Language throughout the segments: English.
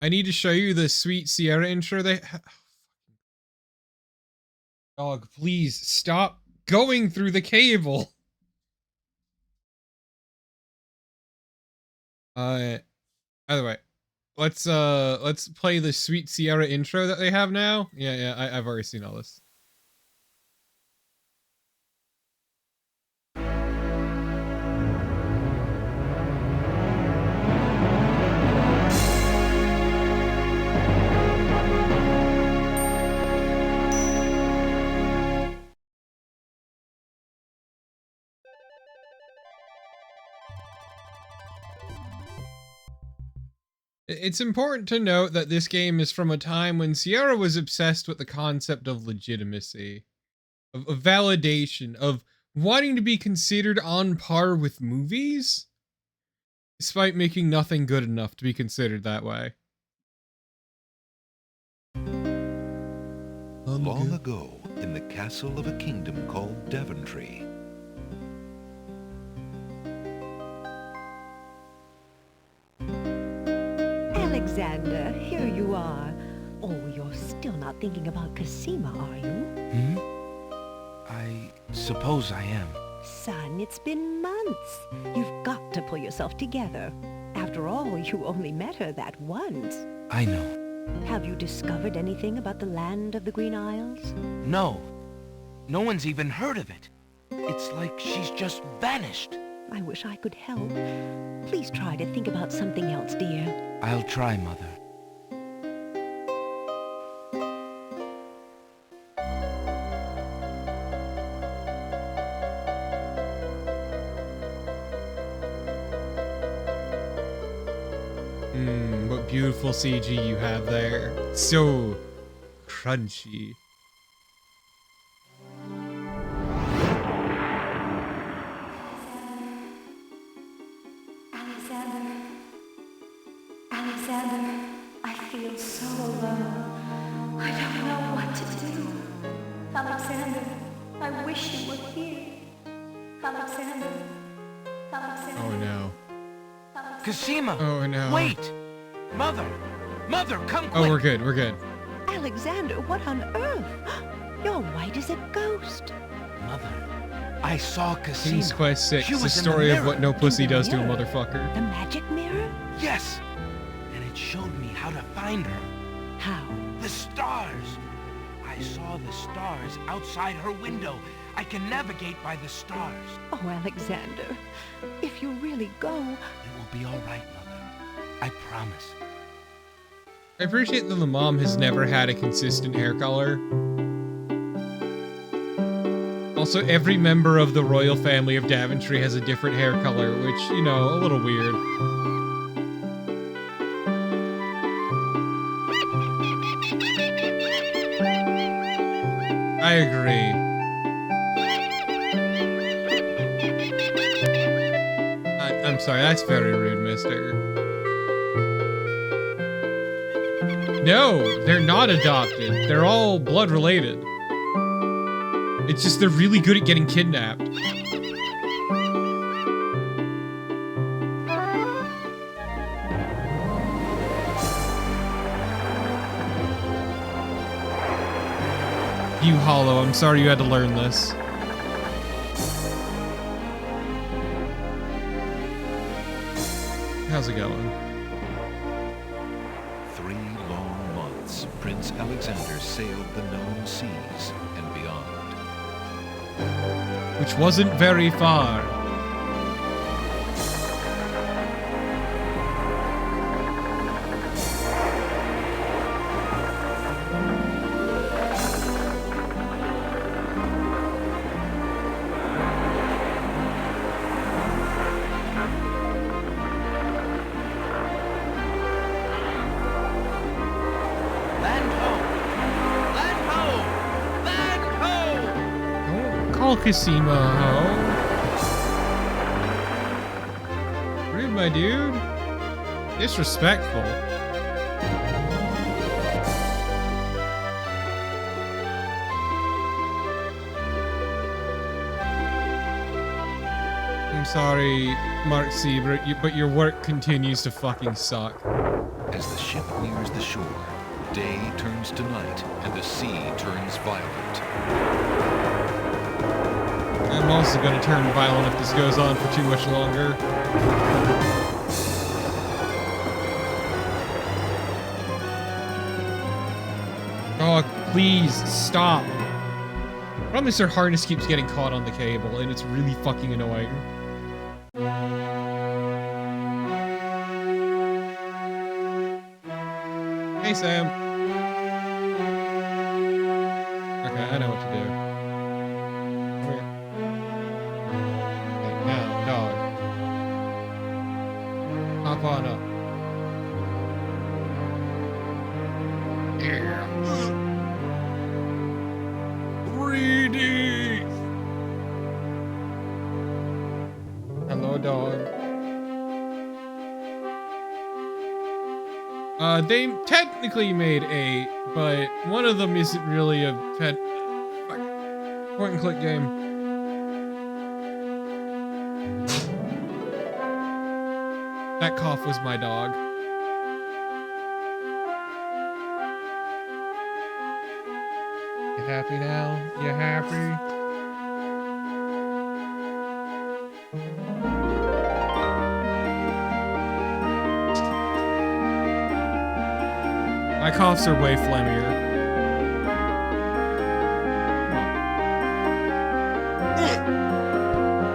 I need to show you the Sweet Sierra intro. Dog, please stop going through the cable. By the way, let's play the Sweet Sierra intro that they have now. Yeah, I've already seen all this. It's important to note that this game is from a time when Sierra was obsessed with the concept of legitimacy, of validation, of wanting to be considered on par with movies, despite making nothing good enough to be considered that way. Long ago, in the castle of a kingdom called Daventry, Alexander, here you are. Oh, you're still not thinking about Cosima, are you? I suppose I am. Son, it's been months. You've got to pull yourself together. After all, you only met her that once. I know. Have you discovered anything about the land of the Green Isles? No. No one's even heard of it. It's like she's just vanished. I wish I could help. Please try to think about something else, dear. I'll try, Mother. What beautiful CG you have there. So crunchy. Alexander, I feel so alone. I don't know what to do. Alexander, I wish you were here. Alexander. Oh no. Cosima! Oh no. Wait! Mother! Mother, come quick! Oh, we're good, we're good. Alexander, what on earth? You're white as a ghost. Mother, I saw Cosima. King's Quest 6, She the was in the story of mirror. what no pussy In the does to a mirror? motherfucker. The magic mirror? Yes! And it showed me how to find her. How? The stars! I saw the stars outside her window. I can navigate by the stars. Oh, Alexander, if you really go... It will be all right, Mother. I promise. I appreciate that the mom has never had a consistent hair color. Also, every member of the royal family of Daventry has a different hair color, which, you know, a little weird. I agree. I'm sorry, that's very rude, mister. No, they're not adopted. They're all blood related. It's just they're really good at getting kidnapped. You Hollow, I'm sorry you had to learn this. How's it going? 3 long months, Prince Alexander sailed the known seas and beyond. Which wasn't very far. Land ho! Land ho! Land ho! Don't call Cosima a hoe. Rude, my dude. Disrespectful. I'm sorry, Mark Siebert, but your work continues to fucking suck. as the ship nears the shore, day turns to night and the sea turns violent. I'm also going to turn violent if this goes on for too much longer. Oh, please stop. Problem is their harness keeps getting caught on the cable, and it's really fucking annoying. Hey, Sam. Okay, I know what to do. Come here. Okay, now, dog. Hop on up. Yeah. 3D. Hello, dog. They technically made 8, but one of them isn't really a pet point and click game. That cough was my dog. You happy now? You happy? My coughs are way phlegmier.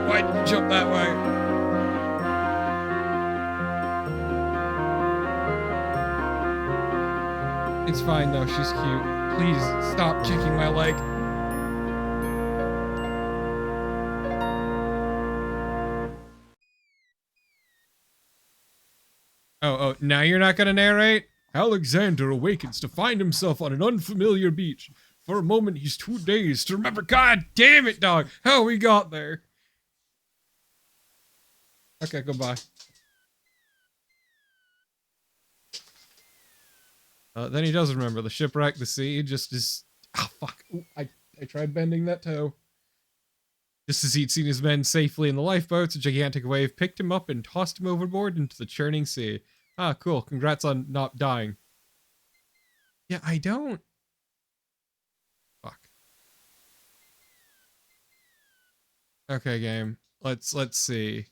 Why'd you jump that way? It's fine though, she's cute. Please stop kicking my leg. Oh, now you're not gonna narrate? Alexander awakens to find himself on an unfamiliar beach. For a moment, he's too dazed to remember. God damn it, dog! How we got there? Okay, goodbye. Then he does remember the shipwreck, the sea, just as... Ah, fuck. Ooh, I tried bending that toe. Just as he'd seen his men safely in the lifeboats, a gigantic wave picked him up and tossed him overboard into the churning sea. Ah, cool. Congrats on not dying. Yeah, I don't... Fuck. Okay, game. Let's see.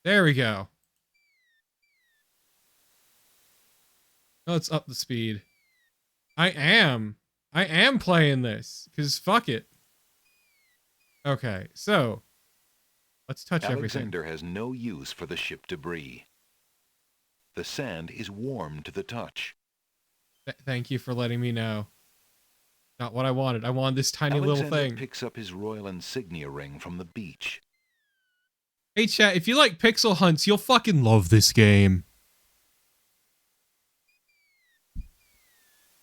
There we go. Let's up the speed. I am playing this, because fuck it. Okay, so... Let's touch everything. Alexander has no use for the ship debris. The sand is warm to the touch. Thank you for letting me know. Not what I wanted. I wanted this tiny Alexander little thing. Picks up his royal insignia ring from the beach. Hey chat, if you like pixel hunts, you'll fucking love this game.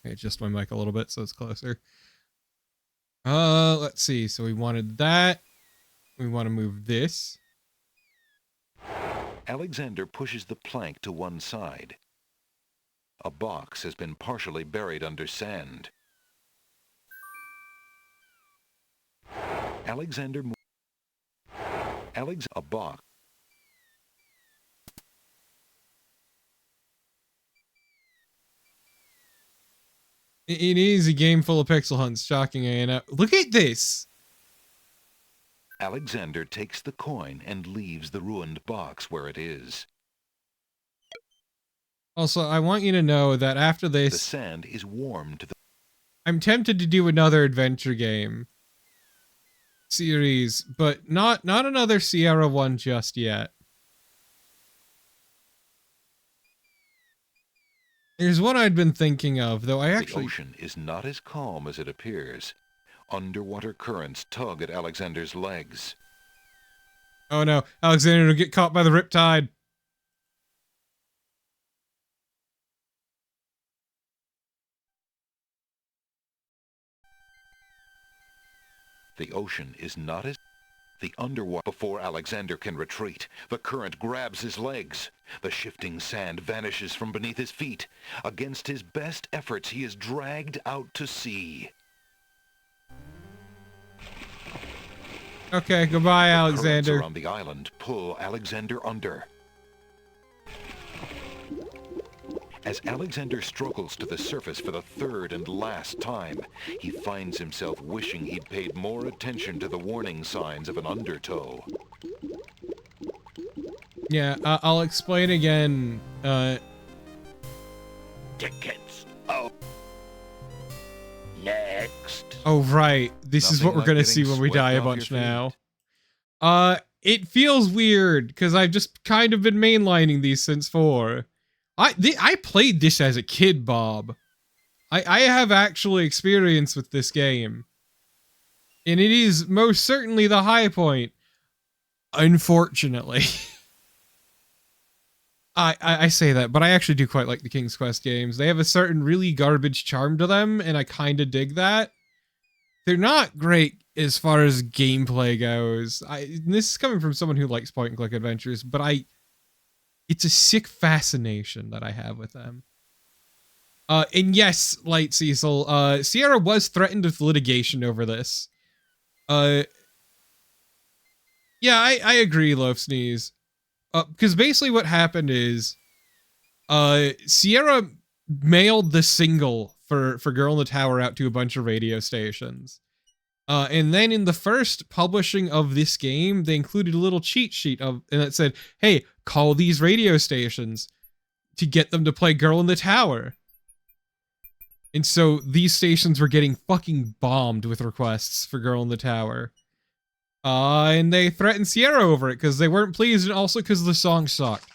Okay, adjust my mic a little bit so it's closer. Let's see. So we wanted that. We want to move this. Alexander pushes the plank to one side. A box has been partially buried under sand. Alexander a box. It is a game full of pixel hunts. Shocking, Anna. Look at this. Alexander takes the coin and leaves the ruined box where it is. Also, I want you to know that after this... The sand is warm to the... I'm tempted to do another adventure game series, but not another Sierra one just yet. There's one I'd been thinking of, though I actually... The ocean is not as calm as it appears. Underwater currents tug at Alexander's legs. Oh no, Alexander will get caught by the riptide. The ocean is not as... The underwater... Before Alexander can retreat, the current grabs his legs. The shifting sand vanishes from beneath his feet. Against his best efforts, he is dragged out to sea. Okay, goodbye, The currents Alexander. around the island pull Alexander under. As Alexander struggles to the surface for the third and last time, he finds himself wishing he'd paid more attention to the warning signs of an undertow. Yeah, I'll explain again. Tickets. Oh. Next. Oh, right. This is Nothing what we're like gonna getting see when we swept die a off bunch your now. feet. It feels weird, because I've just kind of been mainlining these since 4. I played this as a kid, Bob. I have actually experience with this game. And it is most certainly the high point. Unfortunately. I say that, but I actually do quite like the King's Quest games. They have a certain really garbage charm to them, and I kind of dig that. They're not great as far as gameplay goes. This is coming from someone who likes point-and-click adventures, but it's a sick fascination that I have with them. And yes, Light Cecil, Sierra was threatened with litigation over this. Yeah, I agree, Loaf Sneeze. Because basically what happened is, Sierra mailed the single for Girl in the Tower out to a bunch of radio stations. And then in the first publishing of this game, they included a little cheat sheet and it said, hey, call these radio stations to get them to play Girl in the Tower. And so these stations were getting fucking bombed with requests for Girl in the Tower. And they threatened Sierra over it because they weren't pleased, and also because the song sucked.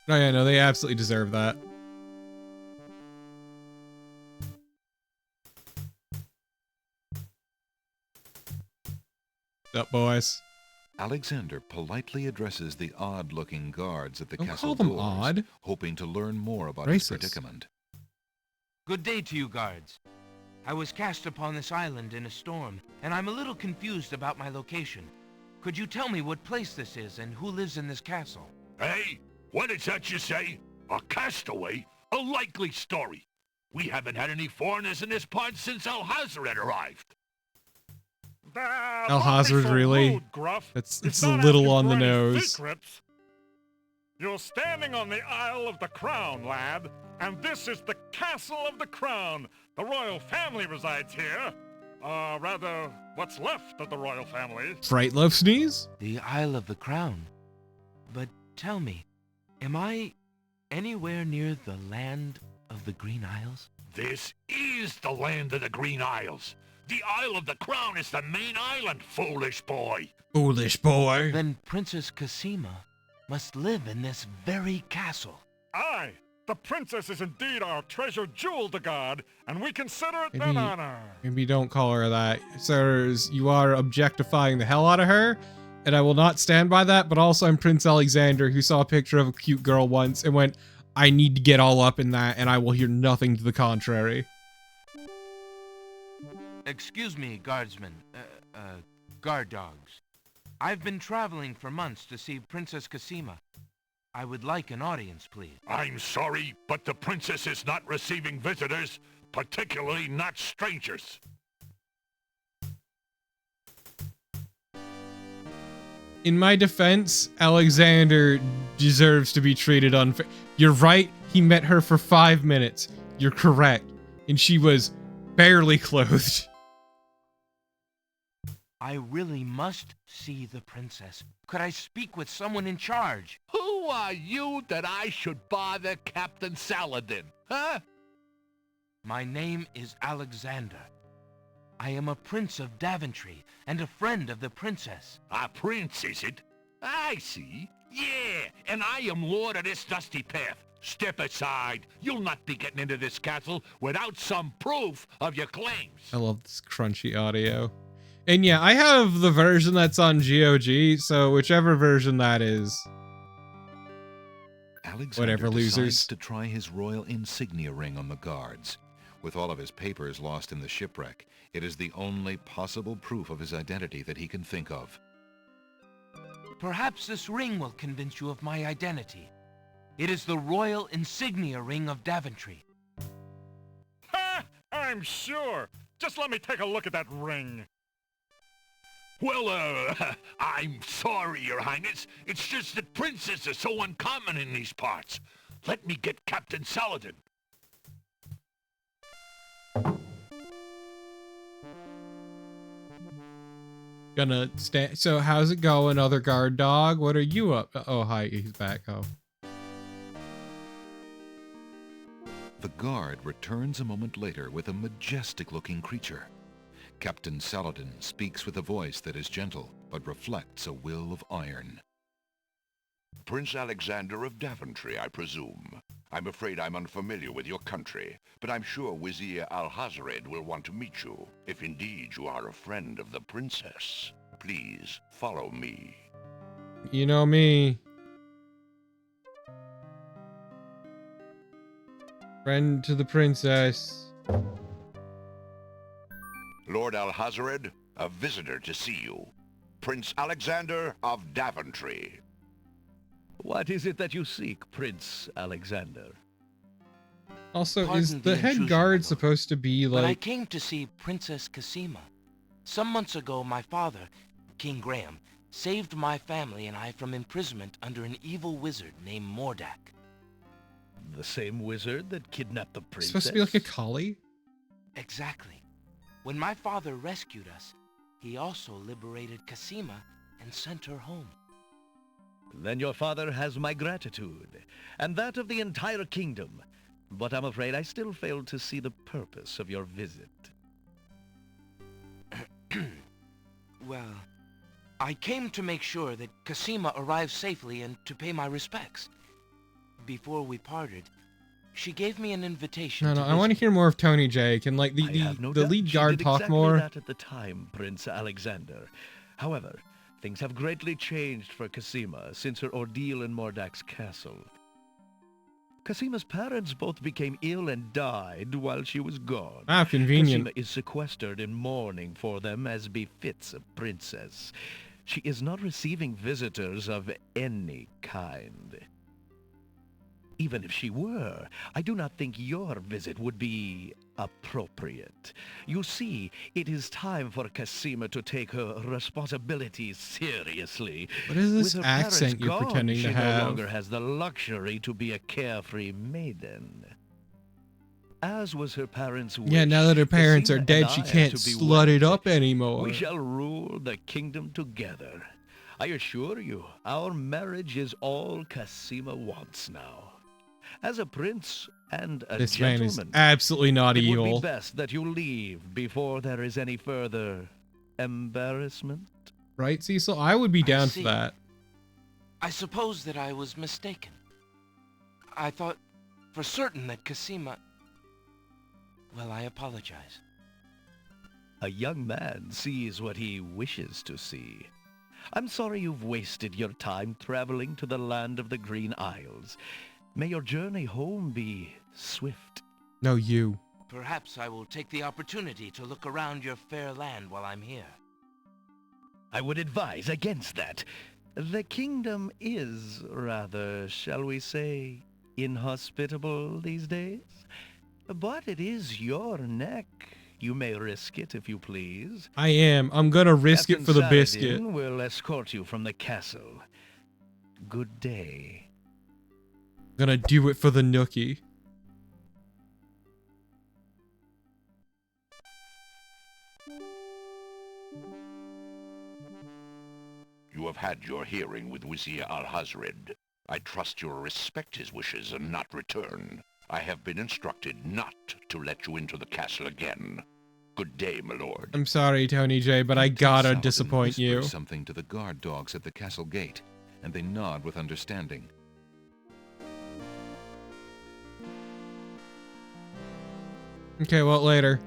Oh yeah, no, they absolutely deserve that. What's up, boys? Alexander politely addresses the odd-looking guards at the Don't castle call them doors, odd. hoping to learn more about Racist. his predicament. Good day to you, guards. I was cast upon this island in a storm, and I'm a little confused about my location. Could you tell me what place this is and who lives in this castle? Hey, what is that you say? A castaway? A likely story. We haven't had any foreigners in this part since Alhazred arrived. Alhazred, really? It's a little on the nose. Secrets. You're standing on the Isle of the Crown, lad, and this is the Castle of the Crown. The royal family resides here. Rather, what's left of the royal family. Fright Love Sneeze? The Isle of the Crown. But tell me, am I anywhere near the land of the Green Isles? This is the land of the Green Isles. The Isle of the Crown is the main island, foolish boy. Foolish boy. Then Princess Cassima must live in this very castle. Aye, the princess is indeed our treasured jewel to guard, and we consider it an honor. Maybe don't call her that. Sirs, you are objectifying the hell out of her, and I will not stand by that, but also I'm Prince Alexander, who saw a picture of a cute girl once and went, I need to get all up in that, and I will hear nothing to the contrary. Excuse me, guardsmen, guard dogs. I've been traveling for months to see Princess Cassima. I would like an audience, please. I'm sorry, but the princess is not receiving visitors, particularly not strangers. In my defense, Alexander deserves to be treated unfair. You're right, he met her for 5 minutes. You're correct. And she was barely clothed. I really must see the princess. Could I speak with someone in charge? Who are you that I should bother Captain Saladin, huh? My name is Alexander. I am a prince of Daventry and a friend of the princess. A prince, is it? I see. Yeah, and I am lord of this dusty path. Step aside. You'll not be getting into this castle without some proof of your claims. I love this crunchy audio. And yeah, I have the version that's on GOG, so whichever version that is. Alexander Whatever, decides losers. to try his royal insignia ring on the guards. With all of his papers lost in the shipwreck, it is the only possible proof of his identity that he can think of. Perhaps this ring will convince you of my identity. It is the royal insignia ring of Daventry. Ha! I'm sure. Just let me take a look at that ring. Well, I'm sorry, Your Highness. It's just that princes are so uncommon in these parts. Let me get Captain Saladin. Gonna stay. So how's it going, other guard dog? What are you up? Oh, hi, he's back. Oh. The guard returns a moment later with a majestic-looking creature. Captain Saladin speaks with a voice that is gentle, but reflects a will of iron. Prince Alexander of Daventry, I presume. I'm afraid I'm unfamiliar with your country, but I'm sure Wazir Al-Hazred will want to meet you, if indeed you are a friend of the princess. Please, follow me. You know me. Friend to the princess. Lord Al-Hazred, a visitor to see you. Prince Alexander of Daventry. What is it that you seek, Prince Alexander? Also, Pardon is the the head intrusion, guard my lord, supposed to be But I like... came to see Princess Cassima. Some months ago, my father, King Graham, saved my family and I from imprisonment under an evil wizard named Mordak. The same wizard that kidnapped the princess? Supposed to be like a collie? Exactly. When my father rescued us, he also liberated Cassima and sent her home. Then your father has my gratitude, and that of the entire kingdom. But I'm afraid I still fail to see the purpose of your visit. Well, I came to make sure that Cassima arrived safely and to pay my respects. Before we parted, she gave me an invitation No, to I want to visit. hear more of Tony J. Can like I have no the doubt lead she guard did talk exactly more? that at the time, Prince Alexander. However, things have greatly changed for Cassima since her ordeal in Mordak's castle. Cassima's parents both became ill and died while she was gone. Ah, convenient. Cassima is sequestered in mourning for them as befits a princess. She is not receiving visitors of any kind. Even if she were, I do not think your visit would be appropriate. You see, it is time for Cassima to take her responsibilities seriously. What is this With her parents accent you're gone, pretending to she have? no longer has the luxury to be a carefree maiden. As was her parents' wish, Yeah, now that her parents are Cassima dead, and she I are can't to be slut it wedded. up anymore. We shall rule the kingdom together. I assure you, our marriage is all Cassima wants now. As a prince and a This man is gentleman, absolutely not it would evil. be best that you leave before there is any further embarrassment. Right, Cecil? I would be I down for see. that. I suppose that I was mistaken. I thought for certain that Cassima... Well, I apologize. A young man sees what he wishes to see. I'm sorry you've wasted your time traveling to the land of the Green Isles. May your journey home be swift. No, you. Perhaps I will take the opportunity to look around your fair land while I'm here. I would advise against that. The kingdom is rather, shall we say, inhospitable these days. But it is your neck. You may risk it if you please. I am. I'm gonna risk it Captain for the Saladin biscuit. will escort you from the castle. Good day. Gonna do it for the nookie. You have had your hearing with Wazir Al-Hazred. I trust you will respect his wishes and not return. I have been instructed not to let you into the castle again. Good day, my lord. I'm sorry, Tony J, but I gotta Saladin disappoint whispers you. something to the guard dogs at the castle gate, and they nod with understanding. Okay, well, later.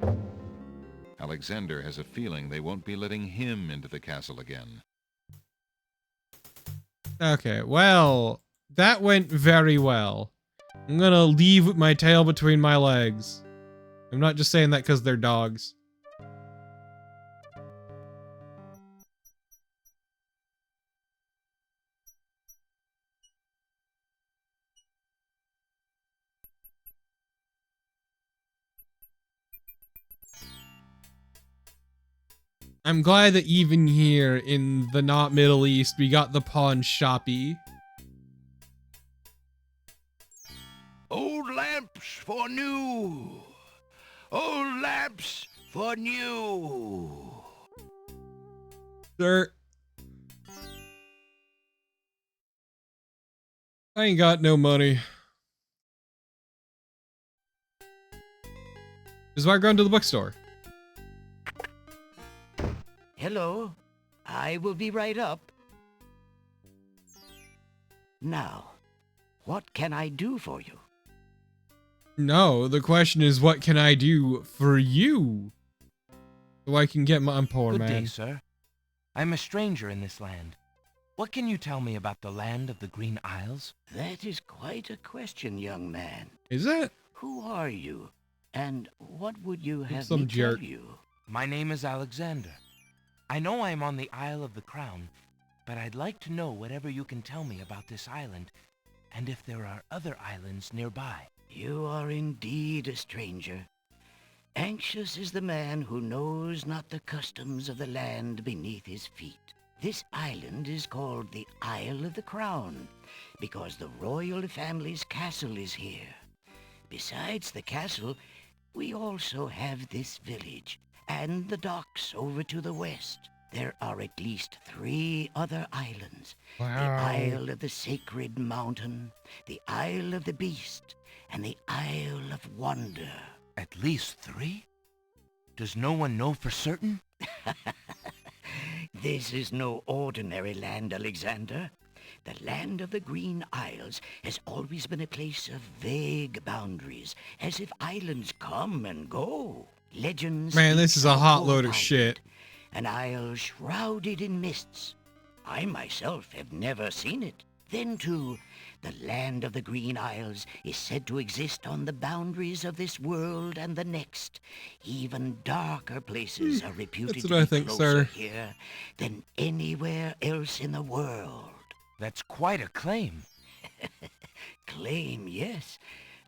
Alexander has a feeling they won't be letting him into the castle again. Okay, well, that went very well. I'm gonna leave with my tail between my legs. I'm not just saying that because they're dogs. I'm glad that even here in the not Middle East, we got the pawn shoppy. Old lamps for new. Old lamps for new. Sir. I ain't got no money. This is why I go into the bookstore. Hello. I will be right up. Now, what can I do for you? No, the question is, what can I do for you? So I can get my... I'm poor, Good man. day, sir. I'm a stranger in this land. What can you tell me about the land of the Green Isles? That is quite a question, young man. Is it? Who are you? And what would you have Some me jerk. tell you? My name is Alexander. I know I'm on the Isle of the Crown, but I'd like to know whatever you can tell me about this island, and if there are other islands nearby. You are indeed a stranger. Anxious is the man who knows not the customs of the land beneath his feet. This island is called the Isle of the Crown, because the royal family's castle is here. Besides the castle, we also have this village, and the docks over to the west. There are at least 3 other islands. Wow. The Isle of the Sacred Mountain, the Isle of the Beast, and the Isle of Wonder. At least 3? Does no one know for certain? This is no ordinary land, Alexander. The land of the Green Isles has always been a place of vague boundaries, as if islands come and go. Legends... Man, this is a speak hot of load of Island, shit. An isle shrouded in mists. I myself have never seen it. Then, too, the land of the Green Isles is said to exist on the boundaries of this world and the next. Even darker places are reputed That's to what I be think, closer sir. here than anywhere else in the world. That's quite a claim. Claim, yes,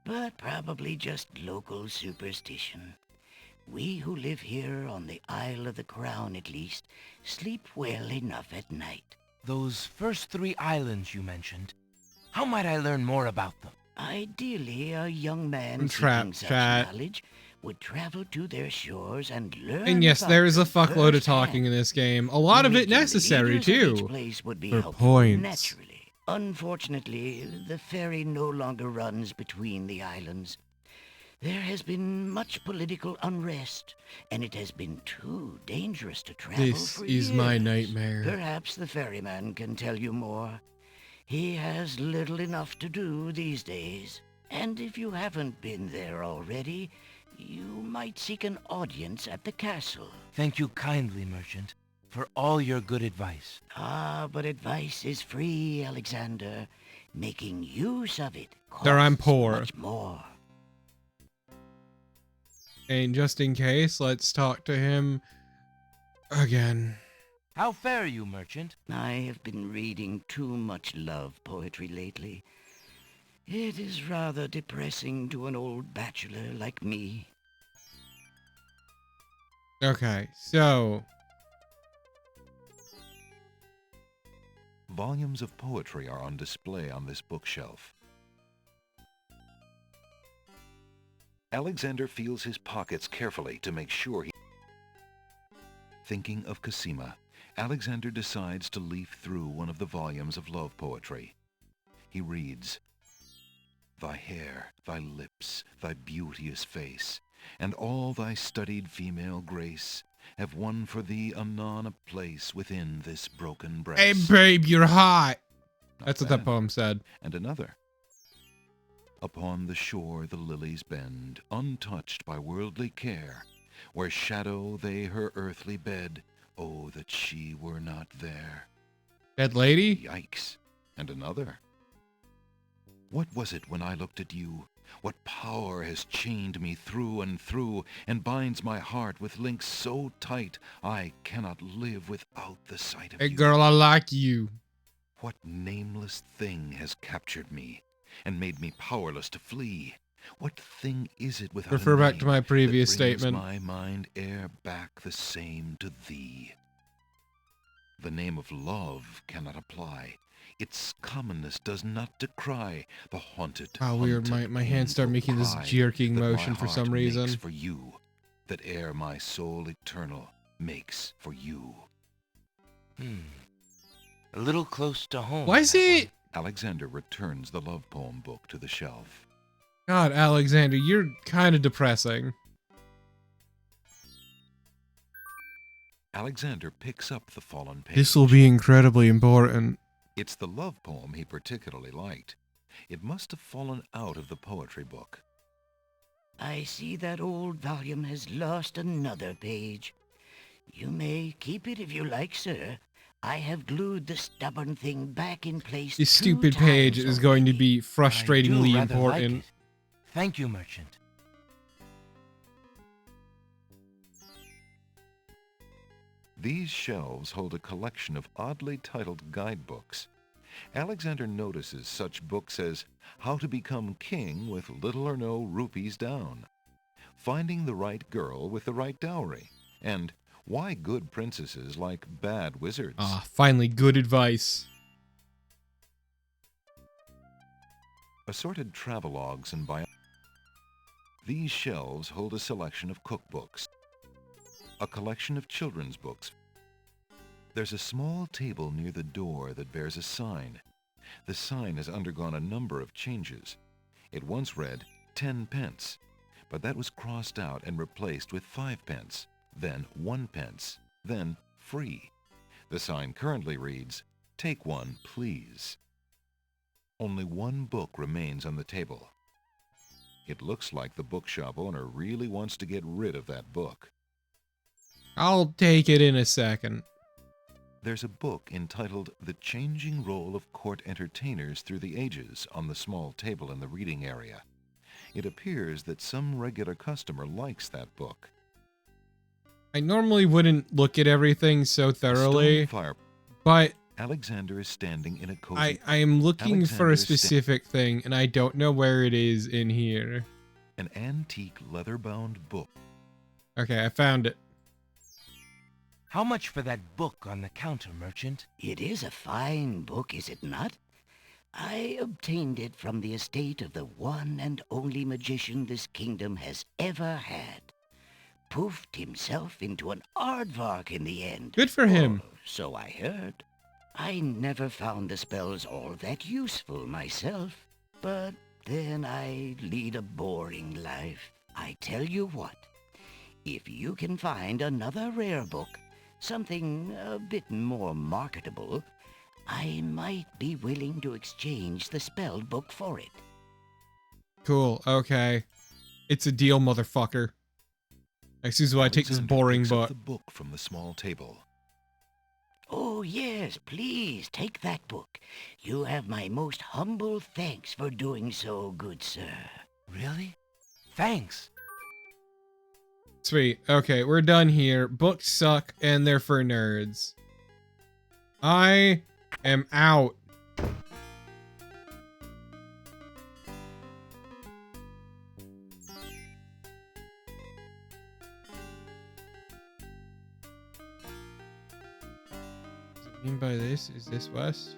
but probably just local superstition. We who live here on the Isle of the Crown, at least, sleep well enough at night. Those first 3 islands you mentioned, how might I learn more about them? Ideally, a young man I'm trapped, seeking such chat. knowledge would travel to their shores and learn. And yes, about there is a them fuckload of firsthand. talking in this game. A lot of it Making the necessary, leaders of each too. place would be For helpful, points. naturally. Unfortunately, the ferry no longer runs between the islands. There has been much political unrest, and it has been too dangerous to travel This for is my years. nightmare. Perhaps the ferryman can tell you more. He has little enough to do these days. And if you haven't been there already, you might seek an audience at the castle. Thank you kindly, merchant, for all your good advice. Ah, but advice is free, Alexander. Making use of it costs There, I'm poor. much more. And just in case, let's talk to him again. How fare you, merchant? I have been reading too much love poetry lately. It is rather depressing to an old bachelor like me. Okay, so... Volumes of poetry are on display on this bookshelf. Alexander feels his pockets carefully to make sure he... Thinking of Cosima, Alexander decides to leaf through one of the volumes of love poetry. He reads, "Thy hair, thy lips, thy beauteous face, and all thy studied female grace have won for thee anon a place within this broken breast." Hey, babe, you're hot! Not That's what that bad. poem said. And another. "Upon the shore the lilies bend, untouched by worldly care, where shadow they her earthly bed, oh, that she were not there." Dead lady? Yikes. And another. "What was it when I looked at you? What power has chained me through and through, and binds my heart with links so tight, I cannot live without the sight of Hey, you? girl, I like you. What nameless thing has captured me, and made me powerless to flee? What thing is it without Refer a back name to my previous that brings statement. my mind e'er back the same to thee? The name of love cannot apply. Its commonness does not decry the haunted, Oh, weird. My hands start making this jerking motion for some reason. For you, that ere my soul eternal makes for you. A little close to home. Why is that he? Alexander returns the love poem book to the shelf. God, Alexander, you're kind of depressing. Alexander picks up the fallen page. This will be incredibly important. It's the love poem he particularly liked. It must have fallen out of the poetry book. I see that old volume has lost another page. You may keep it if you like, sir. I have glued the stubborn thing back in place. This 2 stupid page times is going to already. be frustratingly I do rather like important. it. Thank you, merchant. These shelves hold a collection of oddly titled guidebooks. Alexander notices such books as How to Become King with Little or No Rupees Down, Finding the Right Girl with the Right Dowry, and Why Good Princesses Like Bad Wizards. Ah, finally, good advice. Assorted travelogues and These shelves hold a selection of cookbooks, a collection of children's books. There's a small table near the door that bears a sign. The sign has undergone a number of changes. It once read 10 pence, but that was crossed out and replaced with 5 pence, then 1 pence, then free. The sign currently reads, "Take one, please." Only one book remains on the table. It looks like the bookshop owner really wants to get rid of that book. I'll take it in a second. There's a book entitled The Changing Role of Court Entertainers Through the Ages on the small table in the reading area. It appears that some regular customer likes that book. I normally wouldn't look at everything so thoroughly, Stone fire. but Alexander is standing in a cozy... I am looking for Alexander a is specific thing, and I don't know where it is in here. An antique leather-bound book. Okay, I found it. How much for that book on the counter, merchant? It is a fine book, is it not? I obtained it from the estate of the one and only magician this kingdom has ever had. Poofed himself into an aardvark in the end. Good for him. Or so I heard. I never found the spells all that useful myself, but then I lead a boring life. I tell you what, if you can find another rare book, something a bit more marketable, I might be willing to exchange the spelled book for it. Cool, okay. It's a deal, motherfucker. Excuse me while I take this Alexander boring picks up book. the book from the small table. Oh, yes, please, take that book. You have my most humble thanks for doing so, good sir. Really? Thanks. Sweet. Okay, we're done here. Books suck and they're for nerds. I am out. What do you mean by this? Is this west?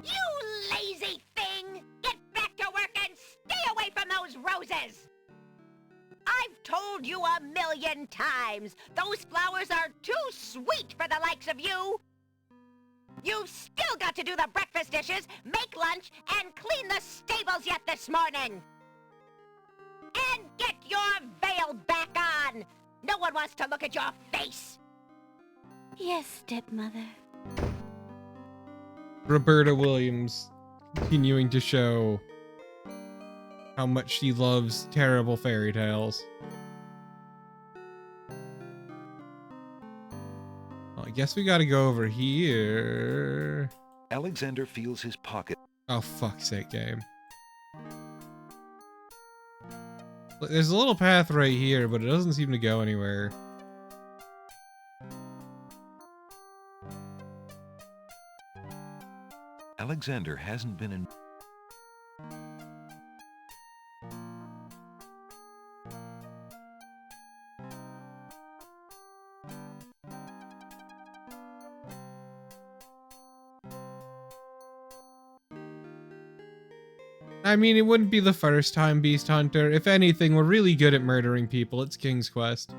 You lazy thing! Get back to work and stay away from those roses! I've told you 1,000,000 times, those flowers are too sweet for the likes of you! You've still got to do the breakfast dishes, make lunch, and clean the stables yet this morning! And get your veil back on! No one wants to look at your face! Yes, stepmother. Roberta Williams continuing to show how much she loves terrible fairy tales. Well, I guess we gotta go over here. Alexander feels his pocket. Oh, fuck's sake, game. Look, there's a little path right here, but it doesn't seem to go anywhere. Alexander hasn't been in... I mean, it wouldn't be the first time, Beast Hunter. If anything, we're really good at murdering people. It's King's Quest.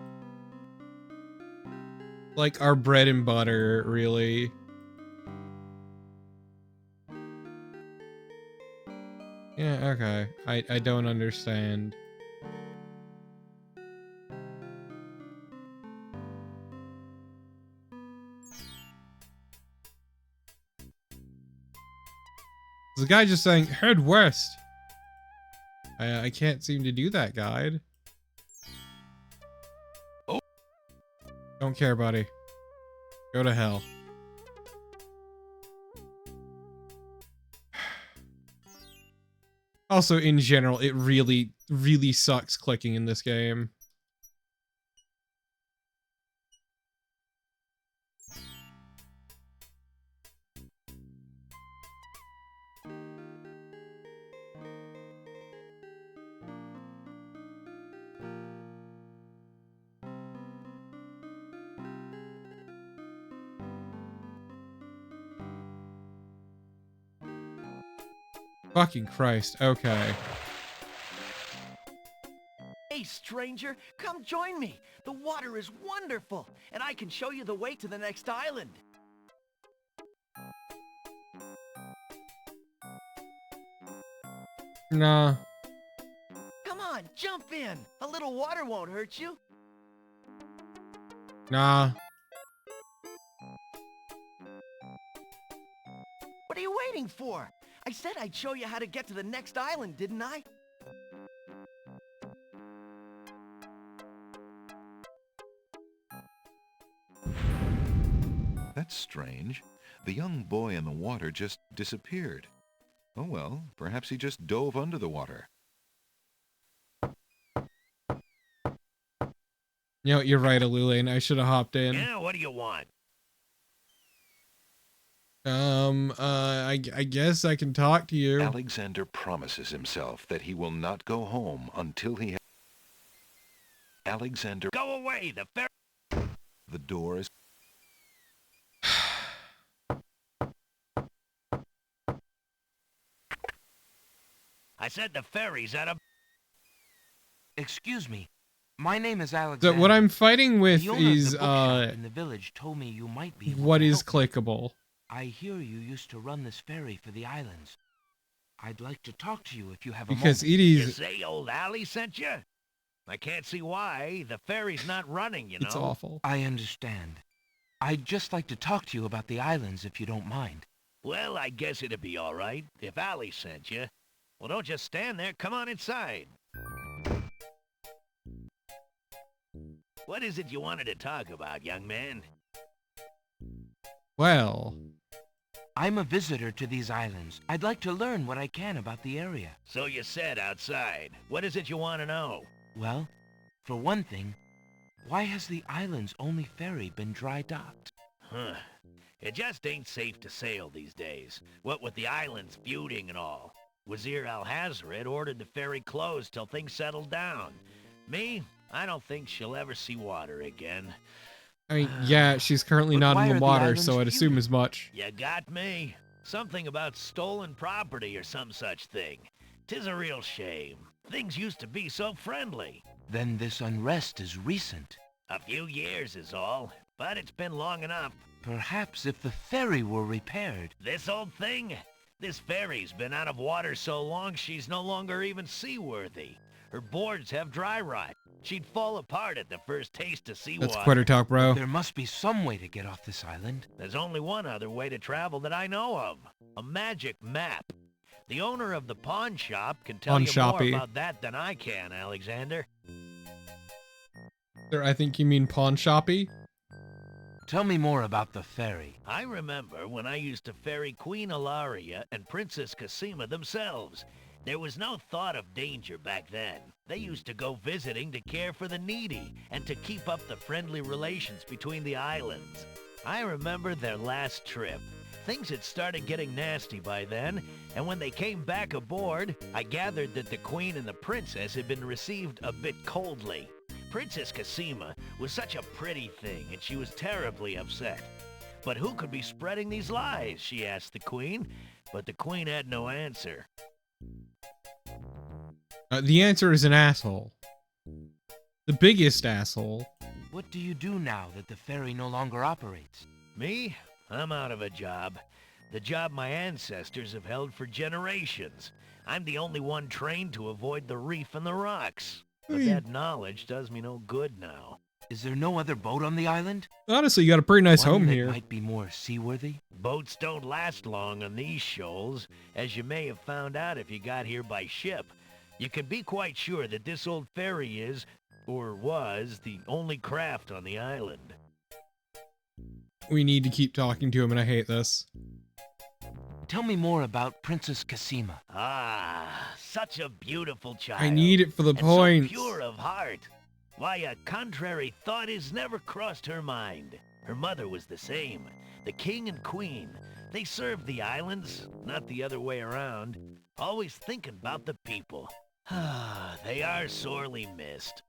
Like our bread and butter, really. Yeah, okay. I don't understand. The guy just saying, head west. I can't seem to do that, guide. Oh. Don't care, buddy. Go to hell. Also, in general, it really, really sucks clicking in this game. Fucking Christ, okay. Hey, stranger, come join me. The water is wonderful, and I can show you the way to the next island. Nah. Come on, jump in. A little water won't hurt you. Nah. What are you waiting for? I said I'd show you how to get to the next island, didn't I? That's strange. The young boy in the water just disappeared. Oh well, perhaps he just dove under the water. You know, you're right, Alulain. I should have hopped in. Yeah, what do you want? I guess I can talk to you. Alexander promises himself that he will not go home until he has... Alexander... Go away, the ferry... The door is... I said the ferry's out of... Excuse me. My name is Alexander. So what I'm fighting with the owner is, of the bookshop in the village told me you might be able what to is help me. clickable? I hear you used to run this ferry for the islands. I'd like to talk to you if you have a Because moment. it You is... say old Allie sent you? I can't see why. The ferry's not running, you know. It's awful. I understand. I'd just like to talk to you about the islands if you don't mind. Well, I guess it'd be all right if Allie sent you. Well, don't just stand there. Come on inside. What is it you wanted to talk about, young man? Well... I'm a visitor to these islands. I'd like to learn what I can about the area. So you said outside. What is it you want to know? Well, for one thing, why has the island's only ferry been dry docked? Huh. It just ain't safe to sail these days. What with the islands feuding and all. Wazir Al-Hazred ordered the ferry closed till things settled down. Me, I don't think she'll ever see water again. I mean, yeah, she's currently But not why in are the the water, islands so I'd assume feuding? as much. You got me. Something about stolen property or some such thing. 'Tis a real shame. Things used to be so friendly. Then this unrest is recent. A few years is all, but it's been long enough. Perhaps if the ferry were repaired. This old thing? This ferry's been out of water so long she's no longer even seaworthy. Her boards have dry rot. She'd fall apart at the first taste of seawater. That's quitter talk, bro. There must be some way to get off this island. There's only one other way to travel that I know of. A magic map. The owner of the pawn shop can tell Pawn you shoppy. more about that than I can, Alexander. Sir, I think you mean pawn shoppy? Tell me more about the ferry. I remember when I used to ferry Queen Ilaria and Princess Cassima themselves. There was no thought of danger back then. They used to go visiting to care for the needy and to keep up the friendly relations between the islands. I remember their last trip. Things had started getting nasty by then, and when they came back aboard, I gathered that the Queen and the Princess had been received a bit coldly. Princess Cassima was such a pretty thing, and she was terribly upset. But who could be spreading these lies, she asked the Queen, but the Queen had no answer. The answer is an asshole. The biggest asshole. What do you do now that the ferry no longer operates? Me? I'm out of a job. The job my ancestors have held for generations. I'm the only one trained to avoid the reef and the rocks. But that knowledge does me no good now. Is there no other boat on the island? Honestly, you got a pretty nice One home that here. might be more seaworthy? Boats don't last long on these shoals, as you may have found out if you got here by ship. You can be quite sure that this old ferry is, or was, the only craft on the island. We need to keep talking to him, and I hate this. Tell me more about Princess Cassima. Ah, such a beautiful child. I need it for the and points. So pure of heart. Why, a contrary thought has never crossed her mind. Her mother was the same. The king and queen. They served the islands, not the other way around. Always thinking about the people. Ah, they are sorely missed.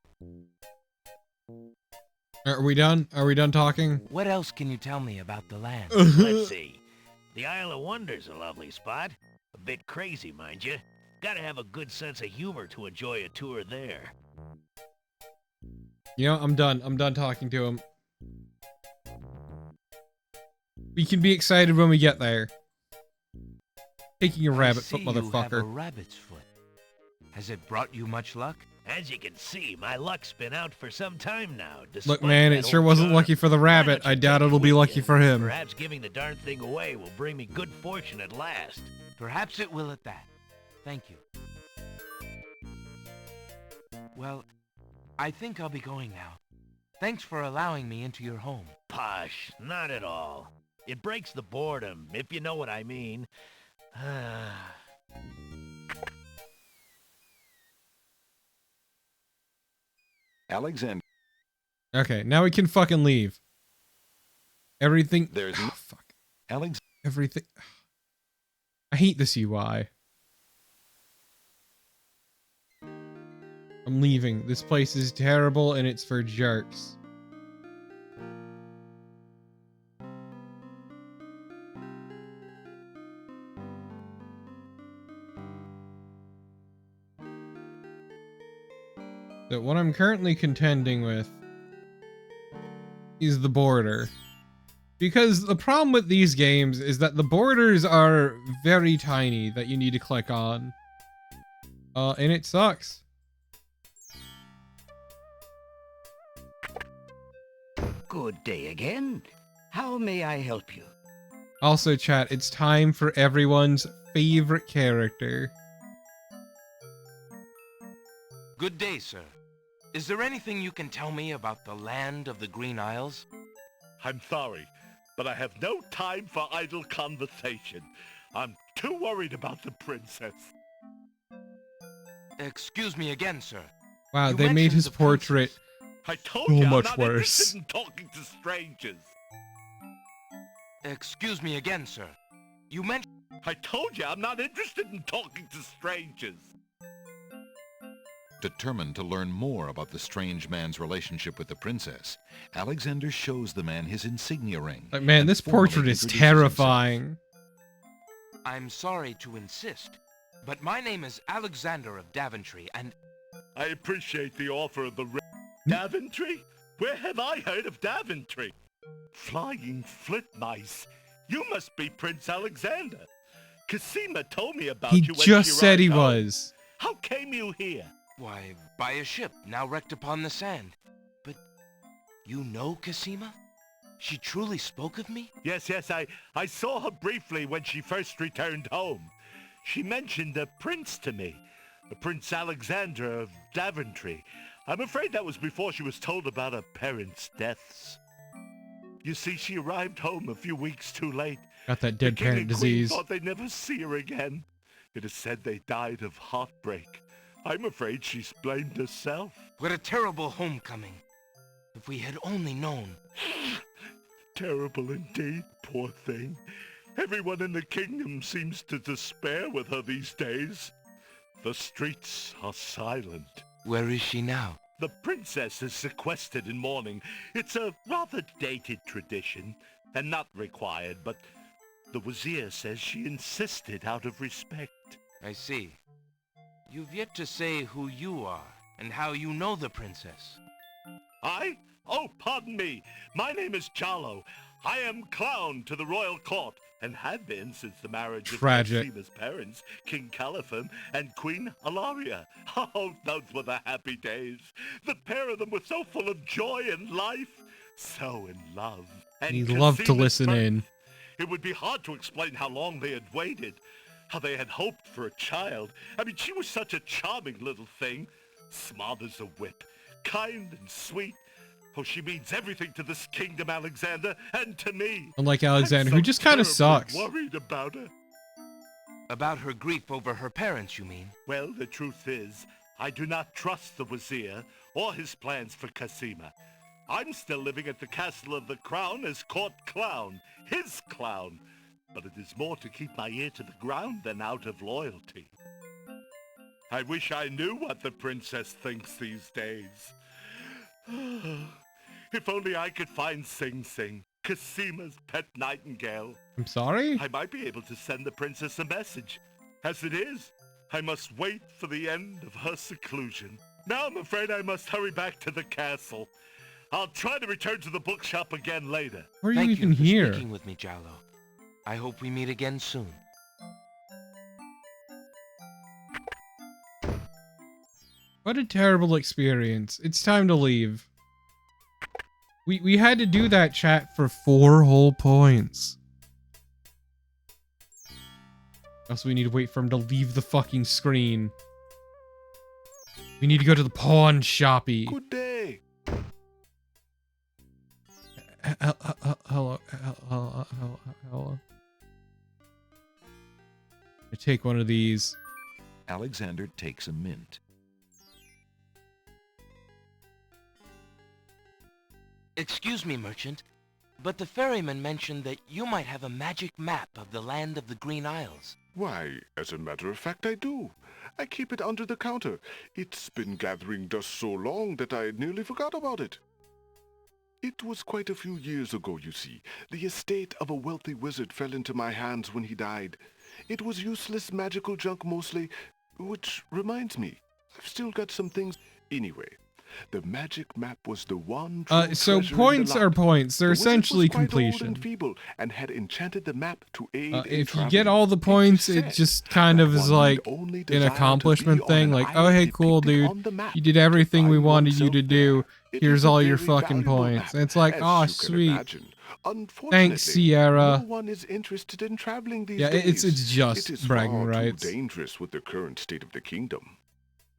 Are we done? Are we done talking? What else can you tell me about the land? Let's see. The Isle of Wonder's a lovely spot. A bit crazy, mind you. Gotta have a good sense of humor to enjoy a tour there. You know, I'm done. I'm done talking to him. We can be excited when we get there. Taking a rabbit foot, You have a motherfucker. rabbit's foot. Has it brought you much luck? As you can see, my luck's been out for some time now. Look, despite man, that it sure old wasn't charm. lucky for the rabbit. I doubt it'll be lucky for him. Perhaps giving the darn thing away will bring me good fortune at last. Perhaps it will at that. Thank you. Well, I think I'll be going now. Thanks for allowing me into your home. Posh, not at all. It breaks the boredom, if you know what I mean. Alexander, Okay, now we can fucking leave. Everything. there's Oh, fuck. Alex. Everything. I hate this UI. I'm leaving. This place is terrible and it's for jerks. So what I'm currently contending with is the border. Because the problem with these games is that the borders are very tiny that you need to click on. And it sucks. Good day again. How may I help you? Also, chat, it's time for everyone's favorite character. Good day, sir. Is there anything you can tell me about the land of the Green Isles? I'm sorry, but I have no time for idle conversation. I'm too worried about the princess. Excuse me again, sir. Wow, You they made mentioned his the portrait I told so you I'm much not worse. interested in talking to strangers. Excuse me again, sir. You mentioned... I told you I'm not interested in talking to strangers. Determined to learn more about the strange man's relationship with the princess, Alexander shows the man his insignia ring. Like, man, and this formally portrait is introduces terrifying. I'm sorry to insist, but my name is Alexander of Daventry, and... I appreciate the offer of the ring. Daventry? Where have I heard of Daventry? Flying flit mice. You must be Prince Alexander. Cassima told me about He you when just she said he arrived home. was. How came you here? Why, by a ship, now wrecked upon the sand. But you know Cassima? She truly spoke of me? Yes, I saw her briefly when she first returned home. She mentioned a prince to me, Prince Alexander of Daventry. I'm afraid that was before she was told about her parents' deaths. You see, she arrived home a few weeks too late. Got that The dead king parent and queen disease. thought they'd never see her again. It is said they died of heartbreak. I'm afraid she's blamed herself. What a terrible homecoming. If we had only known. Terrible indeed, poor thing. Everyone in the kingdom seems to despair with her these days. The streets are silent. Where is she now? The princess is sequestered in mourning. It's a rather dated tradition, and not required, but the Wazir says she insisted out of respect. I see. You've yet to say who you are, and how you know the princess. I? Oh, pardon me. My name is Jalo. I am clown to the royal court, and have been since the marriage of Cosima's parents, King Caliphon and Queen Alaria. Oh, those were the happy days. The pair of them were so full of joy and life, so in love. And He loved to Cosima's listen birth. in. It would be hard to explain how long they had waited, how they had hoped for a child. I mean, she was such a charming little thing, smart as a whip, kind and sweet. Oh, she means everything to this kingdom, Alexander, and to me. Unlike Alexander, I'm who so just kind of terribly sucks. Worried about her. About her grief over her parents, you mean? Well, the truth is, I do not trust the Wazir or his plans for Cosima. I'm still living at the Castle of the Crown as court clown, his clown. But it is more to keep my ear to the ground than out of loyalty. I wish I knew what the princess thinks these days. If only I could find Sing Sing, Cosima's pet nightingale. I'm sorry? I might be able to send the princess a message. As it is, I must wait for the end of her seclusion. Now I'm afraid I must hurry back to the castle. I'll try to return to the bookshop again later. Why are you Thank even you for here? speaking with me, Jalo. I hope we meet again soon. What a terrible experience. It's time to leave. We had to do that, chat, for 4 whole points. Also, we need to wait for him to leave the fucking screen. We need to go to the pawn shoppy. Good day. Hello. I take one of these. Alexander takes a mint. Excuse me, merchant, but the ferryman mentioned that you might have a magic map of the land of the Green Isles. Why, as a matter of fact, I do. I keep it under the counter. It's been gathering dust so long that I nearly forgot about it. It was quite a few years ago, you see. The estate of a wealthy wizard fell into my hands when he died. It was useless magical junk mostly, which reminds me, I've still got some things. Anyway, the magic map was the one true so treasure in points the are lot. points. They're The wizard essentially was quite old completion. and feeble and had enchanted the map to aid in If you traveling. get all the points, it said just kind of that is one like need only an desire to accomplishment be on thing. an Like, oh island hey, cool depicted dude, on the map you did everything we find wanted you oneself to do. there. It Here's is a all your very fucking valuable points. map, And it's like, as oh you can sweet. imagine. Unfortunately, Thanks, Sierra. No one is interested in traveling these Yeah, days. it's just it is bragging far rights. too dangerous with the current state of the kingdom.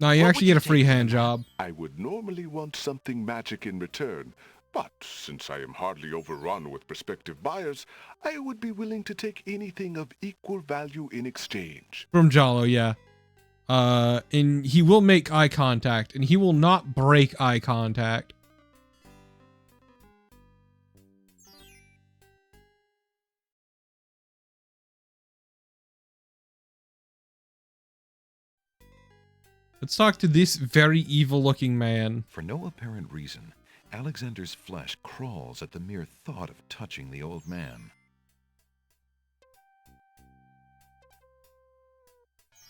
No, you What actually would get a you free take for hand the job. I would normally want something magic in return, but since I am hardly overrun with prospective buyers, I would be willing to take anything of equal value in exchange. From Jalo, yeah. And he will make eye contact, and he will not break eye contact. Let's talk to this very evil-looking man. For no apparent reason, Alexander's flesh crawls at the mere thought of touching the old man.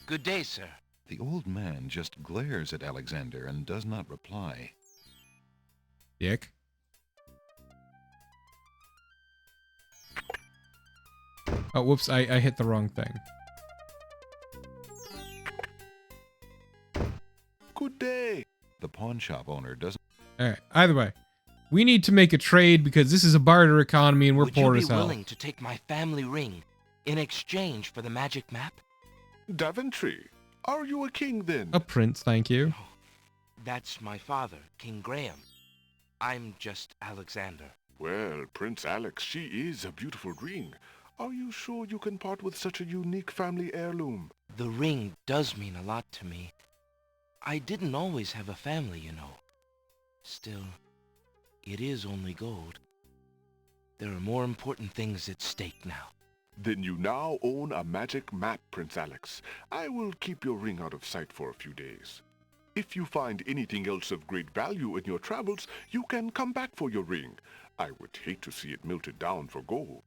Good day, sir. The old man just glares at Alexander and does not reply. Dick. Oh, whoops, I hit the wrong thing. Good day. The pawn shop owner doesn't... Alright, either way. We need to make a trade because this is a barter economy and we're Would poor you as be hell. willing to take my family ring in exchange for the magic map? Daventry, are you a king then? A prince, thank you. That's my father, King Graham. I'm just Alexander. Well, Prince Alex, she is a beautiful ring. Are you sure you can part with such a unique family heirloom? The ring does mean a lot to me. I didn't always have a family, you know. Still, it is only gold. There are more important things at stake now. Then you now own a magic map, Prince Alex. I will keep your ring out of sight for a few days. If you find anything else of great value in your travels, you can come back for your ring. I would hate to see it melted down for gold.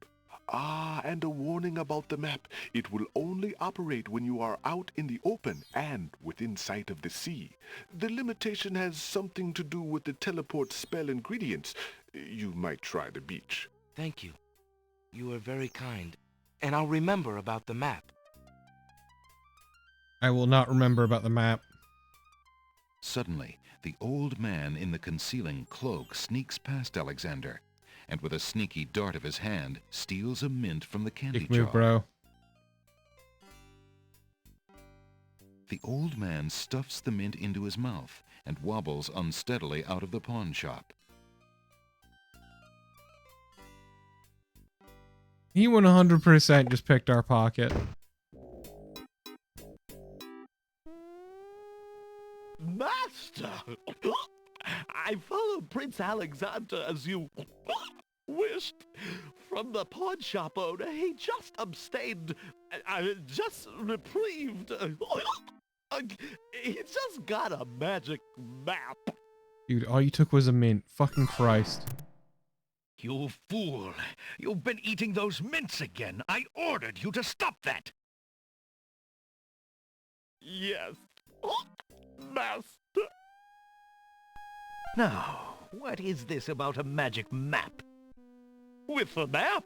Ah, and a warning about the map. It will only operate when you are out in the open and within sight of the sea. The limitation has something to do with the teleport spell ingredients. You might try the beach. Thank you. You are very kind. And I'll remember about the map. I will not remember about the map. Suddenly, the old man in the concealing cloak sneaks past Alexander, and with a sneaky dart of his hand, steals a mint from the candy Dick jar. move, bro. The old man stuffs the mint into his mouth and wobbles unsteadily out of the pawn shop. He 100% just picked our pocket. Master! I followed Prince Alexander as you wished. From the pawn shop owner, he just abstained, just reprieved. He just got a magic map. Dude, all you took was a mint. Fucking Christ. You fool! You've been eating those mints again! I ordered you to stop that! Yes, Master. Now, what is this about a magic map? With the map,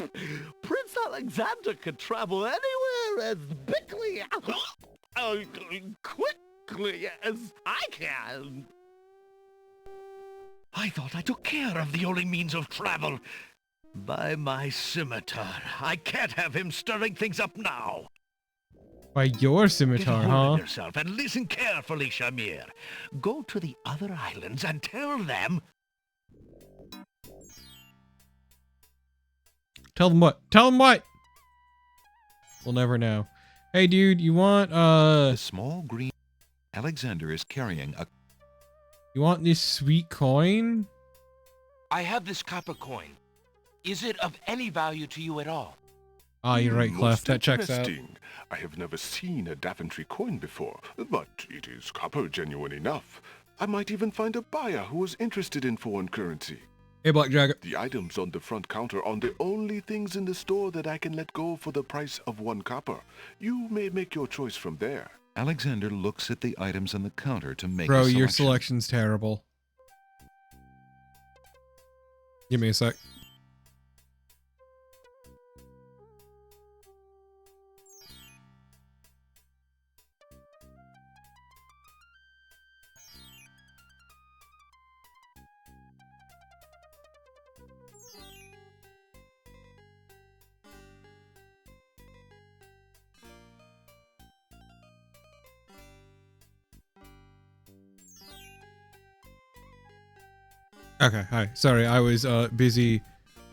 Prince Alexander can travel anywhere as quickly as I can. I thought I took care of the only means of travel. By my scimitar, I can't have him stirring things up now. By your scimitar, Get a hold huh? of yourself and listen carefully, Shamir. Go to the other islands and tell them... Tell them what? Tell them what? We'll never know. Hey, dude, you want, The small green... Alexander is carrying a... You want this sweet coin? I have this copper coin. Is it of any value to you at all? Ah, you're right, Clef. Most That checks out. interesting. I have never seen a Daventry coin before, but it is copper genuine enough. I might even find a buyer who is interested in foreign currency. Hey, Black Jacket. The items on the front counter are the only things in the store that I can let go for the price of 1 copper. You may make your choice from there. Alexander looks at the items on the counter to make Bro, a your selection. selection's terrible. Give me a sec. Okay, hi. Sorry, I was busy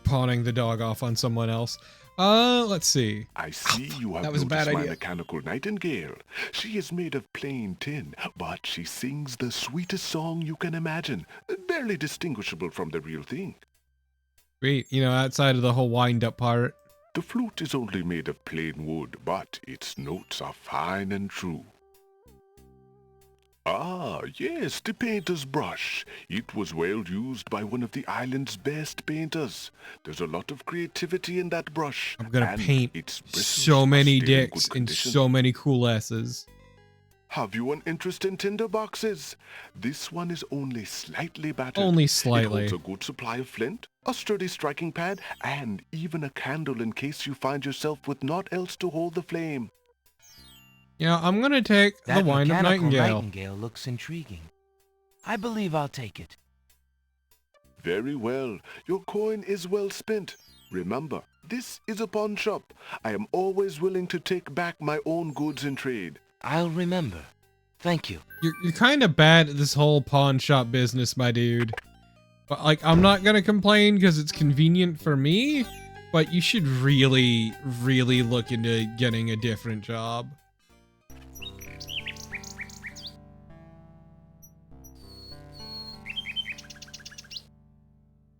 pawning the dog off on someone else. Let's see. I see you have that was a noticed bad my idea. mechanical nightingale. She is made of plain tin, but she sings the sweetest song you can imagine, barely distinguishable from the real thing. Sweet, you know, outside of the whole wind-up part. The flute is only made of plain wood, but its notes are fine and true. Ah, yes, the painter's brush. It was well used by one of the island's best painters. There's a lot of creativity in that brush. I'm gonna and paint its bristles so many are still in good dicks and condition. so many cool asses. Have you an interest in tinder boxes? This one is only slightly battered. Only It slightly. holds a good supply of flint, a sturdy striking pad, and even a candle in case you find yourself with naught else to hold the flame. Yeah, I'm gonna take the That Wine of mechanical Nightingale. nightingale looks intriguing. I believe I'll take it. Very well. Your coin is well spent. Remember, this is a pawn shop. I am always willing to take back my own goods in trade. I'll remember. Thank you. You're kind of bad at this whole pawn shop business, my dude. But, like, I'm not gonna complain because it's convenient for me, but you should really, really look into getting a different job.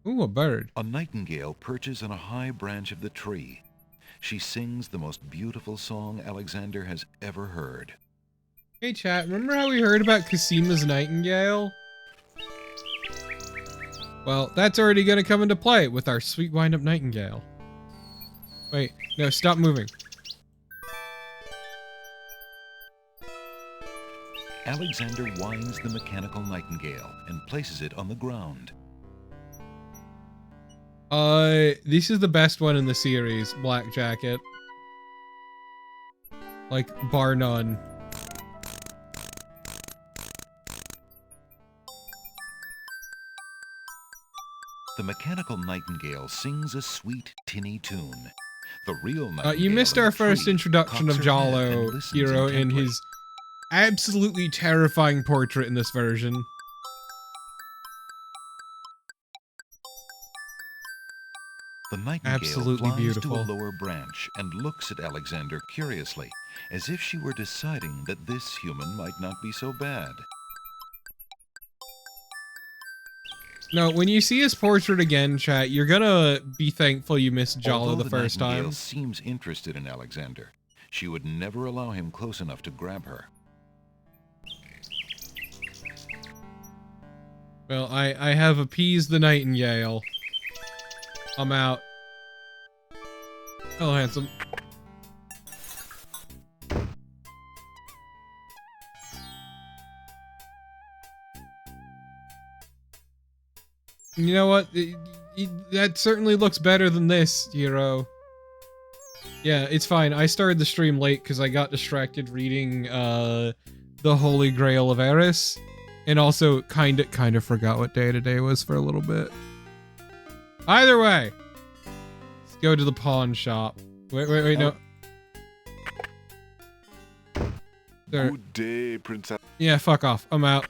Ooh, a bird. A nightingale perches on a high branch of the tree. She sings the most beautiful song Alexander has ever heard. Hey chat, remember how we heard about Casima's nightingale? Well, that's already gonna come into play with our sweet wind-up nightingale. Wait, no, stop moving. Alexander winds the mechanical nightingale and places it on the ground. This is the best one in the series, Black Jacket. Like, bar none. The mechanical nightingale sings a sweet, tinny tune. The real nightingale You missed in our the first tree introduction of cocks her head and Jalo, listens Hero, in intently. his absolutely terrifying portrait in this version. The nightingale Absolutely flies beautiful. to a lower branch and looks at Alexander curiously, as if she were deciding that this human might not be so bad. No, when you see his portrait again, chat, you're gonna be thankful you missed Jalo Although the first nightingale time. seems interested in Alexander, she would never allow him close enough to grab her. Well, I have appeased the nightingale. I'm out. Hello, handsome. You know what? That certainly looks better than this, Hero. Yeah, it's fine. I started the stream late because I got distracted reading the Holy Grail of Eris, and also kind of forgot what day today was for a little bit. Either way, let's go to the pawn shop. Wait, no. There. Good day, Princess. Yeah, fuck off. I'm out.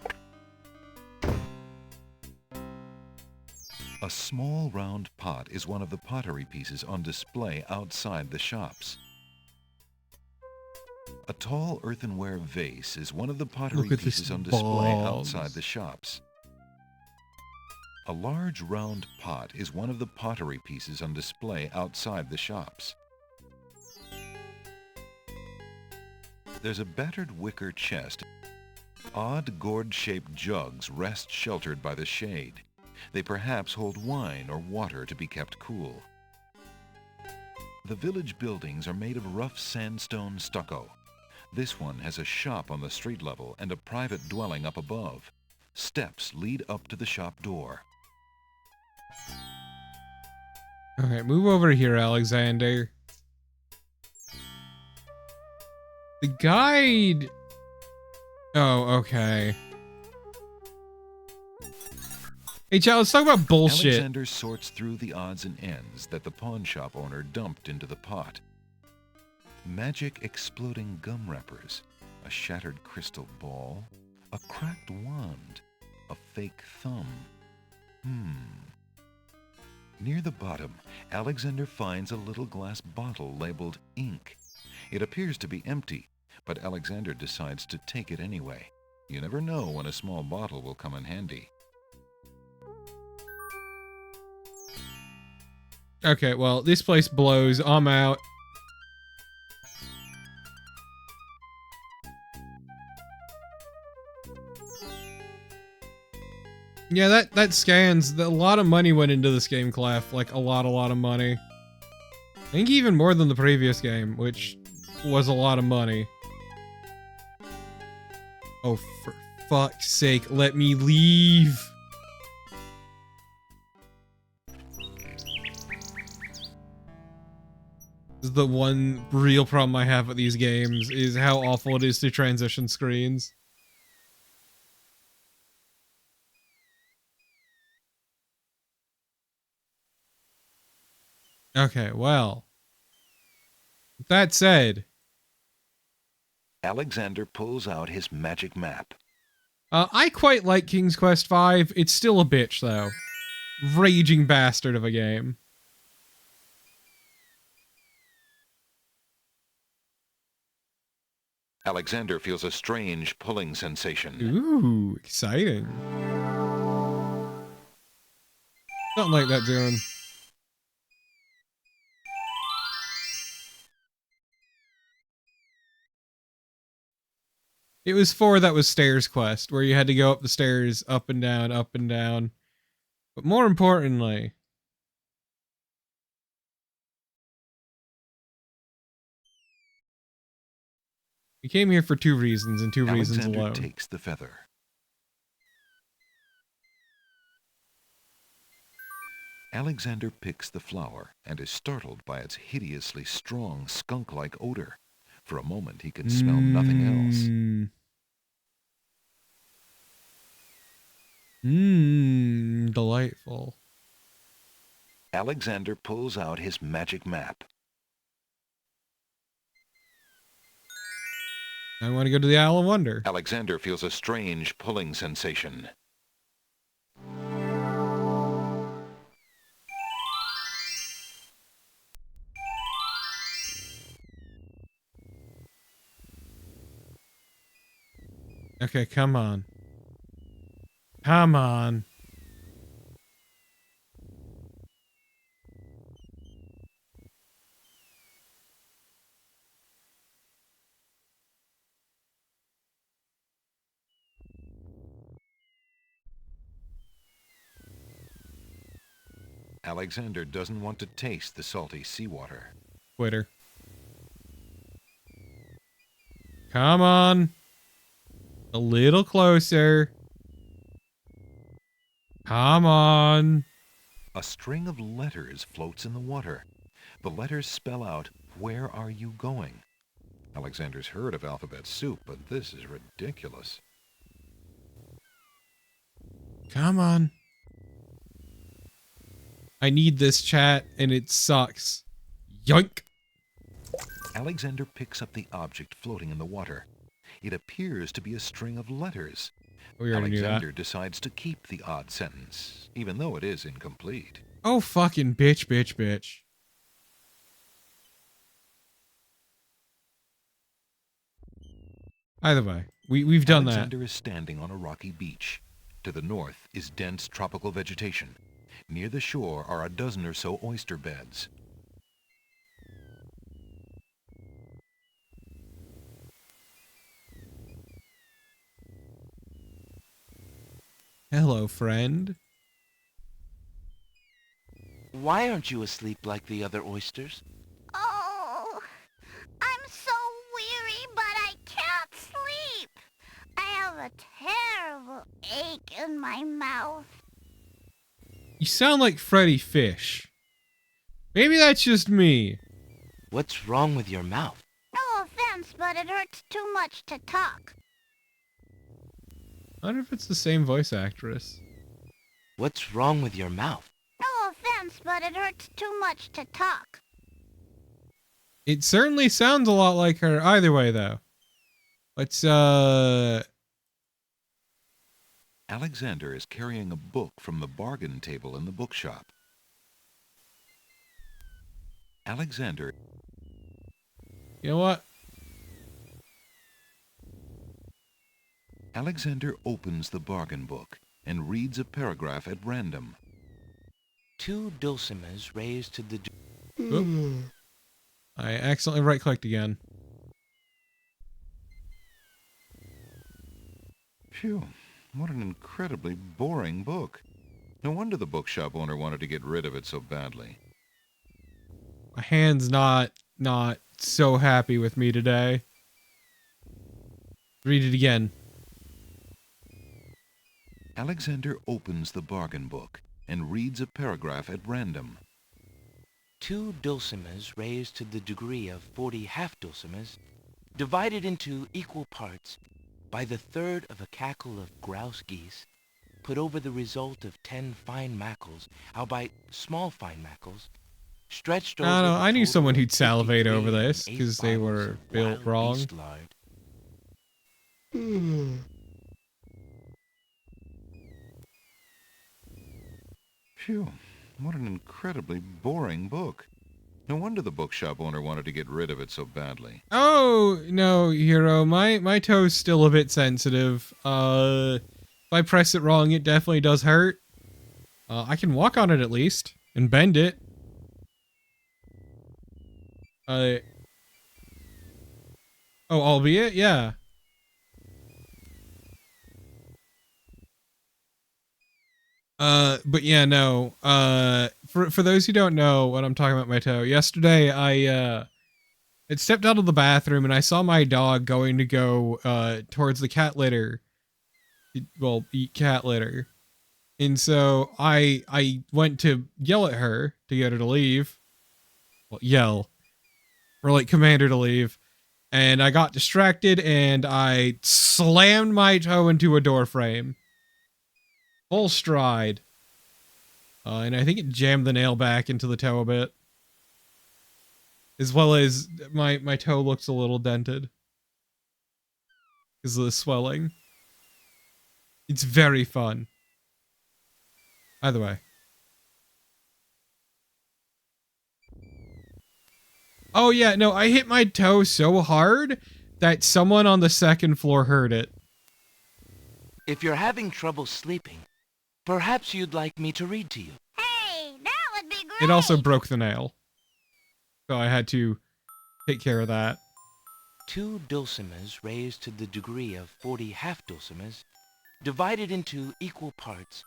A small round pot is one of the pottery pieces on display outside the shops. A tall earthenware vase is one of the pottery Look at this pieces on display balls. outside the shops. A large round pot is one of the pottery pieces on display outside the shops. There's a battered wicker chest. Odd gourd-shaped jugs rest sheltered by the shade. They perhaps hold wine or water to be kept cool. The village buildings are made of rough sandstone stucco. This one has a shop on the street level and a private dwelling up above. Steps lead up to the shop door. Okay, move over here, Alexander. The guide... Oh, okay. Hey, chat, let's talk about bullshit. Alexander sorts through the odds and ends that the pawn shop owner dumped into the pot. Magic exploding gum wrappers, a shattered crystal ball, a cracked wand, a fake thumb. Near the bottom, Alexander finds a little glass bottle labeled ink. It appears to be empty, but Alexander decides to take it anyway. You never know when a small bottle will come in handy. Okay, well, this place blows. I'm out. Yeah, that scans. A lot of money went into this game, Clef. Like, a lot of money. I think even more than the previous game, which was a lot of money. Oh, for fuck's sake, let me leave. This is the one real problem I have with these games, is how awful it is to transition screens. Okay, well. With that said, Alexander pulls out his magic map. I quite like King's Quest V. It's still a bitch, though. Raging bastard of a game. Alexander feels a strange pulling sensation. Ooh, exciting. Something like that, Darren. It was 4 that was Stairs Quest, where you had to go up the stairs, up and down, up and down. But more importantly, we came here for 2 reasons, and 2 reasons Alexander alone. takes the feather. Alexander picks the flower and is startled by its hideously strong skunk-like odor. For a moment, he can smell nothing else. Delightful. Alexander pulls out his magic map. I want to go to the Isle of Wonder. Alexander feels a strange pulling sensation. Okay, come on. Come on. Alexander doesn't want to taste the salty seawater. Quitter. Come on. A little closer. Come on. A string of letters floats in the water. The letters spell out, "Where are you going?" Alexander's heard of alphabet soup, but this is ridiculous. Come on. I need this chat, and it sucks. Yoink. Alexander picks up the object floating in the water. It appears to be a string of letters. We already knew that. Alexander decides to keep the odd sentence, even though it is incomplete. Oh, fucking bitch, bitch, bitch. Either way, we've done that. Alexander is standing on a rocky beach. To the north is dense tropical vegetation. Near the shore are a dozen or so oyster beds. Hello, friend. Why aren't you asleep like the other oysters? Oh, I'm so weary, but I can't sleep. I have a terrible ache in my mouth. You sound like Freddy Fish. Maybe that's just me. What's wrong with your mouth? No offense, but it hurts too much to talk. I wonder if it's the same voice actress. What's wrong with your mouth? No offense, but it hurts too much to talk. It certainly sounds a lot like her. Either way, though. Let's, Alexander is carrying a book from the bargain table in the bookshop. Alexander... You know what? Alexander opens the bargain book and reads a paragraph at random. 2 dulcimers raised to the... Oop. I accidentally right-clicked again. Phew, what an incredibly boring book. No wonder the bookshop owner wanted to get rid of it so badly. My hand's not so happy with me today. Read it again. Alexander opens the bargain book and reads a paragraph at random. 2 dulcimers raised to the degree of 40 half-dulcimers, divided into equal parts by the third of a cackle of grouse geese, put over the result of 10 fine mackles, albeit small fine mackles, stretched over... I knew total someone of who'd salivate 53 over this, and 8 because they bottles were of built wild wrong. beast lard. Phew, what an incredibly boring book. No wonder the bookshop owner wanted to get rid of it so badly. Oh, no, Hero, my toe's still a bit sensitive. If I press it wrong, it definitely does hurt. I can walk on it at least and bend it. Oh, albeit, yeah. But yeah, no. For those who don't know what I'm talking about, my toe. Yesterday, I had stepped out of the bathroom and I saw my dog going to go towards the cat litter. Well, eat cat litter. And so I went to yell at her to get her to leave. Well, yell. Or like command her to leave. And I got distracted and I slammed my toe into a door frame. Full stride. And I think it jammed the nail back into the toe a bit. As well as my toe looks a little dented. Because of the swelling. It's very fun. Either way. Oh yeah, no, I hit my toe so hard that someone on the second floor heard it. If you're having trouble sleeping, perhaps you'd like me to read to you. Hey, that would be great. It also broke the nail. So I had to take care of that. 2 dulcimers raised to the degree of 40 half-dulcimers, divided into equal parts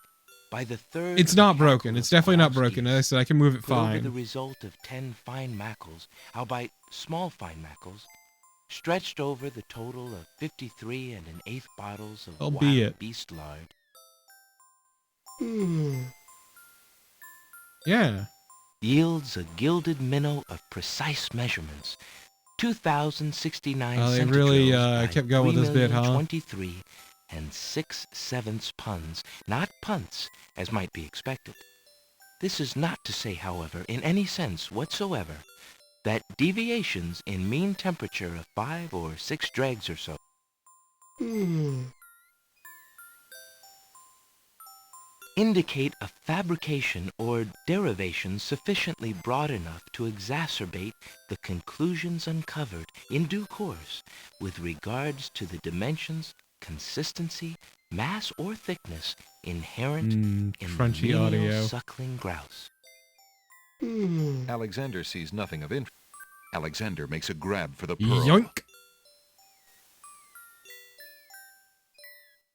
by the third... It's not broken. It's definitely not broken. As I said, I can move it put over fine. the result of 10 fine mackles, albeit small fine mackles, stretched over the total of 53 1/8 bottles of Albeit. wild beast lard. Yeah. Yields a gilded minnow of precise measurements. 2,069 They really centijoules by kept going with this bit, huh? 3,023 6/7 puns, not punts, as might be expected. This is not to say, however, in any sense whatsoever, that deviations in mean temperature of 5 or 6 dregs or so indicate a fabrication or derivation sufficiently broad enough to exacerbate the conclusions uncovered in due course with regards to the dimensions, consistency, mass, or thickness inherent in crunchy the menial audio. suckling grouse. Alexander sees nothing of interest. Alexander makes a grab for the pearl. Yoink!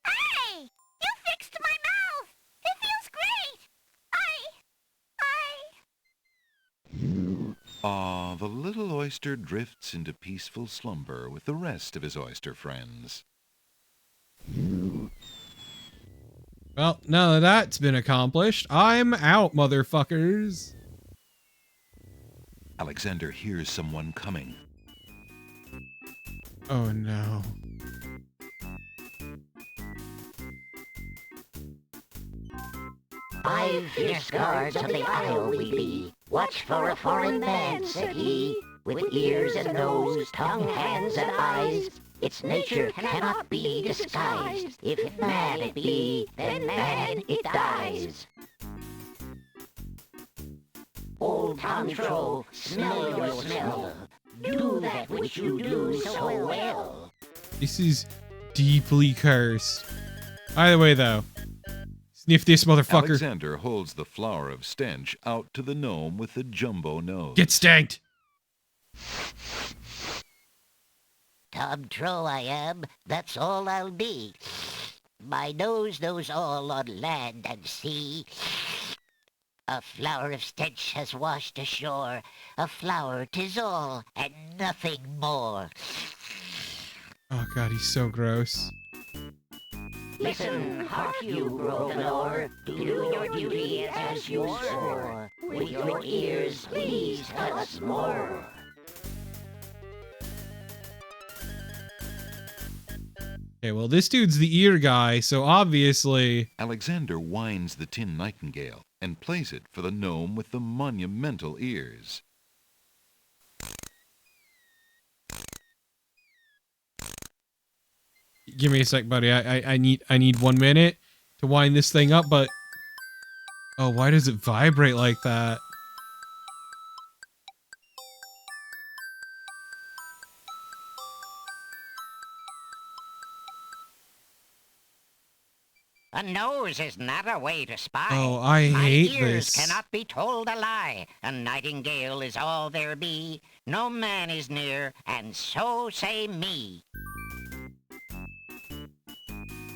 Hey, you fixed my mouth. It feels great. Ah, the little oyster drifts into peaceful slumber with the rest of his oyster friends. Well, now that that's been accomplished, I'm out, motherfuckers. Alexander hears someone coming. Oh no. Five fierce guards of the isle we be. Watch for a foreign man, said he, with ears and nose, tongue, hands, and eyes. Its nature cannot be disguised. If man it be, then man it dies. Old Tom Troll, smell your smell. Do that which you do so well. This is deeply cursed. Either way, though. Sniff this motherfucker. Alexander holds the flower of stench out to the gnome with the jumbo nose. Get stanked! Tom Troll I am, that's all I'll be. My nose knows all on land and sea. A flower of stench has washed ashore. A flower 'tis all, and nothing more. Oh god, he's so gross. Listen, hark you, broken oar. Do your duty as you swore. With your ears, please tell us more. Okay, well, this dude's the ear guy, so obviously... Alexander winds the tin nightingale and plays it for the gnome with the monumental ears. Give me a sec, buddy. I need 1 minute to wind this thing up, but... Oh, why does it vibrate like that? A nose is not a way to spy. Oh, I My hate ears this. cannot be told a lie. A nightingale is all there be. No man is near, and so say me.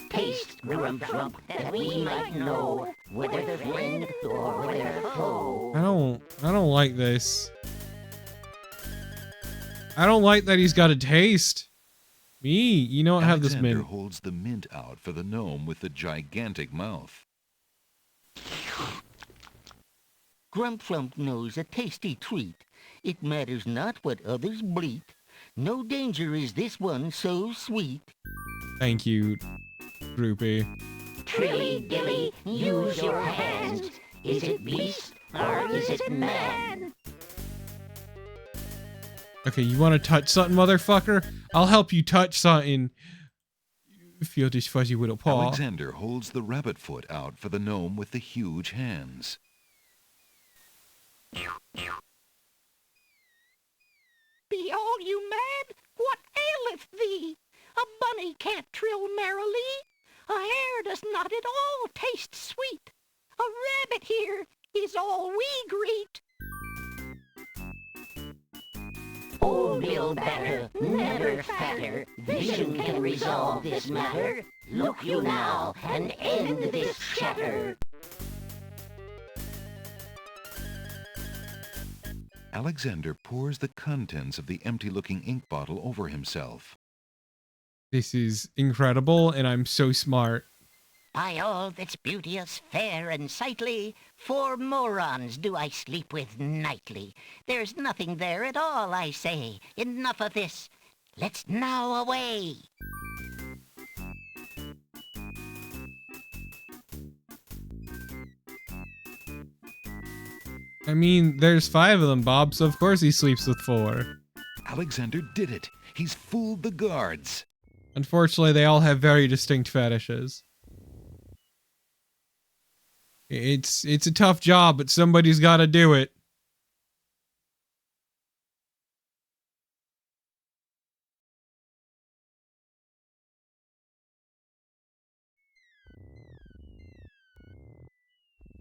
Taste, Grump, that we might know whether friend or whether foe. I don't like this. I don't like that he's got a taste. Me, you don't have this Alexander mint. holds the mint out for the gnome with the gigantic mouth. Grump knows a tasty treat. It matters not what others bleat. No danger is this one so sweet. Thank you, Droopy. Trilly dilly, use your hands. Is it beast or is it man? Okay, you want to touch something, motherfucker? I'll help you touch something. Feel this fuzzy little paw. Alexander holds the rabbit foot out for the gnome with the huge hands. Be all you mad? What aileth thee? A bunny can't trill merrily. A hare does not at all taste sweet. A rabbit here is all we greet. Old Bill Batter, never fatter. Vision can resolve this matter. Look you now and end this chatter. Alexander pours the contents of the empty-looking ink bottle over himself. This is incredible, and I'm so smart. By all that's beauteous, fair, and sightly, 4 morons do I sleep with nightly. There's nothing there at all, I say. Enough of this. Let's now away. I mean, there's 5 of them, Bob, so of course he sleeps with 4. Alexander did it! He's fooled the guards! Unfortunately, they all have very distinct fetishes. It's a tough job, but somebody's got to do it.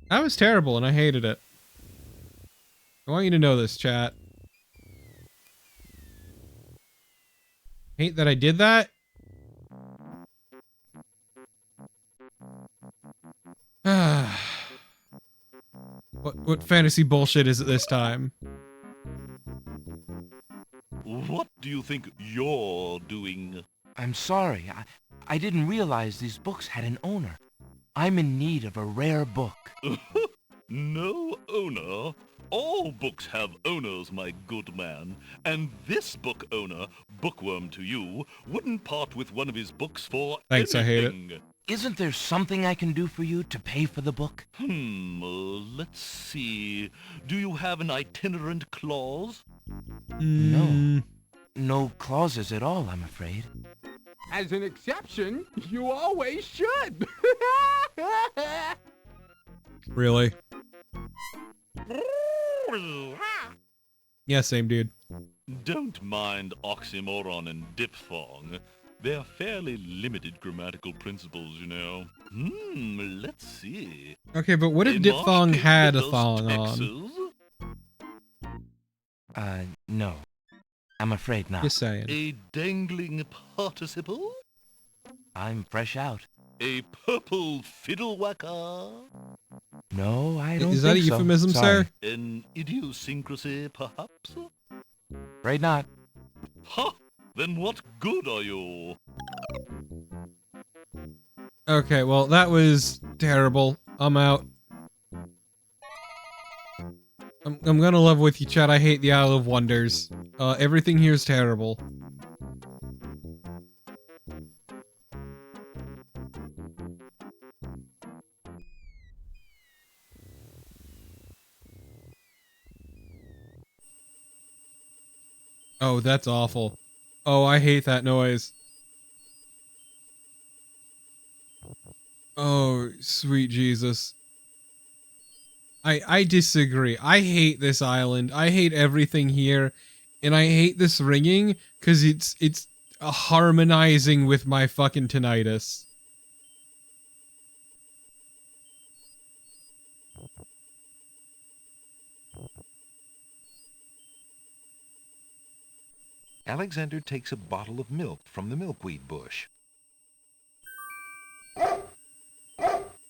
That was terrible, and I hated it. I want you to know this, chat. Hate that I did that. What fantasy bullshit is it this time? What do you think you're doing? I'm sorry. I didn't realize these books had an owner. I'm in need of a rare book. No owner? All books have owners, my good man. And this book owner, bookworm to you, wouldn't part with one of his books for Thanks, anything. I hate it. Isn't there something I can do for you to pay for the book? Let's see. Do you have an itinerant clause? No. No clauses at all, I'm afraid. As an exception, you always should. Really? Yeah, same dude. Don't mind oxymoron and diphthong. They're fairly limited grammatical principles, you know. Let's see. Okay, but what if A diphthong marsh had a pit thong does on? No. I'm afraid not. Just saying. A dangling participle? I'm fresh out. A purple fiddle whacker? No, I don't Is that a think so. euphemism, Sorry. sir? An idiosyncrasy, perhaps? Afraid not. Ha! Then what good are you? Okay, well, that was terrible. I'm out. I'm gonna love with you, Chad. I hate the Isle of Wonders. Everything here is terrible. Oh, that's awful. Oh, I hate that noise. Oh, sweet Jesus. I disagree. I hate this island. I hate everything here. And I hate this ringing because it's harmonizing with my fucking tinnitus. Alexander takes a bottle of milk from the milkweed bush.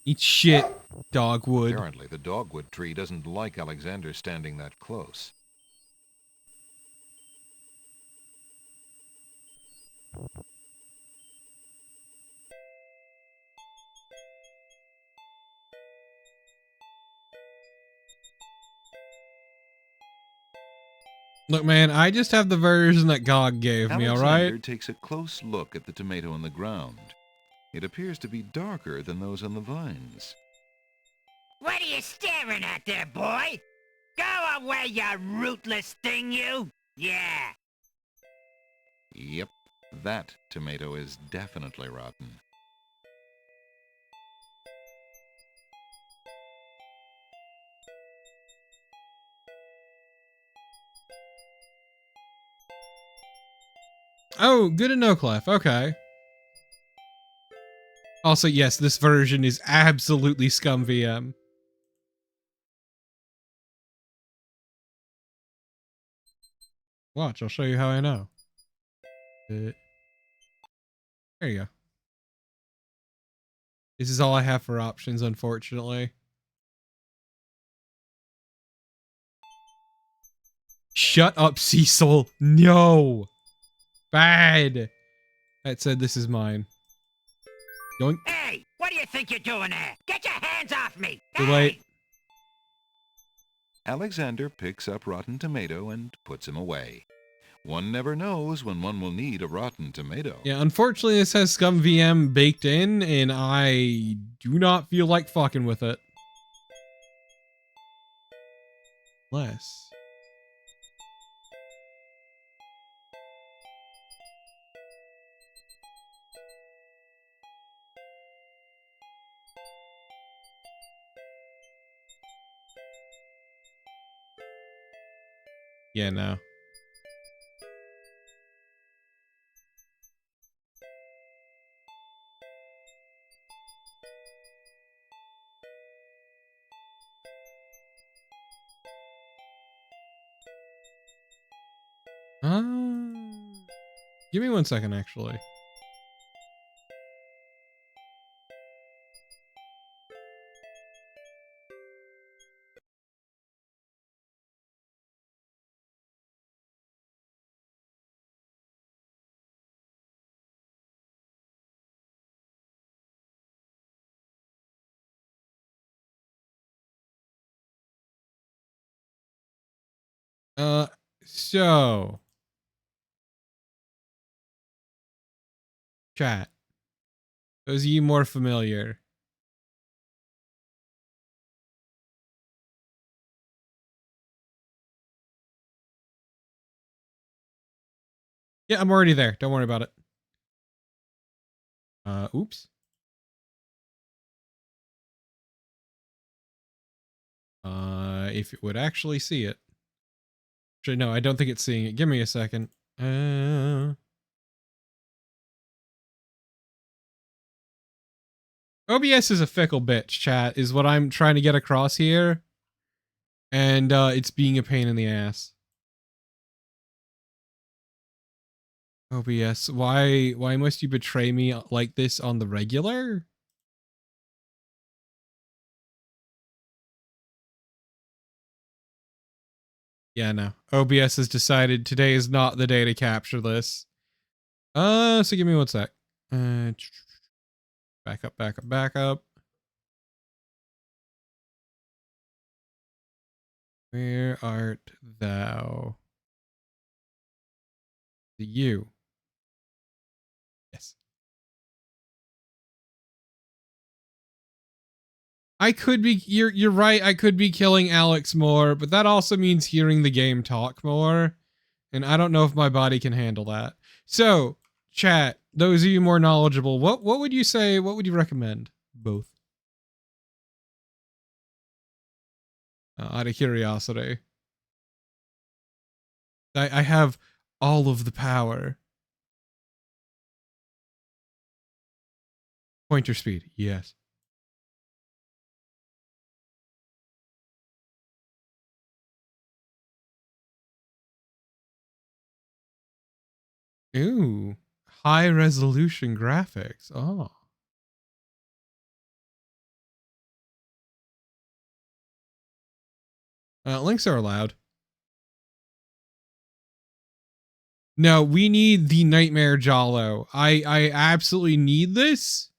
Eat shit, dogwood. Apparently, the dogwood tree doesn't like Alexander standing that close. Look, man, I just have the version that God gave me, Alexander alright? takes a close look at the tomato on the ground. It appears to be darker than those on the vines. What are you staring at there, boy? Go away, you rootless thing, you! Yeah. Yep, that tomato is definitely rotten. Oh, good to know, Clef. Okay. Also, yes, this version is absolutely scum VM. Watch, I'll show you how I know. There you go. This is all I have for options, unfortunately. Shut up, Cecil. No. Bad. That said, this is mine. Yoink. Hey, what do you think you're doing there? Get your hands off me! Too late. Alexander picks up Rotten Tomato and puts him away. One never knows when one will need a rotten tomato. Yeah, unfortunately, this has Scum VM baked in, and I do not feel like fucking with it. Less. Yeah, no. Give me 1 second, actually. So. Chat. Those of you more familiar. Yeah, I'm already there. Don't worry about it. Oops. If it would actually see it. Actually, no, I don't think it's seeing it. Give me a second. OBS is a fickle bitch, chat, is what I'm trying to get across here. And it's being a pain in the ass. OBS, why must you betray me like this on the regular? Yeah, no. OBS has decided today is not the day to capture this. So give me 1 sec. Back up, back up, back up. Where art thou? You. Yes. I could be, you're right, I could be killing Alex more, but that also means hearing the game talk more. And I don't know if my body can handle that. So, chat, those of you more knowledgeable, what would you say, what would you recommend? Both. Out of curiosity. I have all of the power. Pointer speed, yes. Ooh, high resolution graphics. Oh. Links are allowed. No, we need the Nightmare Jalo. I absolutely need this.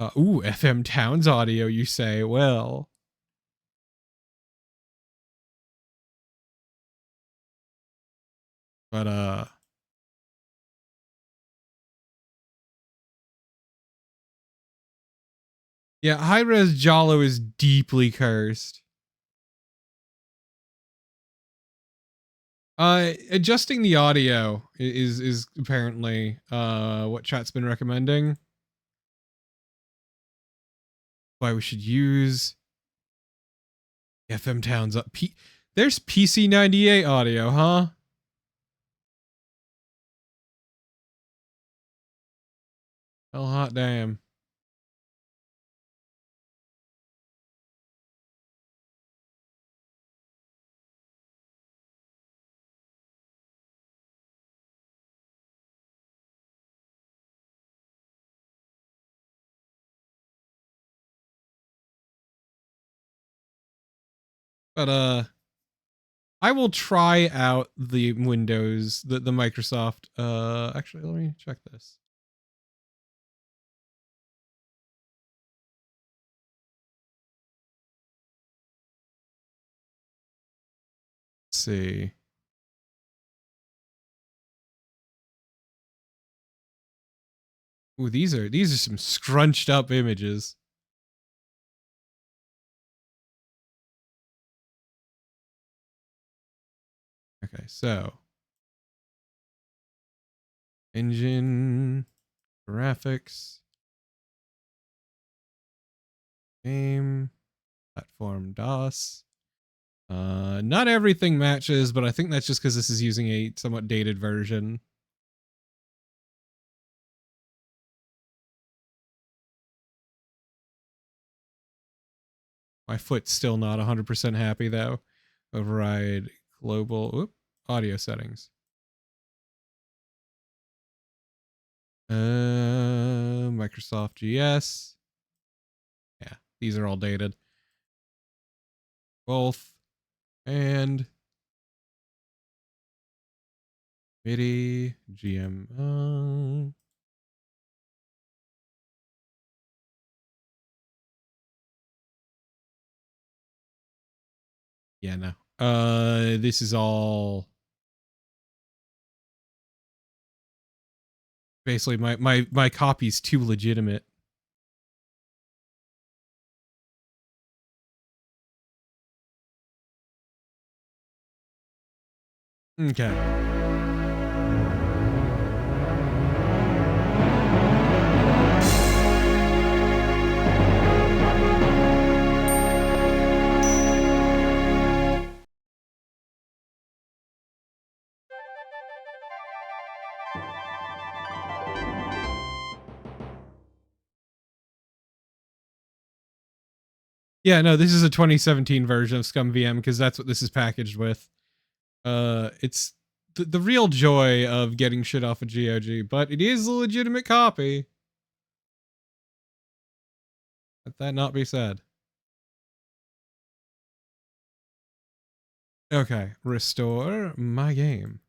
Ooh, FM Towns audio, you say? Well. But, yeah, high-res Jalo is deeply cursed. Adjusting the audio is apparently what chat's been recommending. Why we should use FM Towns up. There's PC98 audio, huh? Oh, hot damn. But I will try out the Windows, the Microsoft. Actually, let me check this. Let's see. Ooh, these are some scrunched up images. Okay, so engine, graphics, game, platform, DOS. Not everything matches, but I think that's just because this is using a somewhat dated version. My foot's still not 100% happy though. Override global audio settings. Microsoft GS. Yeah, these are all dated. Both. And MIDI, GM. Yeah, no. This is all basically my copy's too legitimate. Okay. Yeah, no, this is a 2017 version of ScumVM because that's what this is packaged with. It's the real joy of getting shit off of GOG, but it is a legitimate copy. Let that not be said. Okay, restore my game.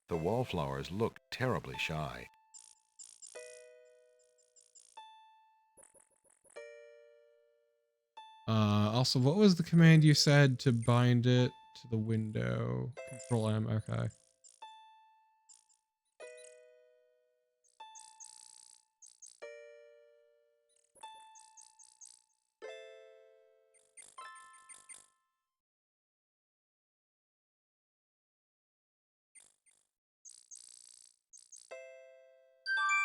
The wallflowers look terribly shy. Also, what was the command you said to bind it to the window? Control M, okay.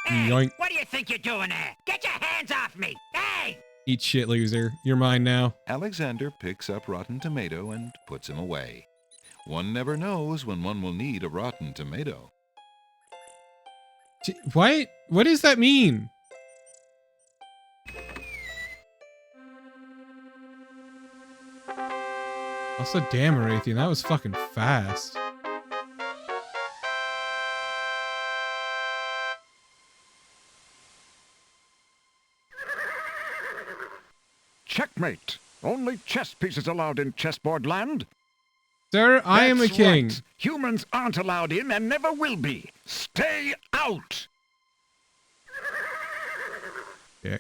Hey, Yoink. what do you think you're doing there? Get your hands off me! Hey! Eat shit, loser. You're mine now. Alexander picks up Rotten Tomato and puts him away. One never knows when one will need a Rotten Tomato. What? What does that mean? Also, damn, Arathian, that was fucking fast. Checkmate. Only chess pieces allowed in chessboard land. Sir, I am a That's king. right. Humans aren't allowed in and never will be. Stay out! Yeah.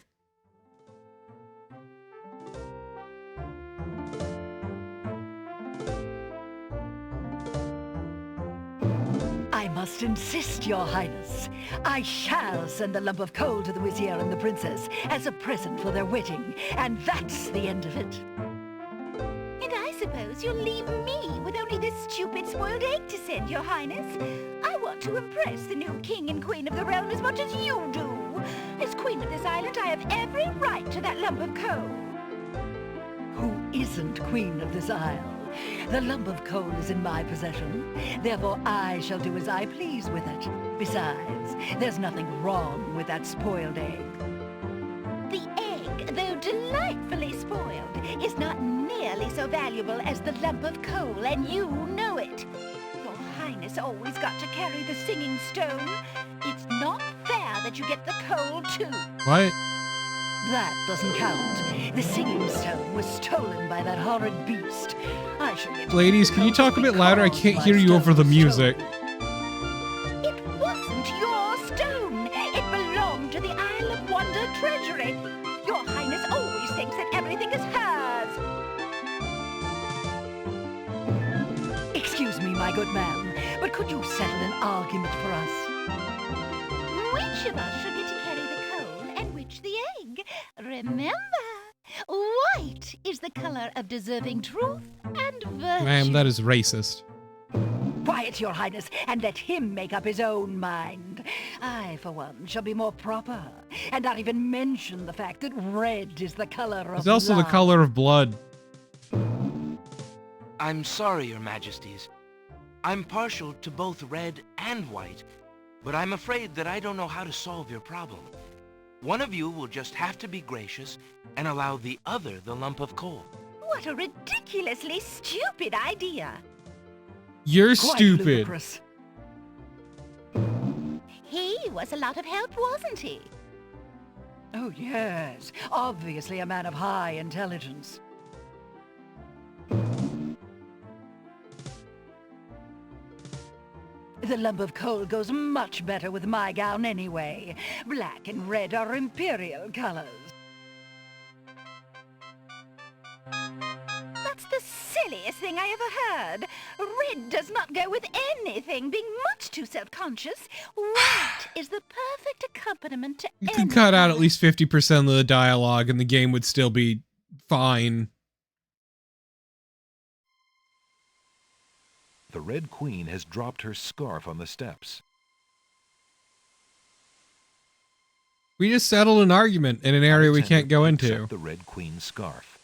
I must insist, Your Highness. I shall send a lump of coal to the Vizier and the Princess as a present for their wedding, and that's the end of it. And I suppose you'll leave me with only this stupid spoiled egg to send, Your Highness. I want to impress the new king and queen of the realm as much as you do. As queen of this island, I have every right to that lump of coal. Who isn't queen of this isle? The lump of coal is in my possession. Therefore, I shall do as I please with it. Besides, there's nothing wrong with that spoiled egg. The egg, though delightfully spoiled, is not nearly so valuable as the lump of coal, and you know it. Your Highness always got to carry the singing stone. It's not fair that you get the coal, too. What? That doesn't count. The singing stone was stolen by that horrid beast. I should get... Ladies, can you talk a bit louder? I can't hear you over the music. It wasn't your stone. It belonged to the Isle of Wonder treasury. Your Highness always thinks that everything is hers. Excuse me, my good man, but could you settle an argument for us? Which of us should get to carry the coal and which the egg? Remember, white is the color of deserving truth and virtue. Ma'am, that is racist. Quiet, Your Highness, and let him make up his own mind. I, for one, shall be more proper, and not even mention the fact that red is the color of It's also the love. color of blood. I'm sorry, Your Majesties. I'm partial to both red and white, but I'm afraid that I don't know how to solve your problem. One of you will just have to be gracious and allow the other the lump of coal. What a ridiculously stupid idea. You're Quite stupid. ludicrous. He was a lot of help, wasn't he? Oh, yes. Obviously a man of high intelligence. The lump of coal goes much better with my gown anyway. Black and red are imperial colors. That's the silliest thing I ever heard. Red does not go with anything, being much too self-conscious. White is the perfect accompaniment to You could cut out at least 50% of the dialogue and the game would still be fine. The Red Queen has dropped her scarf on the steps. We just settled an argument in an area we can't go into. Accept the Red Queen's scarf.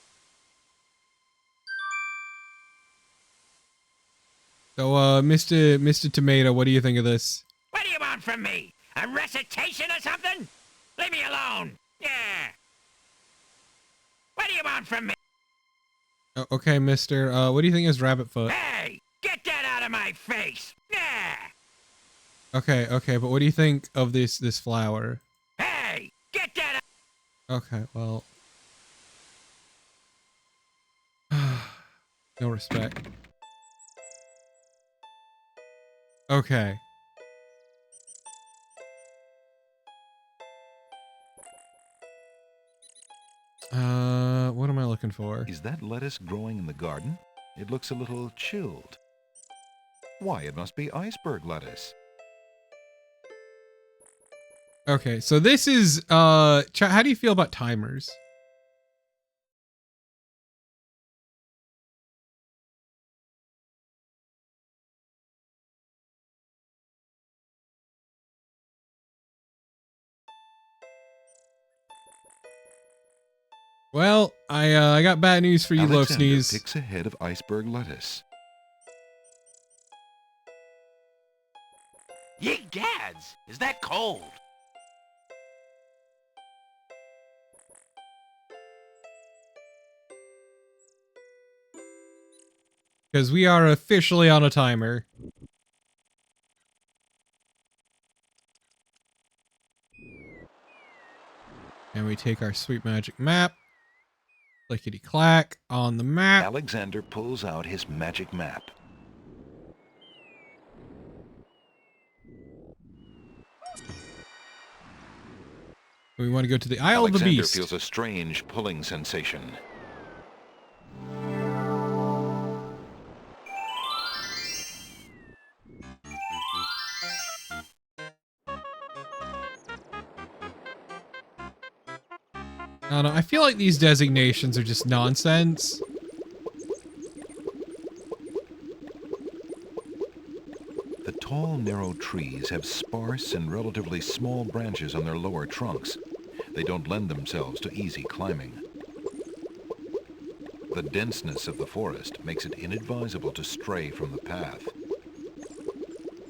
So, Mr. Tomato, what do you think of this? What do you want from me? A recitation or something? Leave me alone. Yeah. What do you want from me? Okay, mister, what do you think is Rabbitfoot? Hey, get that out of my face. Yeah. Okay, but what do you think of this flower? Hey, get that out. Okay, well... no respect. Okay. What am I looking for? Is that lettuce growing in the garden? It looks a little chilled. Why, it must be iceberg lettuce. Okay, so this is, how do you feel about timers? Well, I got bad news for you, Loaf Alexander Sneeze. picks a head of iceberg lettuce. Ye gads! Is that cold? Because we are officially on a timer. And we take our sweet magic map. Clickety clack on the map. Alexander pulls out his magic map. We want to go to the Isle of the Alexander Beast. feels a strange pulling sensation. I don't know, I feel like these designations are just nonsense. The tall, narrow trees have sparse and relatively small branches on their lower trunks. They don't lend themselves to easy climbing. The denseness of the forest makes it inadvisable to stray from the path.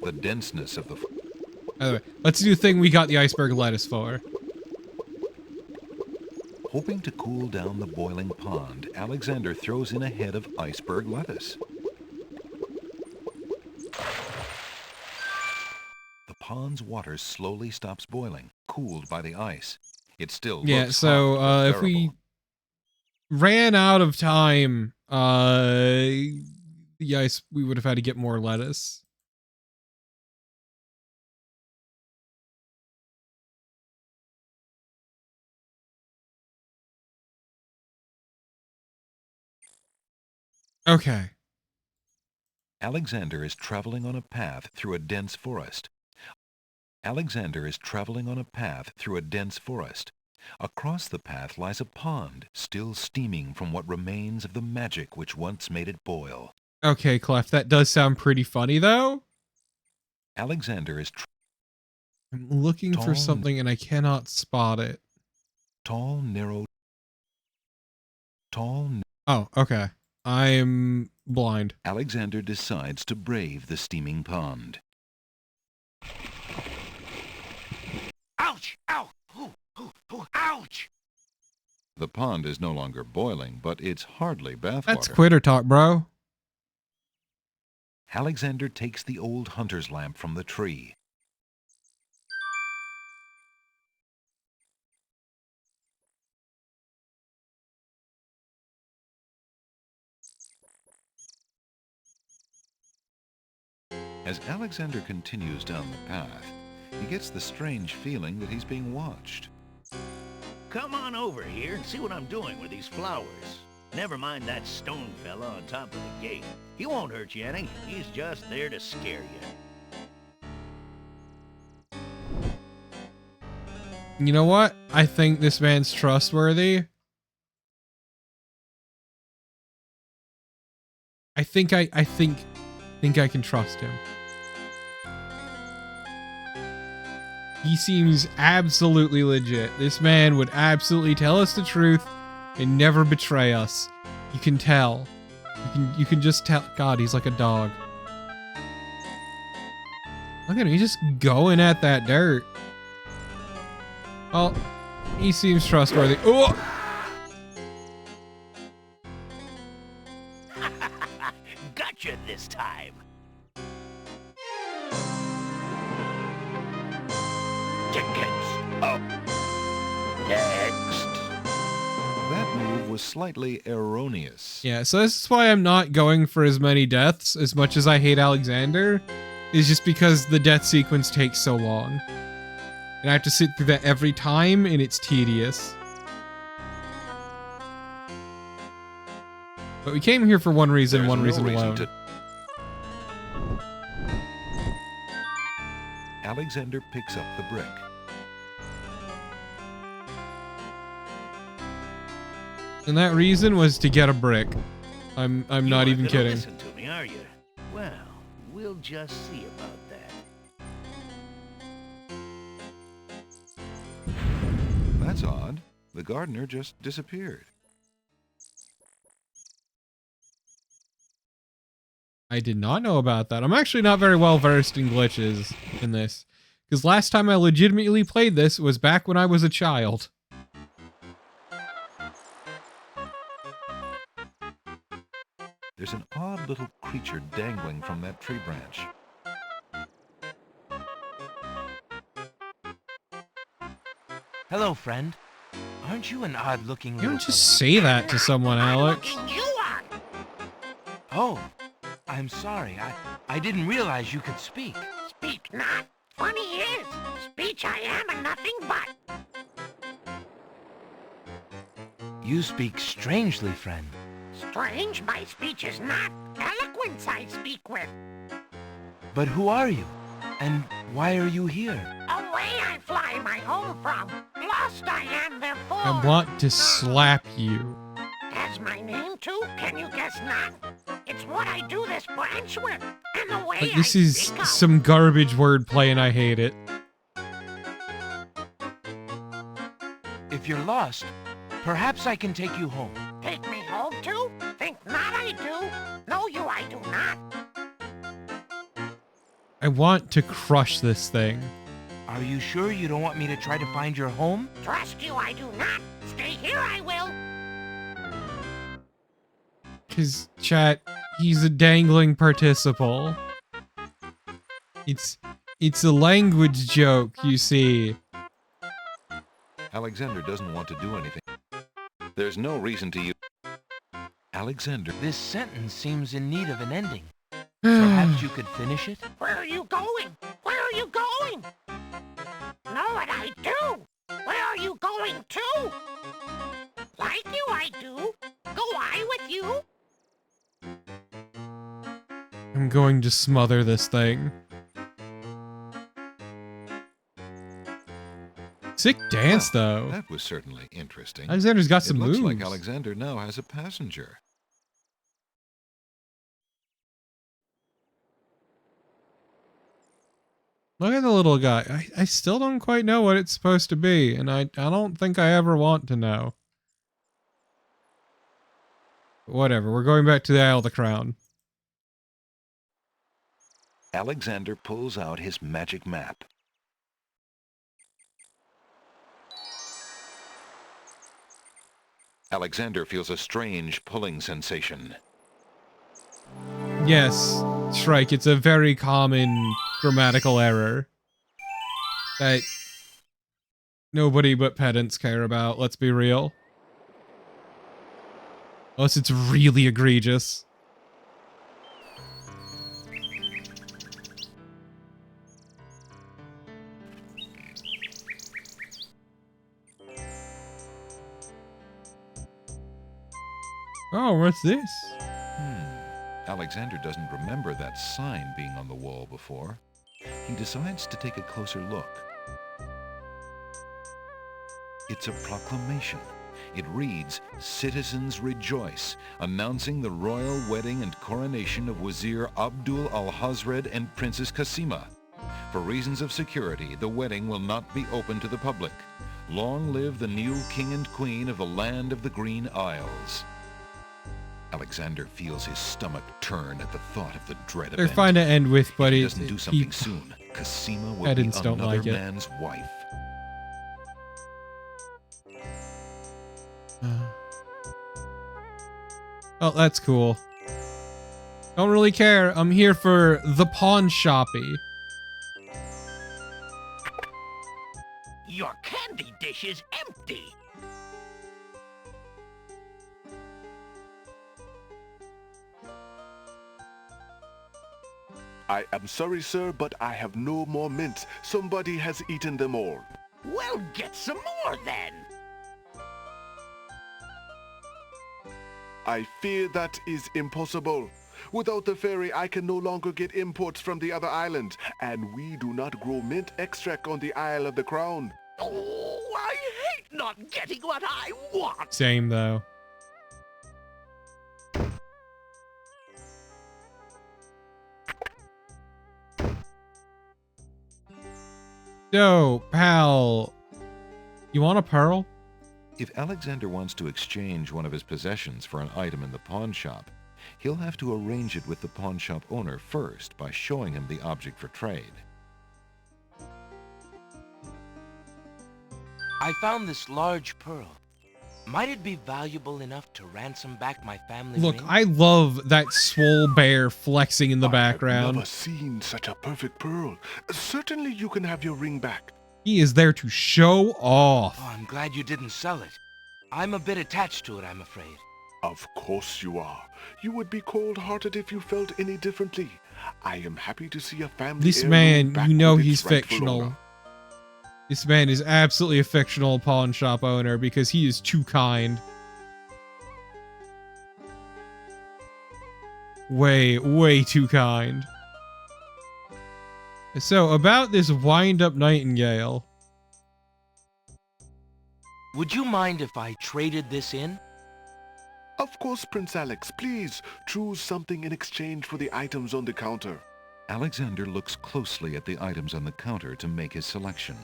The denseness of the... By the way, let's do the thing we got the iceberg lettuce for. Hoping to cool down the boiling pond, Alexander throws in a head of iceberg lettuce. The pond's water slowly stops boiling, cooled by the ice. It still looks so hot, if we ran out of time, the ice, we would have had to get more lettuce. Okay. Alexander is traveling on a path through a dense forest. Alexander is traveling on a path through a dense forest. Across the path lies a pond, still steaming from what remains of the magic which once made it boil. Okay, Clef, that does sound pretty funny, though. Alexander is... I'm looking for something and I cannot spot it. Tall, narrow... Oh, okay. I'm blind. Alexander decides to brave the steaming pond. Ouch! Ow! Ooh, ooh, ooh, ouch! The pond is no longer boiling, but it's hardly bathwater. That's quitter talk, bro. Alexander takes the old hunter's lamp from the tree. As Alexander continues down the path, he gets the strange feeling that he's being watched. Come on over here and see what I'm doing with these flowers. Never mind that stone fella on top of the gate. He won't hurt you any. He's just there to scare you. You know what? I think this man's trustworthy. I think I can trust him. He seems absolutely legit. This man would absolutely tell us the truth and never betray us. You can tell. You can just tell. God, he's like a dog. Look at him, he's just going at that dirt. Well, he seems trustworthy. Oh! Gotcha this time. Tickets up. Next. That move was slightly erroneous. Yeah, so this is why I'm not going for as many deaths as much as I hate Alexander. Is just because the death sequence takes so long. And I have to sit through that every time, and it's tedious. But we came here for one reason, one reason alone. Alexander picks up the brick. And that reason was to get a brick. I'm not even kidding. Listen to me, are you? Well, we'll just see about that. That's odd. The gardener just disappeared. I did not know about that. I'm actually not very well versed in glitches in this. Because last time I legitimately played this was back when I was a child. There's an odd little creature dangling from that tree branch. Hello, friend. Aren't you an odd-looking You little don't just say that to someone, Alex. You are. Oh, I'm sorry. I didn't realize you could speak. Speak not. Funny is, speech I am and nothing but. You speak strangely, friend. Strange, my speech is not. Eloquence I speak with. But who are you? And why are you here? Away I fly my home from. Lost I am therefore. I want to slap you. Has my name too? Can you guess not? It's what I do this branch with, and the way Like, this I is speak of. some garbage wordplay and I hate it. If you're lost, perhaps I can take you home. Take me home too? Think not I do. Know you I do not. I want to crush this thing. Are you sure you don't want me to try to find your home? Trust you I do not. Stay here I will. Cause, chat, he's a dangling participle. It's a language joke, you see. Alexander doesn't want to do anything. There's no reason to use... Alexander... This sentence seems in need of an ending. Perhaps you could finish it? Where are you going? Where are you going? Know what I do? Where are you going to? Like you I do. Go I with you? I'm going to smother this thing. Sick dance, though. That was certainly interesting. Alexander's got some It looks moves. like Alexander now has a passenger. Look at the little guy. I still don't quite know what it's supposed to be, and I don't think I ever want to know. Whatever, we're going back to the Isle of the Crown. Alexander pulls out his magic map. Alexander feels a strange pulling sensation. Yes, Shrike, it's a very common grammatical error that nobody but pedants care about, let's be real. Unless it's really egregious. Oh, what's this? Alexander doesn't remember that sign being on the wall before. He decides to take a closer look. It's a proclamation. It reads, "Citizens rejoice," announcing the royal wedding and coronation of Wazir Abdul Al-Hazred and Princess Kasima. For reasons of security, the wedding will not be open to the public. Long live the new king and queen of the land of the Green Isles. Alexander feels his stomach turn at the thought of the dread They're event. fine to end with, but If he it- doesn't do something soon, Kasima will be pedants don't another like it. man's wife. Oh, that's cool. Don't really care. I'm here for the pawn shoppy. Your candy dish is empty. I am sorry, sir, but I have no more mints. Somebody has eaten them all. Well, get some more then. I fear that is impossible. Without the ferry, I can no longer get imports from the other islands, and we do not grow mint extract on the Isle of the Crown. Oh, I hate not getting what I want. Same, though. Yo, pal. You want a pearl? If Alexander wants to exchange one of his possessions for an item in the pawn shop, he'll have to arrange it with the pawn shop owner first by showing him the object for trade. I found this large pearl. Might it be valuable enough to ransom back my family Look, ring? I love that swole bear flexing in the background. Never seen such a perfect pearl. Certainly you can have your ring back. He is there to show off. Oh, I'm glad you didn't sell it. I'm a bit attached to it, I'm afraid. Of course you are. You would be cold-hearted if you felt any differently. I am happy to see a family This heirloom man, back you know with he's its rightful fictional. owner. This man is absolutely a fictional pawn shop owner because he is too kind. Way, way too kind. So, about this wind-up nightingale. Would you mind if I traded this in? Of course, Prince Alex. Please choose something in exchange for the items on the counter. Alexander looks closely at the items on the counter to make his selection.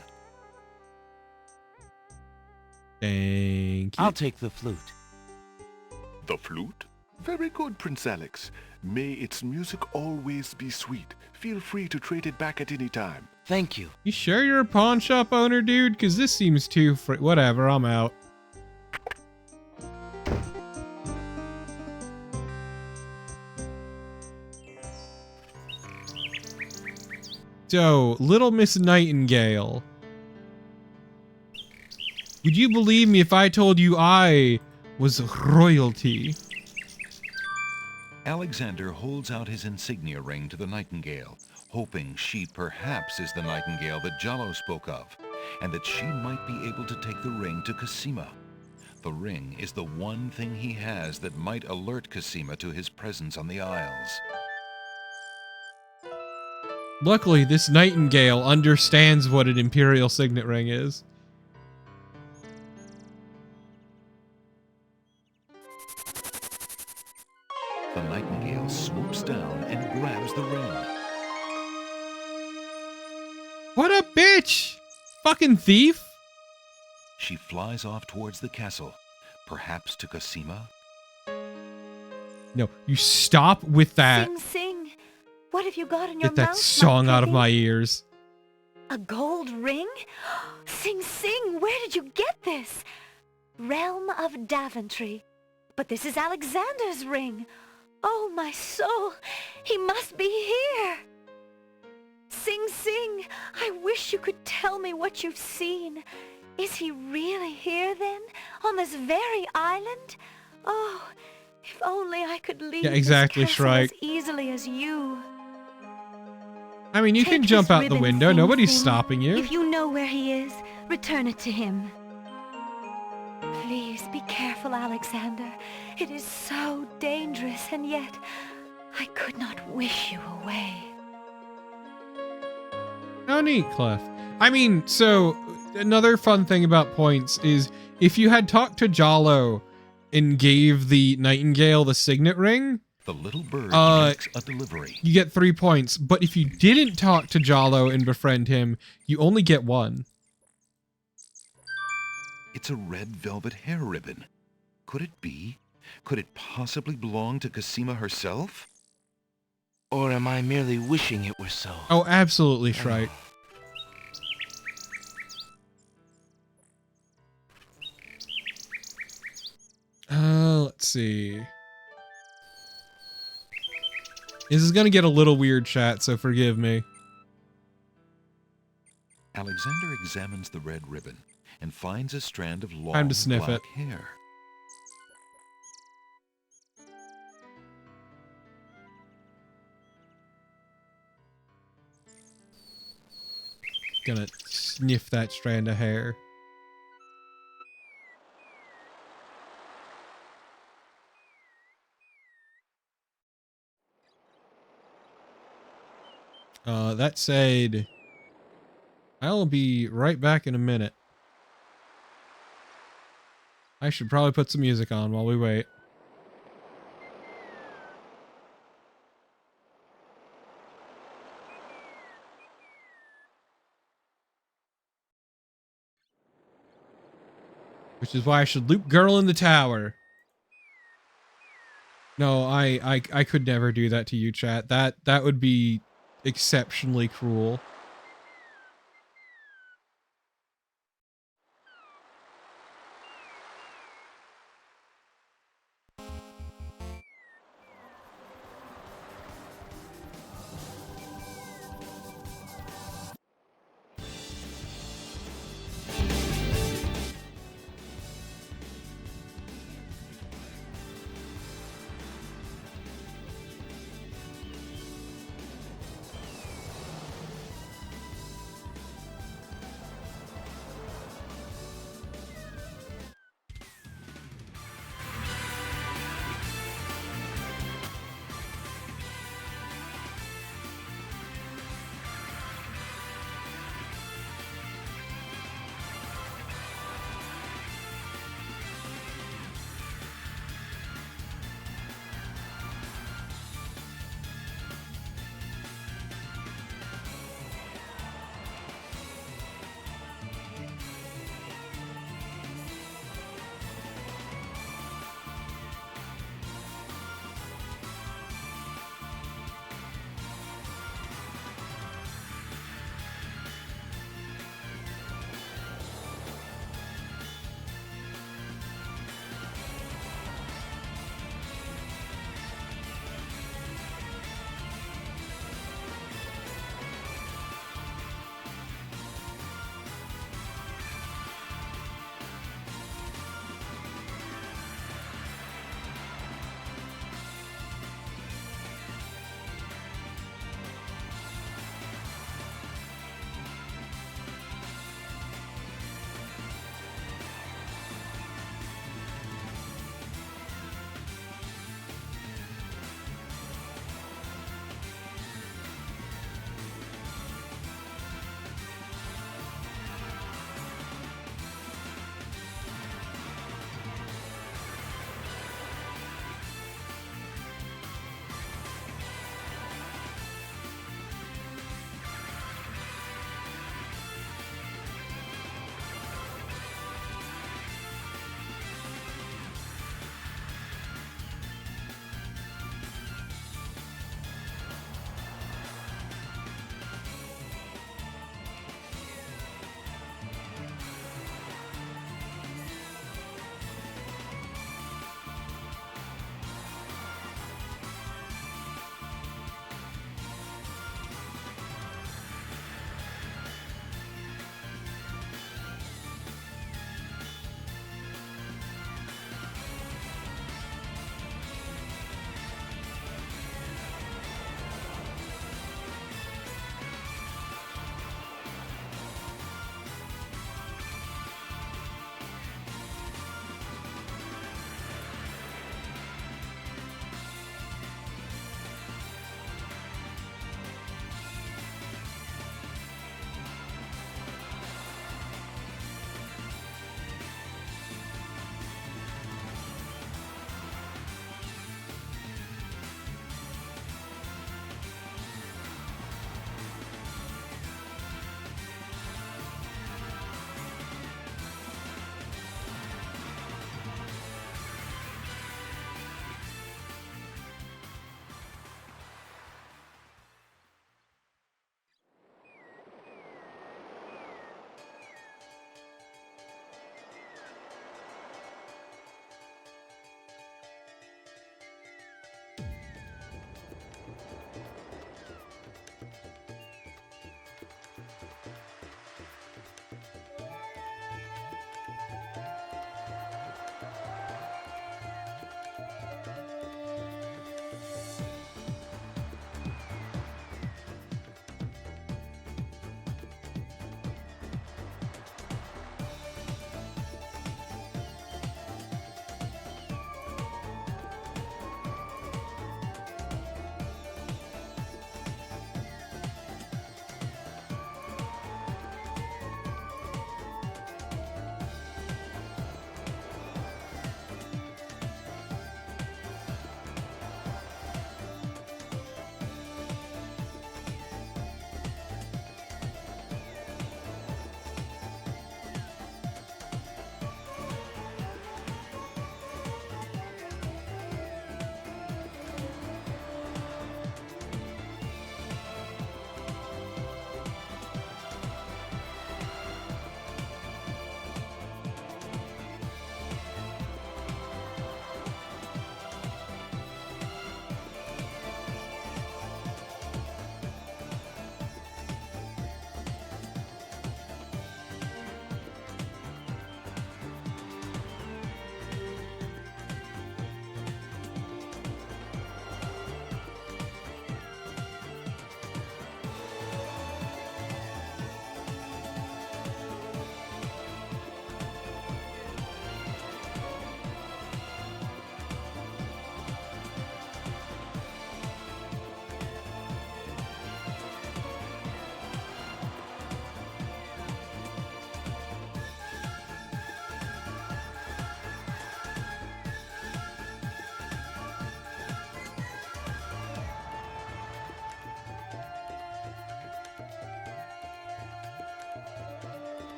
Thank you. I'll take the flute. The flute? Very good, Prince Alex. May its music always be sweet. Feel free to trade it back at any time. Thank you. You sure you're a pawn shop owner, dude? Because this seems too whatever, I'm out. So, Little Miss Nightingale. Would you believe me if I told you I was royalty? Alexander holds out his insignia ring to the nightingale, hoping she perhaps is the nightingale that Jalo spoke of, and that she might be able to take the ring to Cosima. The ring is the one thing he has that might alert Cosima to his presence on the Isles. Luckily, this nightingale understands what an imperial signet ring is. The nightingale swoops down and grabs the ring. What a bitch! Fucking thief! She flies off towards the castle, perhaps to Cosima. No, you stop with that. Sing, sing. What have you got in your Get that mouth, song out of Montpellier? my ears. A gold ring? Sing Sing, where did you get this? Realm of Daventry. But this is Alexander's ring. Oh, my soul, he must be here. Sing Sing, I wish you could tell me what you've seen. Is he really here then, on this very island? Oh, if only I could leave Yeah, exactly, this castle Shrike. as easily as you. I mean, you can Take jump this out the ribbon, window. Sing Nobody's Sing. stopping you. If you know where he is, return it to him. Please be careful, Alexander. It is so dangerous, and yet I could not wish you away. How neat, Clef. I mean, so another fun thing about points is if you had talked to Jalo and gave the nightingale the signet ring, The little bird makes a delivery. you get 3 points. But if you didn't talk to Jalo and befriend him, you only get 1. It's a red velvet hair ribbon. Could it be? Could it possibly belong to Cosima herself? Or am I merely wishing it were so? Oh, absolutely, Shrike. Let's see. This is gonna get a little weird, chat, so forgive me. Alexander examines the red ribbon and finds a strand of long Time to sniff black it. hair. Gonna sniff that strand of hair. That said, I'll be right back in a minute. I should probably put some music on while we wait. Which is why I should loop Girl in the Tower. No, I could never do that to you, chat. That would be exceptionally cruel.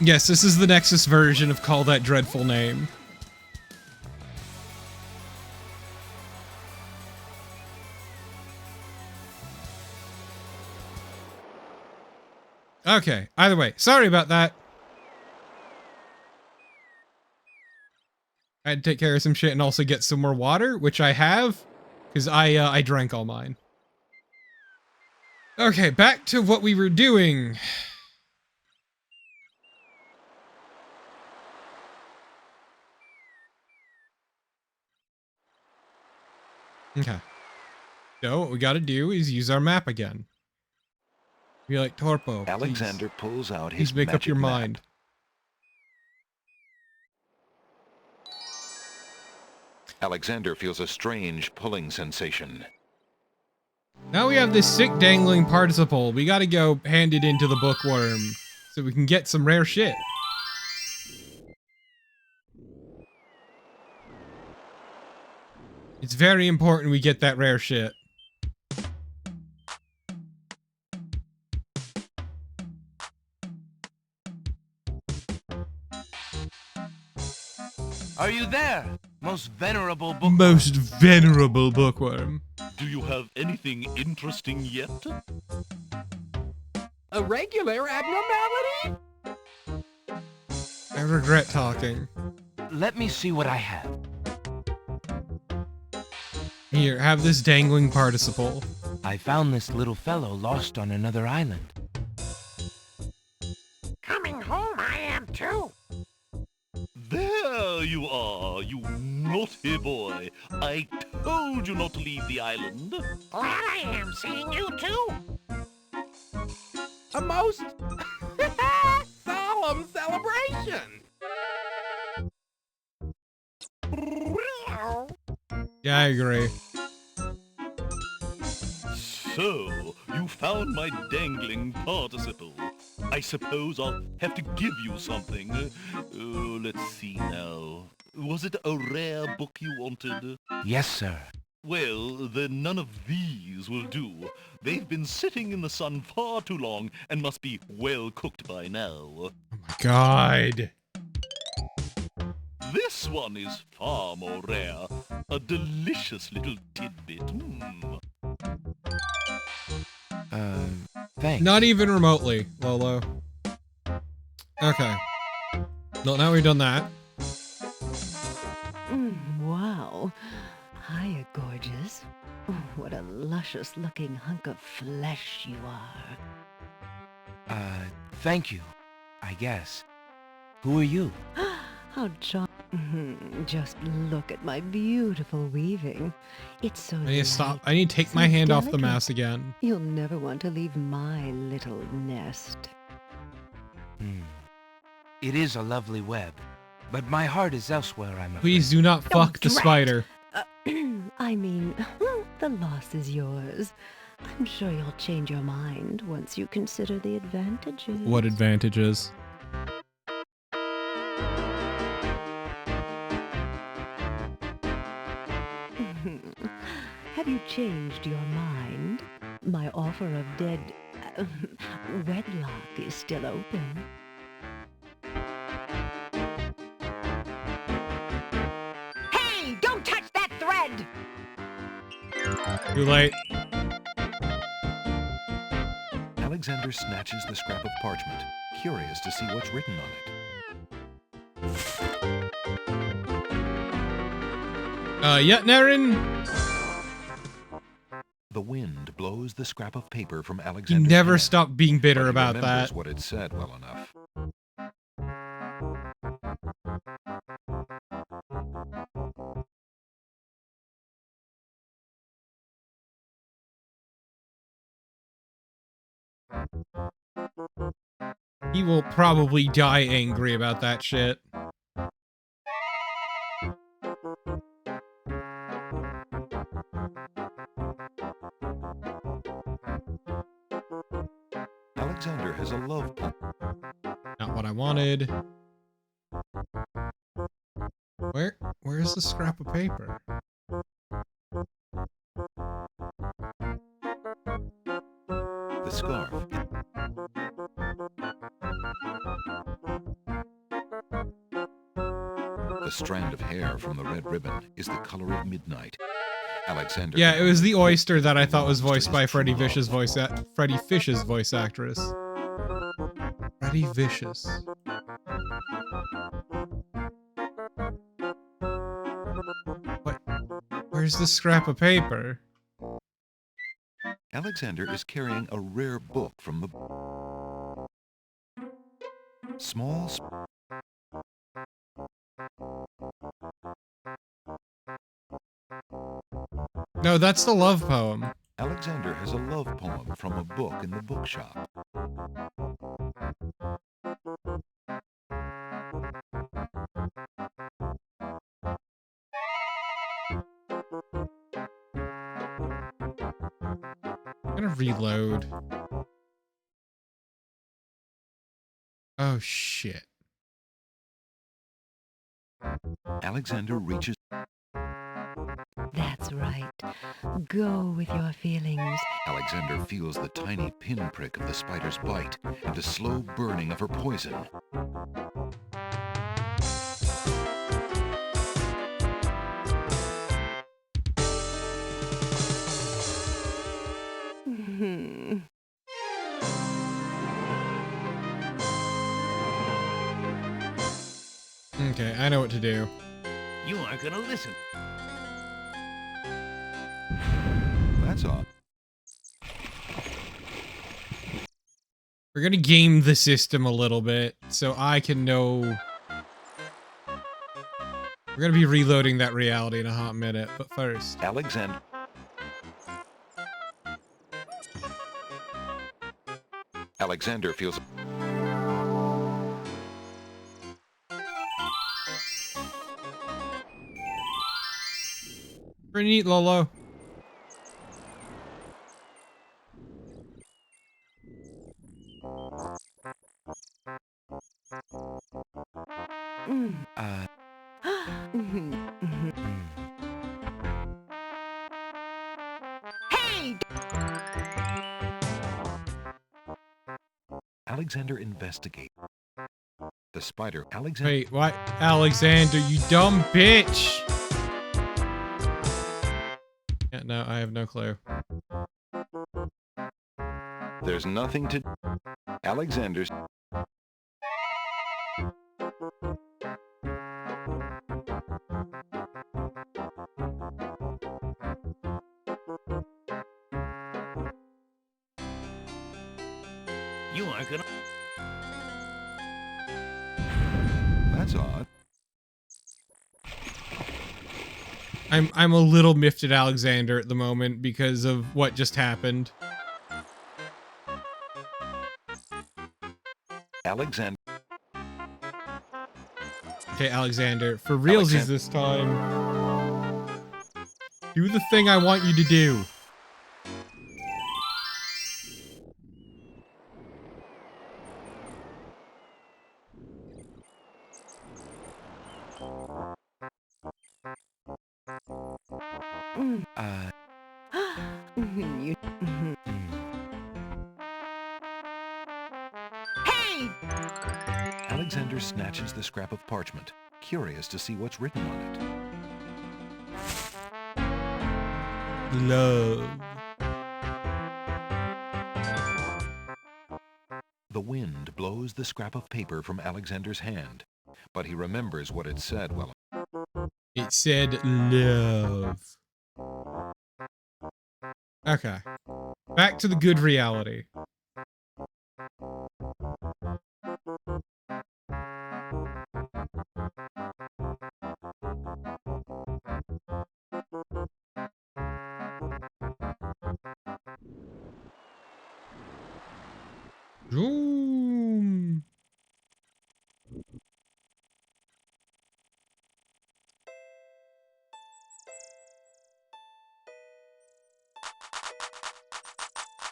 Yes, this is the Nexus version of Call That Dreadful Name. Okay, either way, sorry about that. I had to take care of some shit and also get some more water, which I have, because I drank all mine. Okay, back to what we were doing. Okay. So what we gotta do is use our map again. Be like, Torpo, Alexander pulls out his please make up magic your map. mind. Alexander feels a strange pulling sensation. Now we have this sick dangling participle. We gotta go hand it into the bookworm so we can get some rare shit. It's very important we get that rare shit. Are you there, most venerable bookworm? Most venerable bookworm. Do you have anything interesting yet? A regular abnormality? I regret talking. Let me see what I have. Here, have this dangling participle. I found this little fellow lost on another island. Coming home I am too. There you are, you naughty boy. I told you not to leave the island. Glad I am seeing you too. A most solemn celebration. Yeah, I agree. So, you found my dangling participle. I suppose I'll have to give you something. Oh, let's see now. Was it a rare book you wanted? Yes, sir. Well, then none of these will do. They've been sitting in the sun far too long and must be well cooked by now. God. This one is far more rare. A delicious little tidbit. Thanks. Not even remotely, Lolo. Okay. Well, now we've done that. Wow. Hiya, gorgeous. Oh, what a luscious-looking hunk of flesh you are. Thank you, I guess. Who are you? How just look at my beautiful weaving. It's so I need to stop. light, I need to take so my hand off the delicate. mouse again. You'll never want to leave my little nest. It is a lovely web, but my heart is elsewhere, I'm afraid. Please do not fuck the drat. spider. I mean, the loss is yours. I'm sure you'll change your mind once you consider the advantages. What advantages? Have you changed your mind? My offer of dead wedlock is still open. Hey, don't touch that thread! Too late. Alexander snatches the scrap of parchment, curious to see what's written on it. Naren. The wind blows the scrap of paper from You Alexander's never hand, stop being bitter but he about remembers that. what it said well enough. He will probably die angry about that shit. Alexander has a love poem. Not what I wanted. Where's the scrap of paper? The scarf. The strand of hair from the red ribbon is the color of midnight. Alexander. Yeah, it was the oyster that I thought was voiced by Freddy Fish's voice actress. Freddy Vicious. What? Where's the scrap of paper? Alexander is carrying a rare book from the small. No, that's the love poem. Alexander has a love poem from a book in the bookshop. I'm gonna reload. Oh shit. Alexander reaches. That's right. Go with your feelings. Alexander feels the tiny pinprick of the spider's bite and the slow burning of her poison. Okay, I know what to do. You aren't gonna listen. That's all. We're gonna game the system a little bit so I can know. We're gonna be reloading that reality in a hot minute, but first. Alexander. Alexander feels. Pretty neat, Lolo. Hey! Alexander investigates. The spider. Alexander. Wait, what? Alexander, you dumb bitch! Yeah, no, I have no clue. There's nothing to. Alexander's. You aren't gonna. That's odd. I'm a little miffed at Alexander at the moment because of what just happened. Alexander. Okay, Alexander, for realsies this time. Do the thing I want you to do. Hey! Alexander snatches the scrap of parchment, curious to see what's written on it. Love. The wind blows the scrap of paper from Alexander's hand, but he remembers what it said while. It said love. Okay. Back to the good reality. Zoom.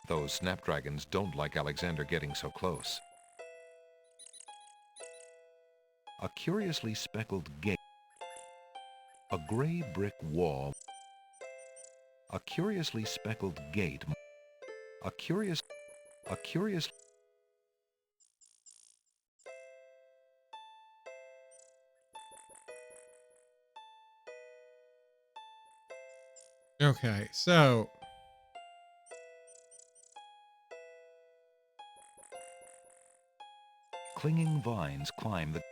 Those snapdragons don't like Alexander getting so close. A curiously speckled gate. A gray brick wall. A curiously speckled gate. A curious. Okay, so Clinging vines climb the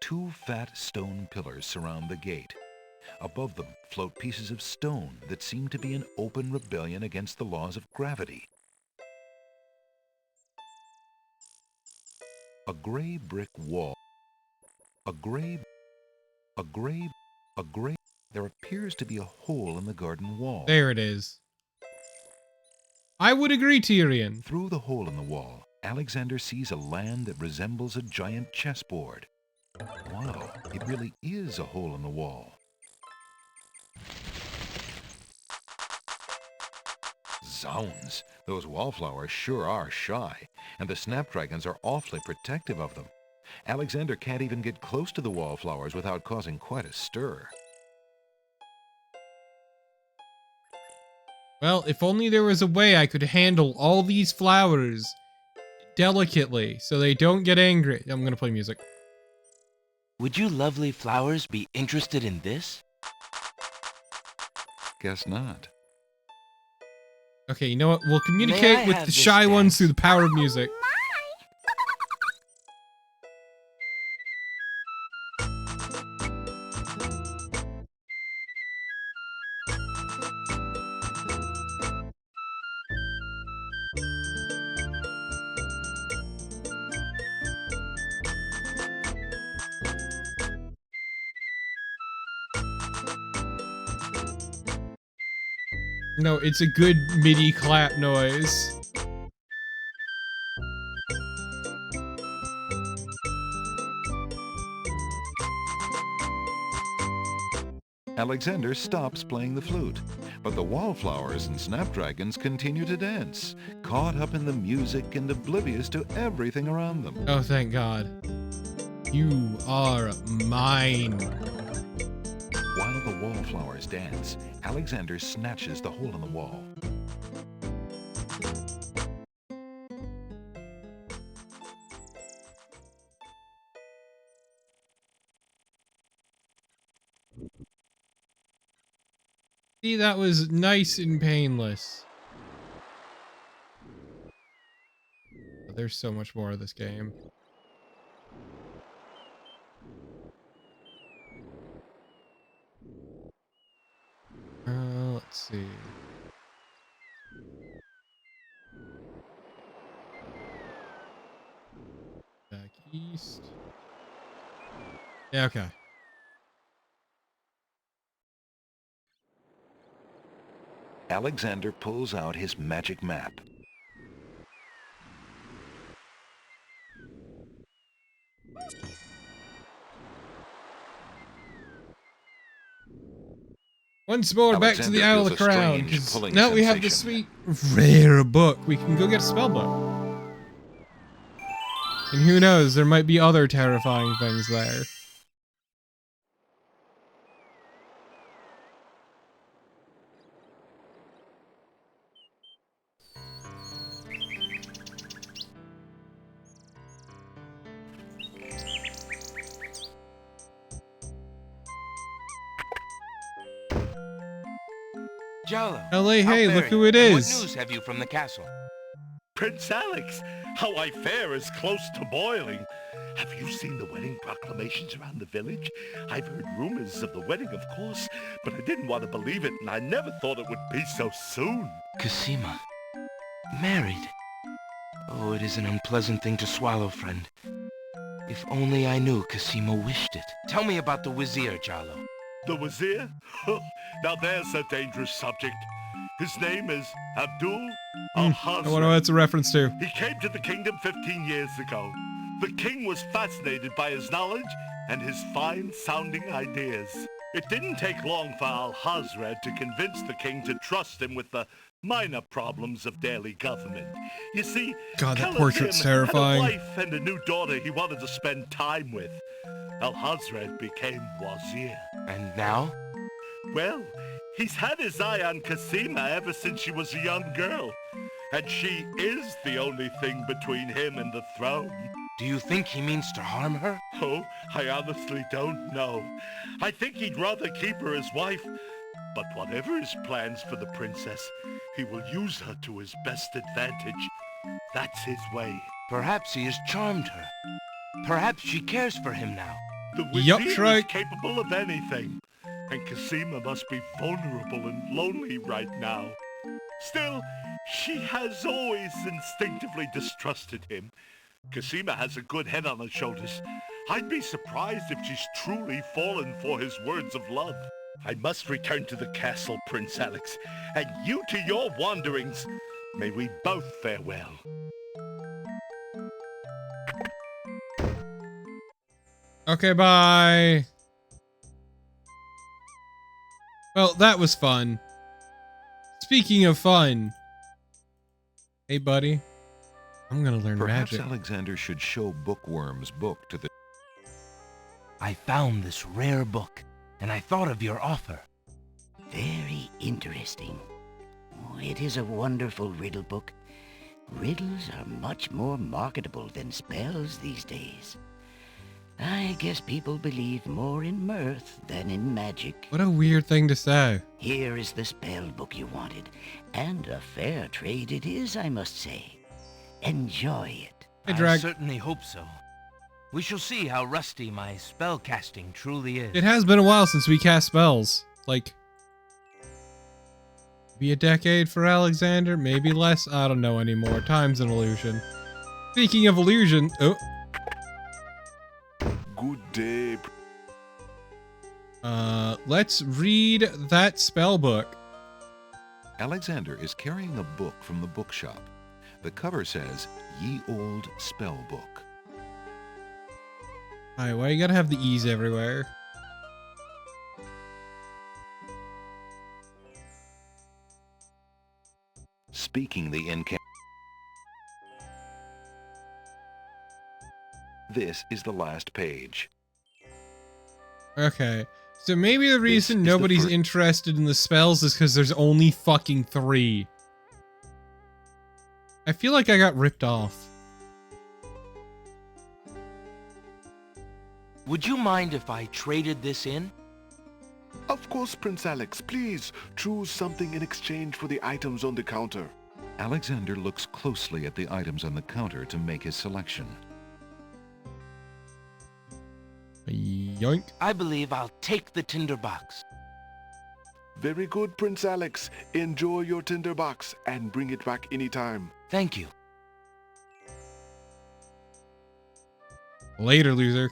2 fat stone pillars surround the gate. Above them float pieces of stone that seem to be in open rebellion against the laws of gravity. A gray brick wall. There appears to be a hole in the garden wall. there it is. I would agree, Tyrion. Through the hole in the wall, Alexander sees a land that resembles a giant chessboard. Wow, it really is a hole in the wall. Zounds, those wallflowers sure are shy, and the snapdragons are awfully protective of them. Alexander can't even get close to the wallflowers without causing quite a stir. Well, if only there was a way I could handle all these flowers delicately so they don't get angry. I'm gonna play music. Would you lovely flowers be interested in this? Guess not. Okay, you know what? We'll May communicate I with have the this shy ones dance? through the power of music. No, it's a good MIDI clap noise. Alexander stops playing the flute, but the wallflowers and snapdragons continue to dance, caught up in the music and oblivious to everything around them. Oh, thank God. You are mine. While the wallflowers dance, Alexander snatches the hole in the wall. See, that was nice and painless. There's so much more of this game. Let's see. Back east. Yeah, okay. Alexander pulls out his magic map. Once more, back to the Alexander Isle of the feels a Crown, strange because pulling now we have the sweet sensation. rare book. We can go get a spell book. And who knows, there might be other terrifying things there. Jello. LA, how hey, fare look you? who it And is. What news have you from the castle? Prince Alex, how I fare is close to boiling. Have you seen the wedding proclamations around the village? I've heard rumors of the wedding, of course, but I didn't want to believe it, and I never thought it would be so soon. Cosima. Married. Oh, it is an unpleasant thing to swallow, friend. If only I knew Cosima wished it. Tell me about the Wazir, Jallo. The Wazir? Now there's a dangerous subject. His name is Abdul I al-Hazred. wonder what that's a reference to. He came to the kingdom 15 years ago. The king was fascinated by his knowledge and his fine-sounding ideas. It didn't take long for Al-Hazred to convince the king to trust him with the minor problems of daily government. You see, God, that Khalid portrait's Din terrifying. had a wife and a new daughter he wanted to spend time with. Al-Hazred became Wazir. And now? Well, he's had his eye on Cosima ever since she was a young girl. And she is the only thing between him and the throne. Do you think he means to harm her? Oh, I honestly don't know. I think he'd rather keep her as wife But whatever his plans for the princess, he will use her to his best advantage. That's his way. Perhaps he has charmed her. Perhaps she cares for him now. The Wizir is capable of anything, and Cassima must be vulnerable and lonely right now. Still, she has always instinctively distrusted him. Cassima has a good head on her shoulders. I'd be surprised if she's truly fallen for his words of love. I must return to the castle, Prince Alex, and you to your wanderings. May we both fare well. Okay, bye. Well, that was fun. Speaking of fun. Hey, buddy. I'm gonna learn Perhaps magic. Alexander should show Bookworm's book to the... I found this rare book, and I thought of your offer. Very interesting. Oh, it is a wonderful riddle book. Riddles are much more marketable than spells these days. I guess people believe more in mirth than in magic. What a weird thing to say. Here is the spell book you wanted, and a fair trade it is, I must say. Enjoy it. I certainly hope so. We shall see how rusty my spellcasting truly is. It has been a while since we cast spells. Like, maybe a decade for Alexander, maybe less. I don't know anymore. Time's an illusion. Speaking of illusion, oh. Good day. Let's read that spell book. Alexander is carrying a book from the bookshop. The cover says, Ye Old Spell Book. Alright, why you gotta have the E's everywhere? Speaking the This is the last page. Okay, so maybe the reason nobody's interested in the spells is because there's only fucking 3. I feel like I got ripped off. Would you mind if I traded this in? Of course, Prince Alex. Please choose something in exchange for the items on the counter. Alexander looks closely at the items on the counter to make his selection. Yoink. I believe I'll take the tinderbox. Very good, Prince Alex. Enjoy your tinderbox and bring it back anytime. Thank you. Later, loser.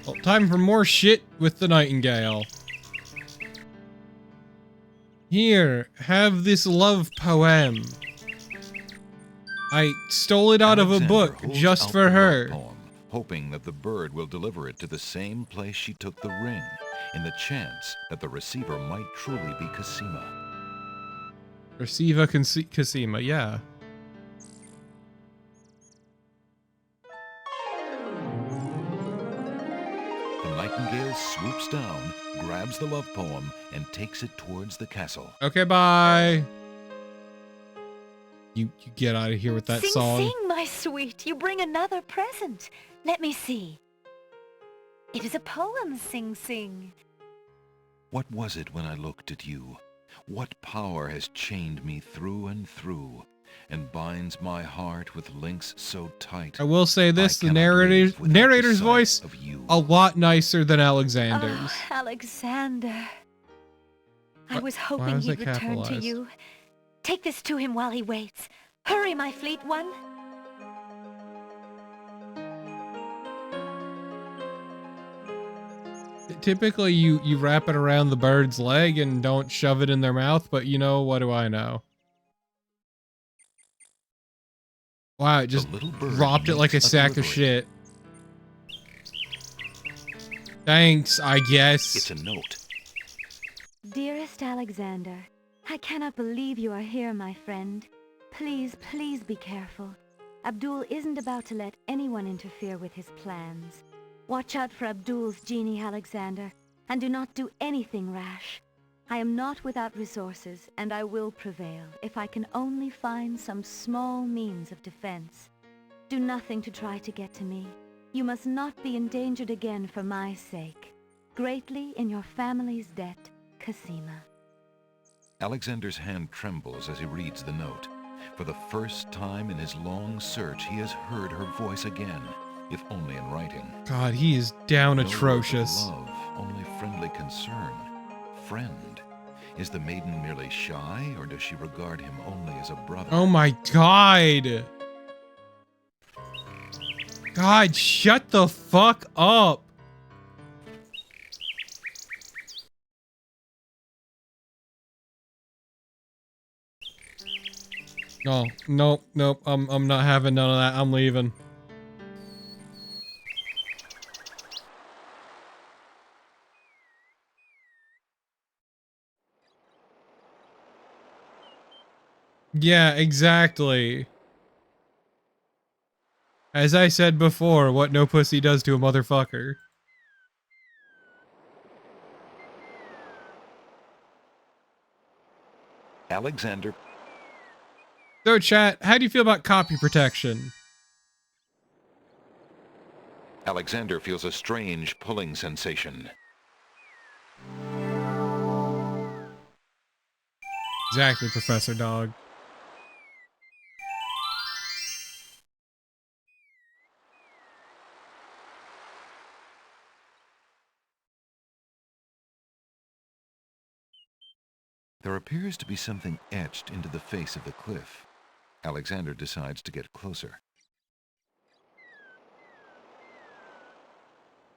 Well, time for more shit with the Nightingale. Here, have this love poem. I stole it out of a book just for her. Poem, hoping that the bird will deliver it to the same place she took the ring, in the chance that the receiver might truly be Cassima. Receiver Cassima, yeah. The Nightingale swoops down, grabs the love poem, and takes it towards the castle. Okay, bye. You get out of here with that Sing, song. sing, my sweet. You bring another present. Let me see. It is a poem, Sing Sing. What was it when I looked at you? What power has chained me through and through, and binds my heart with links so tight? I will say this, the narrator's voice, a lot nicer than Alexander's. Oh, Alexander. I was why hoping was he'd it return to capitalized? you. Take this to him while he waits. Hurry, my fleet one. Typically, you wrap it around the bird's leg and don't shove it in their mouth, but you know, what do I know? Wow, it just dropped it like a sack of shit. Thanks, I guess. It's a note. Dearest Alexander, I cannot believe you are here, my friend. Please, please be careful. Abdul isn't about to let anyone interfere with his plans. Watch out for Abdul's genie, Alexander, and do not do anything rash. I am not without resources, and I will prevail if I can only find some small means of defense. Do nothing to try to get to me. You must not be endangered again for my sake. Greatly in your family's debt, Cassima. Alexander's hand trembles as he reads the note. For the first time in his long search, he has heard her voice again, if only in writing. God, he is down No word of atrocious. love, only friendly concern. Friend. Is the maiden merely shy, or does she regard him only as a brother? Oh my god! God, shut the fuck up! Oh, nope, I'm not having none of that. I'm leaving. Yeah, exactly. As I said before, what no pussy does to a motherfucker. Alexander. So chat, how do you feel about copy protection? Alexander feels a strange pulling sensation. Exactly, Professor Dog. There appears to be something etched into the face of the cliff. Alexander decides to get closer.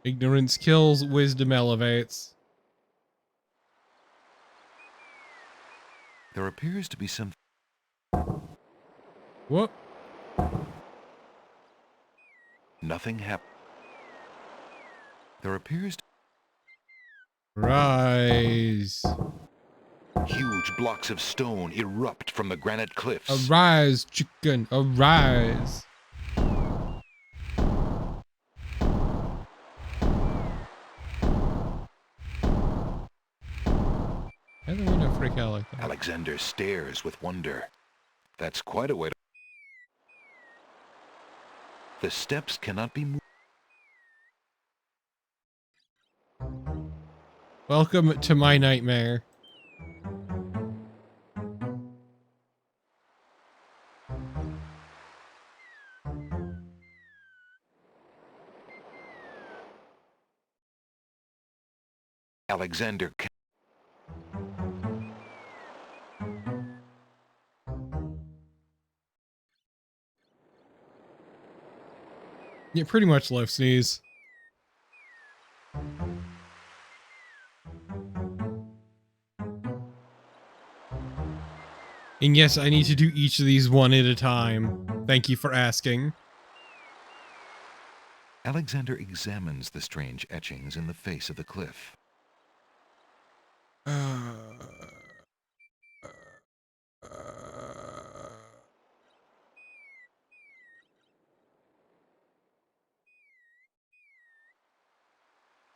Ignorance kills, wisdom elevates. There appears to be some... What? Nothing happened. There appears to... Rise. Huge blocks of stone erupt from the granite cliffs. Arise, chicken, arise. How do we not freak out like that? Alexander stares with wonder. That's quite a way to... The steps cannot be moved. Welcome to my nightmare. Alexander can... Yeah, pretty much left sneeze. And yes, I need to do each of these one at a time. Thank you for asking. Alexander examines the strange etchings in the face of the cliff.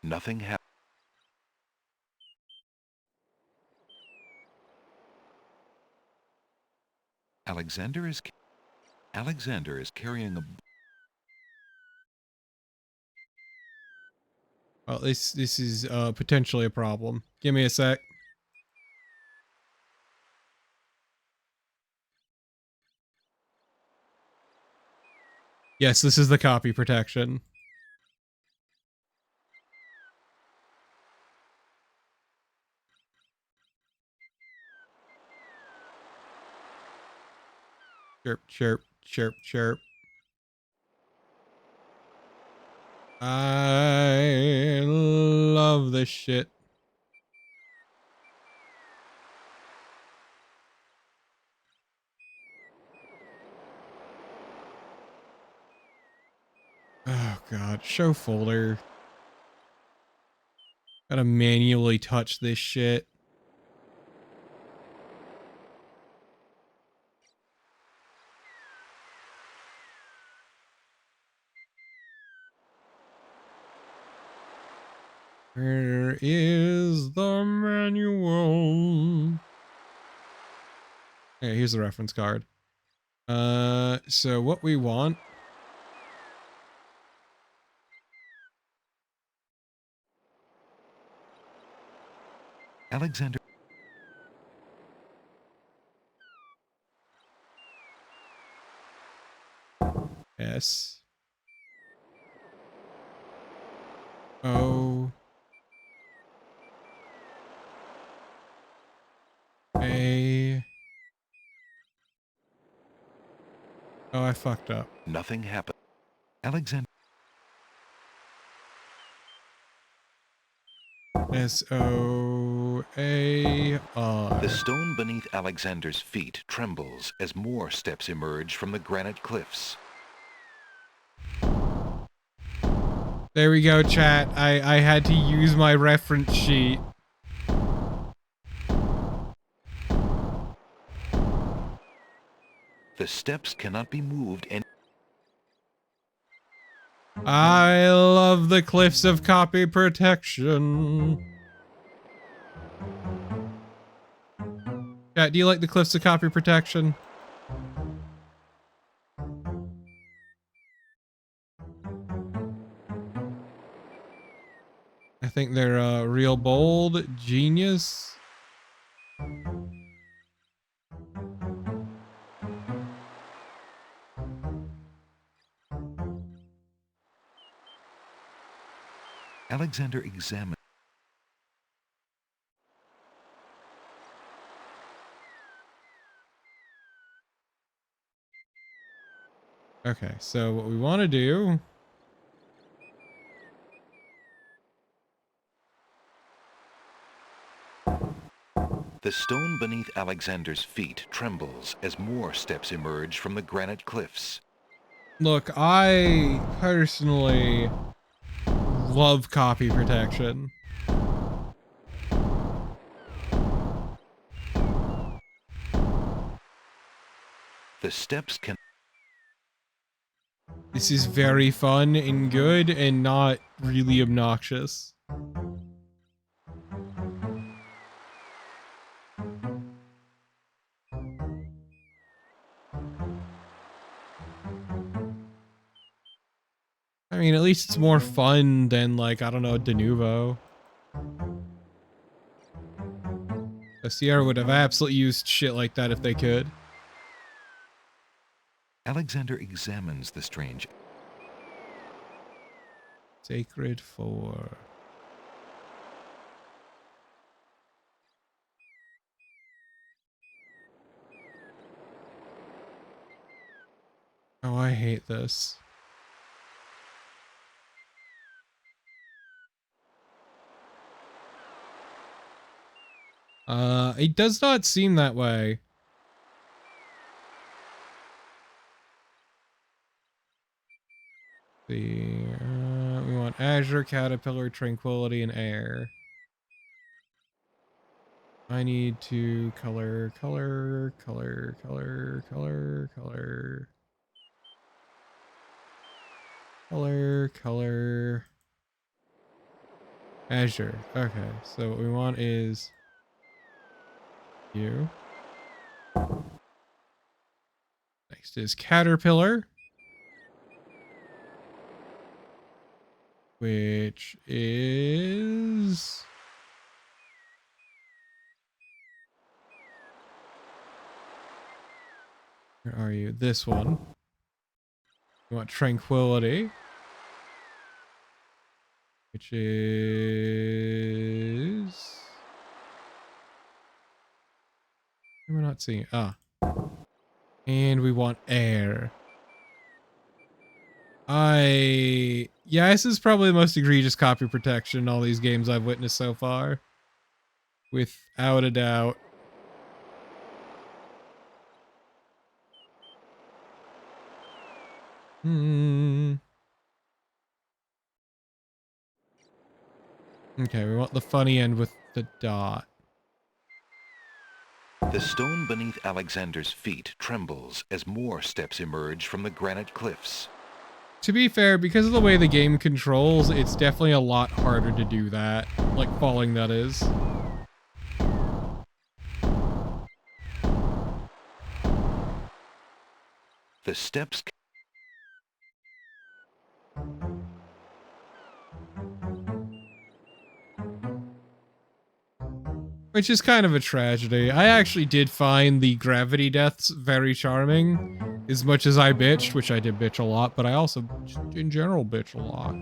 Nothing happened. Alexander is carrying a... Oh, this is potentially a problem. Give me a sec. Yes, this is the copy protection. Chirp, chirp, chirp, chirp. I love this shit. Oh god, show folder. Gotta manually touch this shit. Where is the manual? Okay, here's the reference card. So what we want. Alexander. S. O. A. Oh, I fucked up. Nothing happened. Alexander. S-O-A-R. The stone beneath Alexander's feet trembles as more steps emerge from the granite cliffs. There we go, chat. I had to use my reference sheet. The steps cannot be moved and I love the cliffs of copy protection. Chat, do you like the cliffs of copy protection? I think they're real bold, genius. Alexander examined. Okay, so what we want to do. The stone beneath Alexander's feet trembles as more steps emerge from the granite cliffs. Look, I personally love copy protection. The steps can. This is very fun and good and not really obnoxious. I mean, at least it's more fun than, like, I don't know, Denuvo. The Sierra would have absolutely used shit like that if they could. Alexander examines the strange. Sacred 4. Oh, I hate this. It does not seem that way. We want Azure, Caterpillar, Tranquility, and Air. I need to color. Azure. Okay, so what we want is you. Next is Caterpillar, which is where are you? This one. We want Tranquility, which is. We're not seeing it. Ah. And we want Air. Yeah, this is probably the most egregious copy protection in all these games I've witnessed so far. Without a doubt. Okay, we want the funny end with the dot. The stone beneath Alexander's feet trembles as more steps emerge from the granite cliffs. To be fair, because of the way the game controls, it's definitely a lot harder to do that. Like falling, that is. The steps... Which is kind of a tragedy. I actually did find the gravity deaths very charming. As much as I bitched, which I did bitch a lot, but I also, just in general, bitch a lot.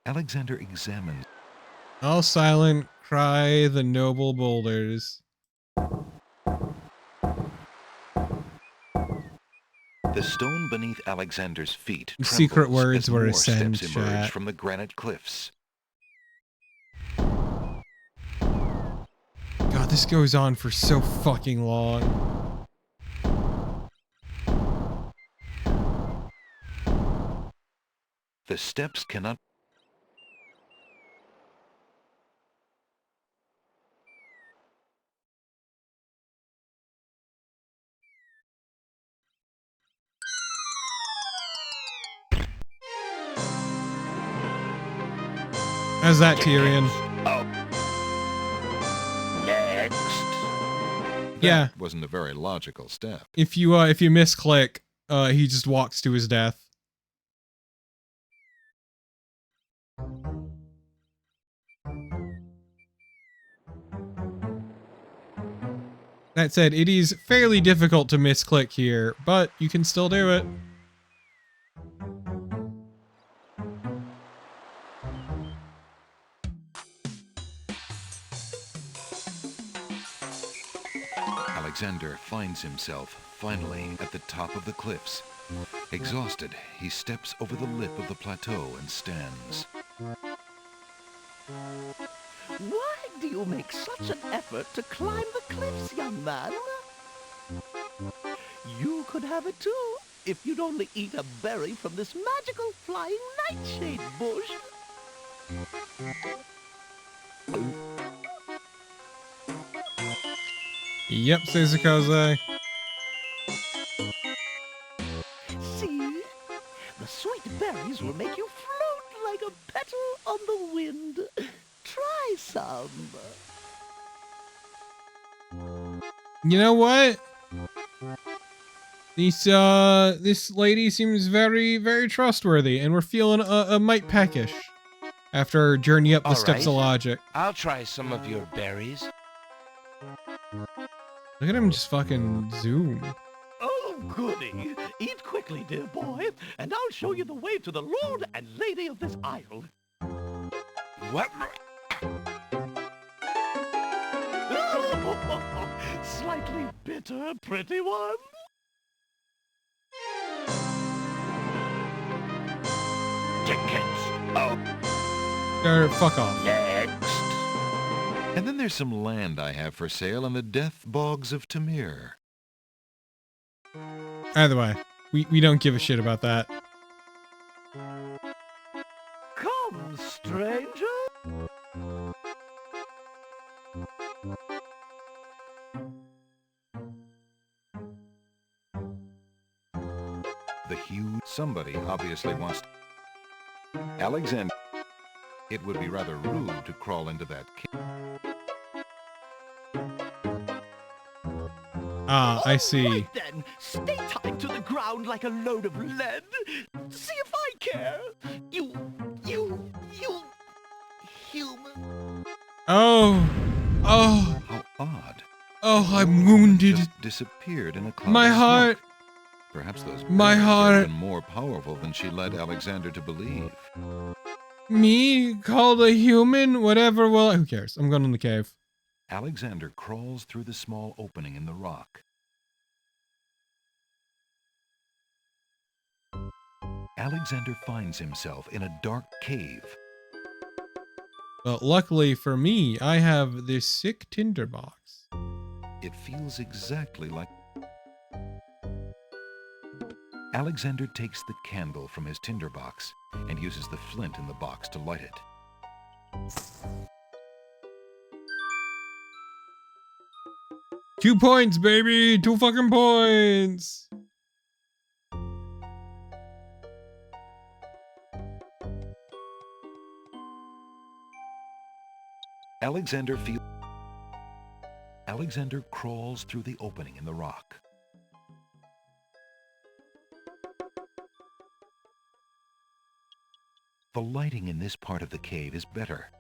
Alexander examines. All silent, cry the noble boulders. The stone beneath Alexander's feet The secret trembles words as were more ascend, steps emerge chat. from the granite cliffs. God, this goes on for so fucking long. The steps cannot... How's that, Tyrion? Yeah. That wasn't a very logical step. If you misclick, he just walks to his death. That said, it is fairly difficult to misclick here, but you can still do it. Alexander finds himself, finally, at the top of the cliffs. Exhausted, he steps over the lip of the plateau and stands. Why do you make such an effort to climb the cliffs, young man? You could have it too, if you'd only eat a berry from this magical flying nightshade bush. Yep, Suzukoze. See? The sweet berries will make you float like a petal on the wind. Try some. You know what? This lady seems very, very trustworthy, and we're feeling a mite peckish after our journey up the steps of logic. I'll try some of your berries. Look at him just fucking zoom. Oh, goody. Eat quickly, dear boy, and I'll show you the way to the Lord and Lady of this isle. What? Slightly bitter, pretty one. Dickens. Oh. Fuck off. Next. And then there's some land I have for sale in the death bogs of Tamir. Either way, we don't give a shit about that. Come, stranger. The huge... Somebody obviously wants... Alexander... It would be rather rude to crawl into that cave. Ah, I see. Right then, stay tied to the ground like a load of lead. See if I care. You human. Oh. How odd. Oh, I'm wounded. Just disappeared in a cloud My of heart. smoke. Perhaps those My berries are heart. even more powerful than she led Alexander to believe. Me? Called a human? Whatever, well, who cares? I'm going in the cave. Alexander crawls through the small opening in the rock. Alexander finds himself in a dark cave. But luckily for me, I have this sick tinderbox. It feels exactly like... Alexander takes the candle from his tinderbox and uses the flint in the box to light it. 2 points, baby! 2 fucking points! Alexander crawls through the opening in the rock. The lighting in this part of the cave is better.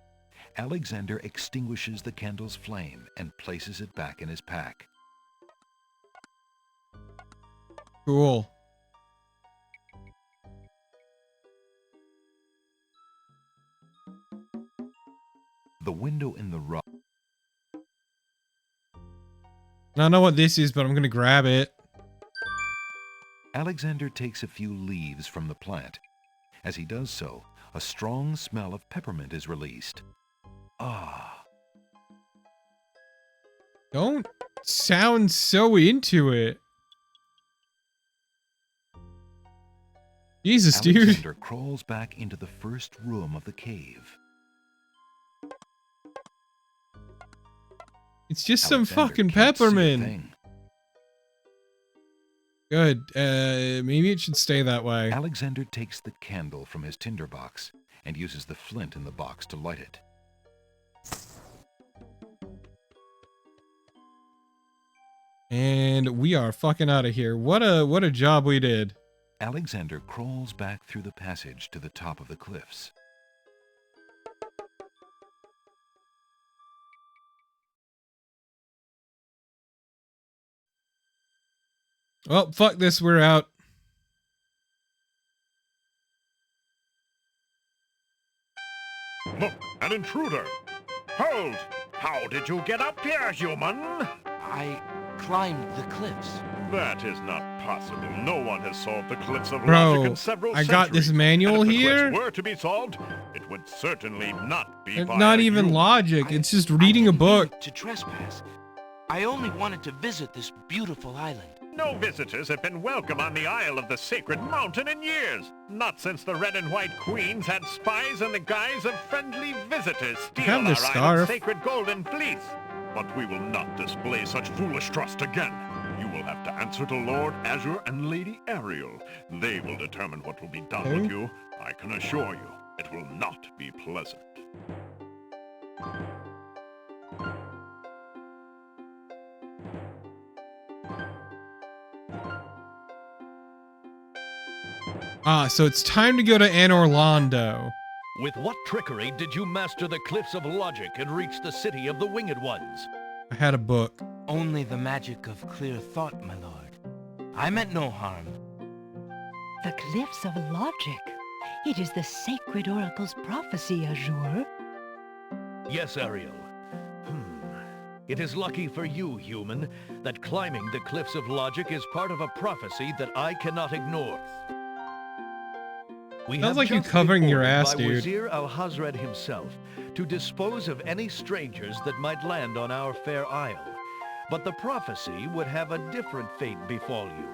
Alexander extinguishes the candle's flame and places it back in his pack. Cool. The window in the rock. I don't know what this is, but I'm gonna grab it. Alexander takes a few leaves from the plant. As he does so, a strong smell of peppermint is released. Ah. Don't sound so into it. Jesus, dude. Alexander crawls back into the first room of the cave. It's just some Alexander fucking can't see a peppermint. thing. Good. Maybe it should stay that way. Alexander takes the candle from his tinderbox and uses the flint in the box to light it. And we are fucking out of here. What a job we did. Alexander crawls back through the passage to the top of the cliffs. Well, fuck this, we're out. Look, an intruder! Hold! How did you get up here, human? I climbed the cliffs. That is not possible. No one has solved the cliffs of Bro, logic in several I got this centuries. manual And if the here. cliffs were to be solved, it would certainly not be by Not a even human. logic. It's just reading a book. To trespass. I only wanted to visit this beautiful island. No visitors have been welcome on the Isle of the Sacred Mountain in years. Not since the Red and White Queens had spies in the guise of friendly visitors steal Have the our scarf. island's sacred golden fleece. But we will not display such foolish trust again. You will have to answer to Lord Azure and Lady Ariel. They will determine what will be done with you. I can assure you, it will not be pleasant. Ah, so it's time to go to Anor Londo. With what trickery did you master the cliffs of logic and reach the city of the Winged Ones? I had a book. Only the magic of clear thought, my lord. I meant no harm. The Cliffs of Logic. It is the sacred oracle's prophecy, Azure. Yes, Ariel. It is lucky for you, human, that climbing the cliffs of logic is part of a prophecy that I cannot ignore. We Sounds have like you just covering been your ordered ass, by dude. Wazir Al-Hazred himself to dispose of any strangers that might land on our fair isle. But the prophecy would have a different fate befall you.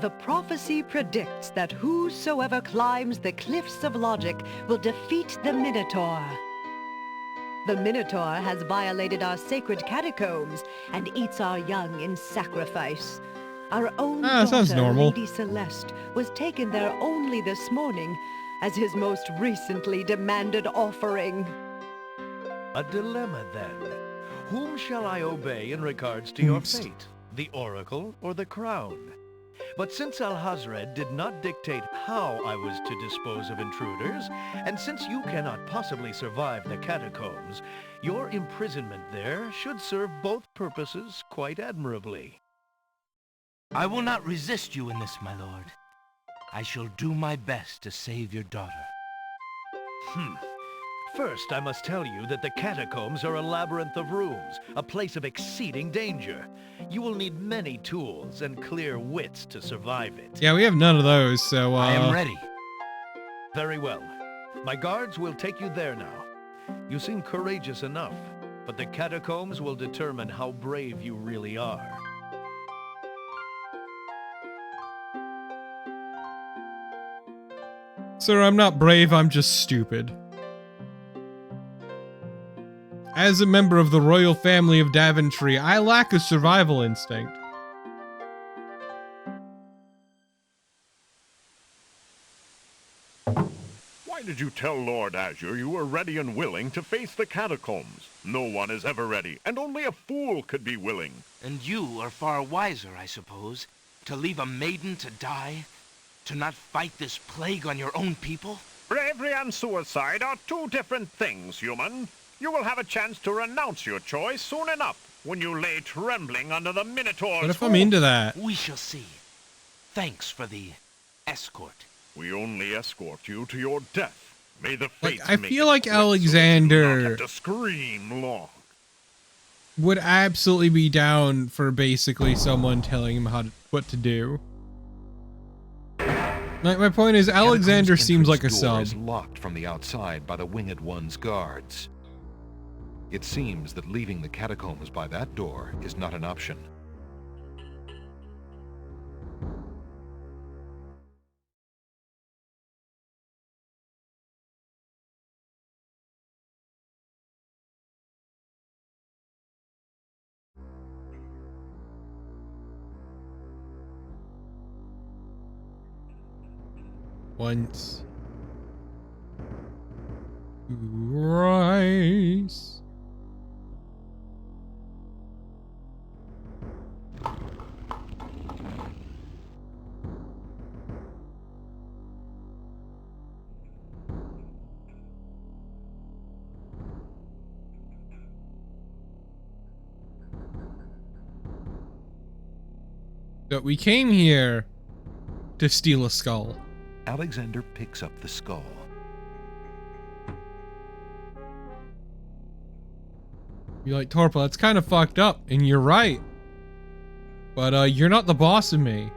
The prophecy predicts that whosoever climbs the cliffs of logic will defeat the Minotaur. The Minotaur has violated our sacred catacombs and eats our young in sacrifice. Our own sounds daughter, normal. Lady Celeste, was taken there only this morning as his most recently demanded offering. A dilemma, then. Whom shall I obey in regards to your Oops. fate? The Oracle or the Crown? But since Al-Hazred did not dictate how I was to dispose of intruders, and since you cannot possibly survive the catacombs, your imprisonment there should serve both purposes quite admirably. I will not resist you in this, my lord. I shall do my best to save your daughter. First, I must tell you that the catacombs are a labyrinth of rooms, a place of exceeding danger. You will need many tools and clear wits to survive it. Yeah, we have none of those, so I am ready. Very well. My guards will take you there now. You seem courageous enough, but the catacombs will determine how brave you really are. Sir, I'm not brave, I'm just stupid. As a member of the royal family of Daventry, I lack a survival instinct. Why did you tell Lord Azure you were ready and willing to face the catacombs? No one is ever ready, and only a fool could be willing. And you are far wiser, I suppose, to leave a maiden to die? To not fight this plague on your own people? Bravery and suicide are two different things, human. You will have a chance to renounce your choice soon enough when you lay trembling under the Minotaur's What if I'm into that? We shall see. Thanks for the escort. We only escort you to your death. May the fates I make feel it like quick so that you Alexander do not have to scream long. would absolutely be down for basically someone telling him what to do. Like, my point is, Alexander seems like a sub. Is locked from the outside by the Winged One's guards. It seems that leaving the catacombs by that door is not an option. Once. Rise. So we came here to steal a skull. Alexander picks up the skull. You're like, Torpa, that's kind of fucked up, and you're right. But, you're not the boss of me.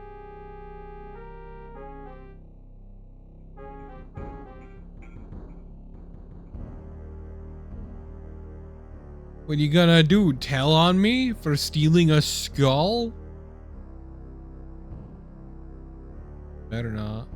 What are you gonna do? Tell on me for stealing a skull? Better not.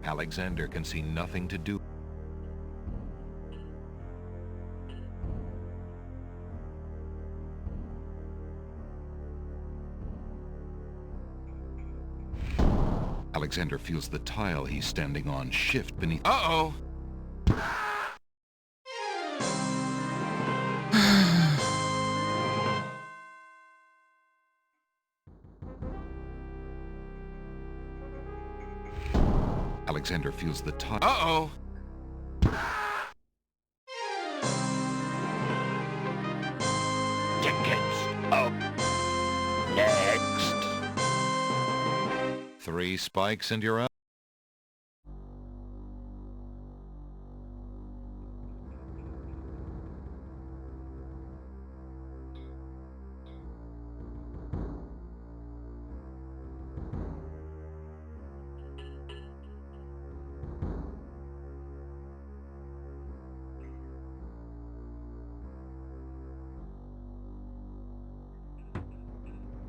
Alexander can see nothing to do. Alexander feels the tile he's standing on shift beneath. Uh-oh. Alexander feels the tile. Uh-oh. Tickets up next. 3 spikes and you're out.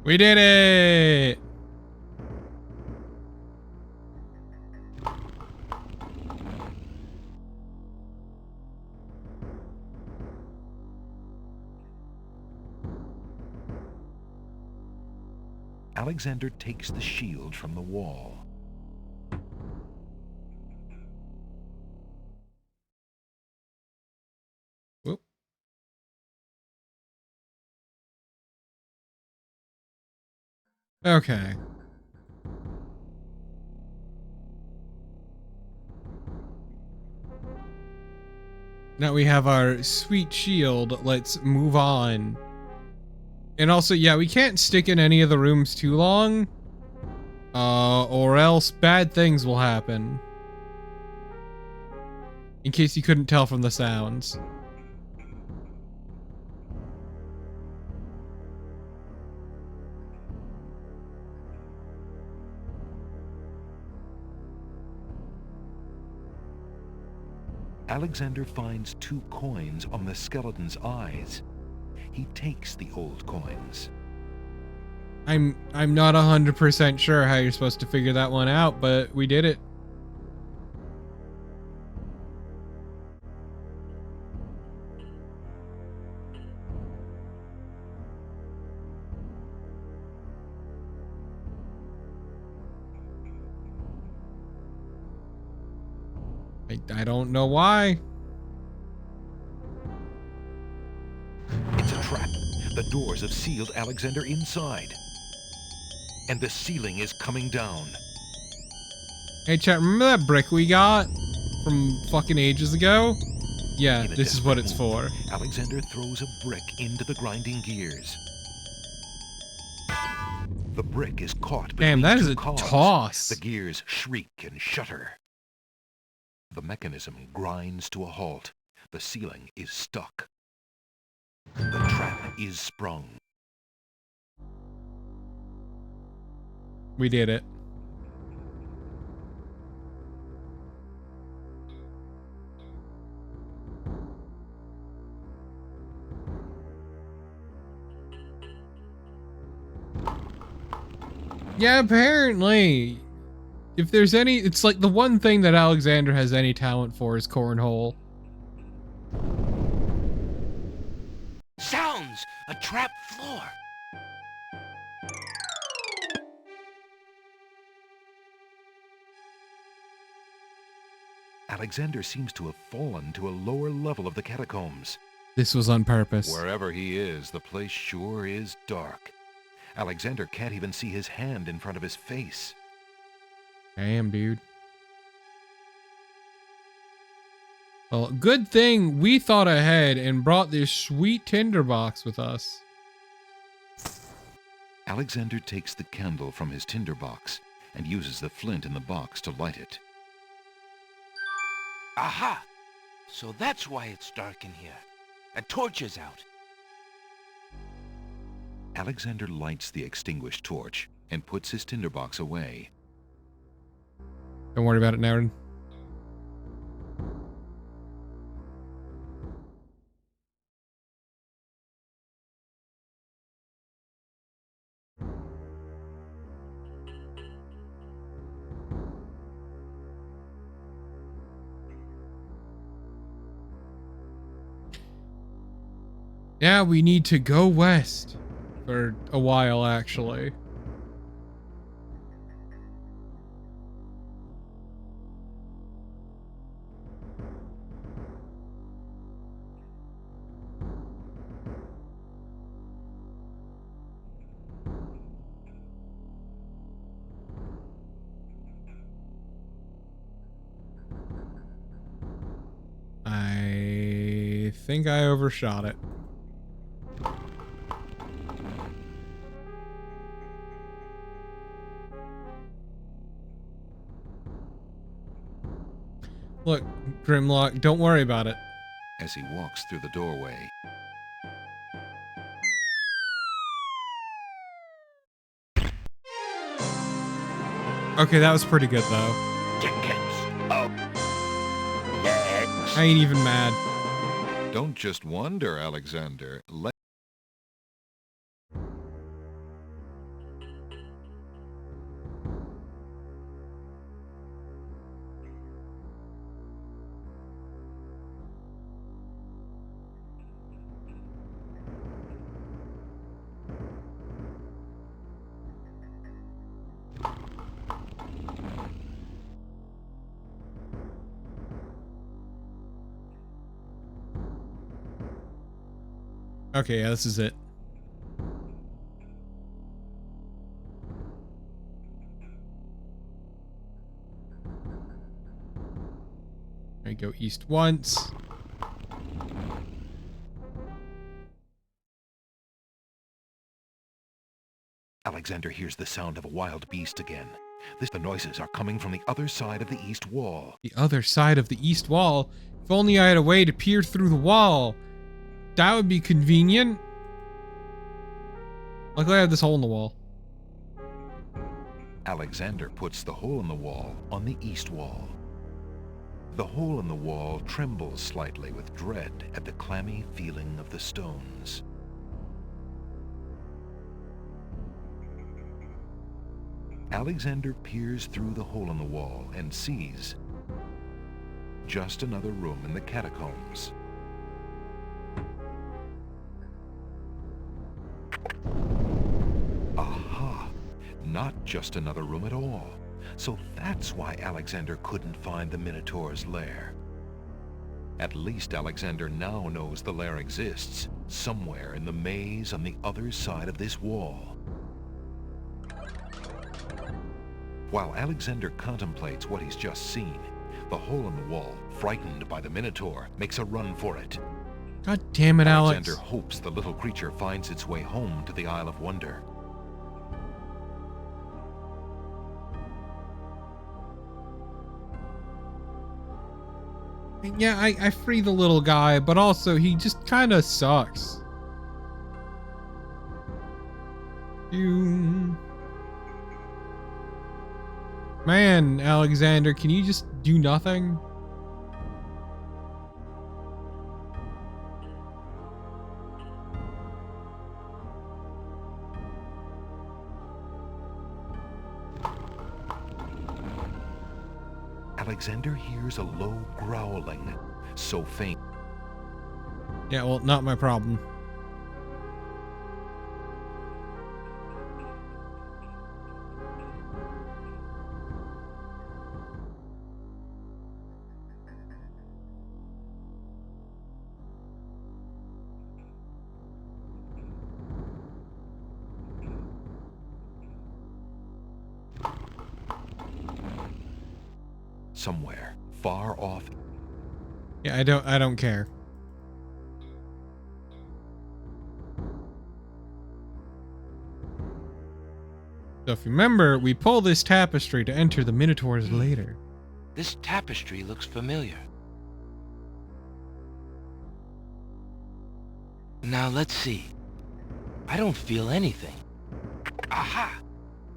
We did it! Alexander takes the shield from the wall. Whoop. Okay. Now we have our sweet shield. Let's move on. And also, yeah, we can't stick in any of the rooms too long. Or else bad things will happen. In case you couldn't tell from the sounds. Alexander finds 2 coins on the skeleton's eyes. He takes the old coins. I'm not 100% sure how you're supposed to figure that one out, but we did it. I don't know why. It's a trap. The doors have sealed Alexander inside. And the ceiling is coming down. Hey chat, remember that brick we got from fucking ages ago? Yeah, this is what it's for. Alexander throws a brick into the grinding gears. The brick is caught between Damn, that is 2 a cogs. toss. The gears shriek and shudder. The mechanism grinds to a halt. The ceiling is stuck. The trap is sprung. We did it. Yeah, apparently. If there's any, it's like the one thing that Alexander has any talent for is cornhole. Sounds! A trap floor! Alexander seems to have fallen to a lower level of the catacombs. This was on purpose. Wherever he is, the place sure is dark. Alexander can't even see his hand in front of his face. Damn, dude. Well, good thing we thought ahead and brought this sweet tinderbox with us. Alexander takes the candle from his tinderbox and uses the flint in the box to light it. Aha! So that's why it's dark in here. A torch is out. Alexander lights the extinguished torch and puts his tinderbox away. Don't worry about it, Naren. Yeah, we need to go west for a while, actually. I think I overshot it. Look, Grimlock, don't worry about it. As he walks through the doorway, Okay, that was pretty good, though. I ain't even mad. don't just wonder, Alexander. Okay, yeah, this is it. I go east once. Alexander hears the sound of a wild beast again. The noises are coming from the other side of the east wall. The other side of the east wall? If only I had a way to peer through the wall. That would be convenient. Luckily I have this hole in the wall. Alexander puts the hole in the wall on the east wall. The hole in the wall trembles slightly with dread at the clammy feeling of the stones. Alexander peers through the hole in the wall and sees just another room in the catacombs. Aha! Not just another room at all. So that's why Alexander couldn't find the Minotaur's lair. At least Alexander now knows the lair exists, somewhere in the maze on the other side of this wall. While Alexander contemplates what he's just seen, the hole in the wall, frightened by the Minotaur, makes a run for it. God damn it, Alex. Alexander hopes the little creature finds its way home to the Isle of Wonder. Yeah, I free the little guy, but also he just kind of sucks. Man, Alexander, can you just do nothing? Alexander hears a low growling, so faint. Yeah, well, not my problem. Somewhere far off. Yeah, I don't care. So if you remember, we pull this tapestry to enter the Minotaur's lair. This tapestry looks familiar. Now let's see. I don't feel anything. Aha!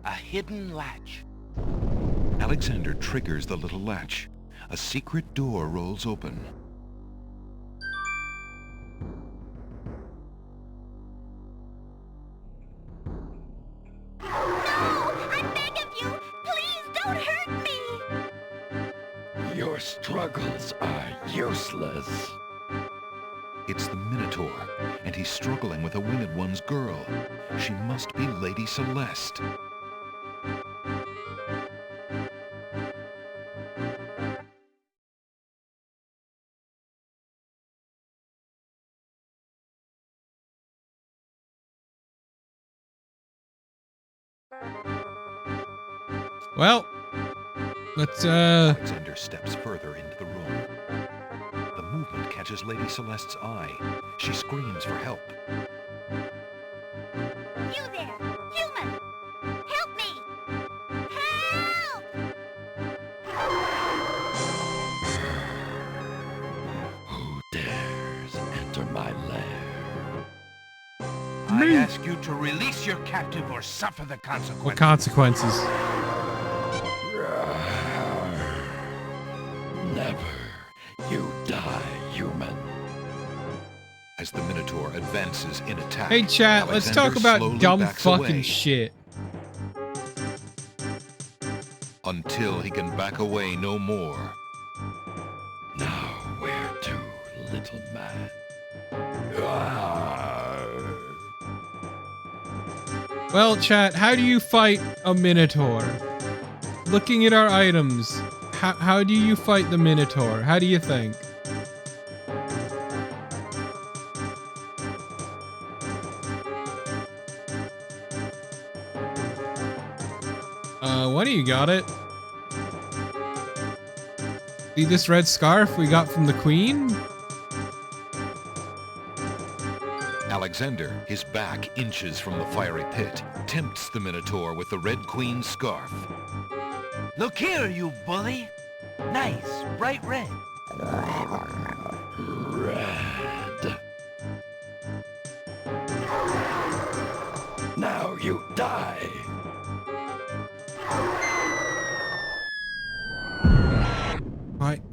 A hidden latch. Alexander triggers the little latch. A secret door rolls open. Your struggles are useless. It's the Minotaur, and he's struggling with a Winged One's girl. She must be Lady Celeste. Well, let's Alexander steps further into the room. The movement catches Lady Celeste's eye. She screams for help. You there, human! Help me! Help! Who dares enter my lair? I ask you to release your captive or suffer the consequences. what consequences? Never. You die, human. As the Minotaur advances in attack, Hey chat, let's Alexander talk about slowly dumb backs fucking away shit. until he can back away no more. Now where to, little man? Well, chat, how do you fight a Minotaur? Looking at our items, how do you fight the Minotaur? How do you think? One of you got it. See this red scarf we got from the Queen? Alexander, his back inches from the fiery pit, tempts the Minotaur with the Red Queen's scarf. Look here, you bully. Nice, bright red. Red. Now you die.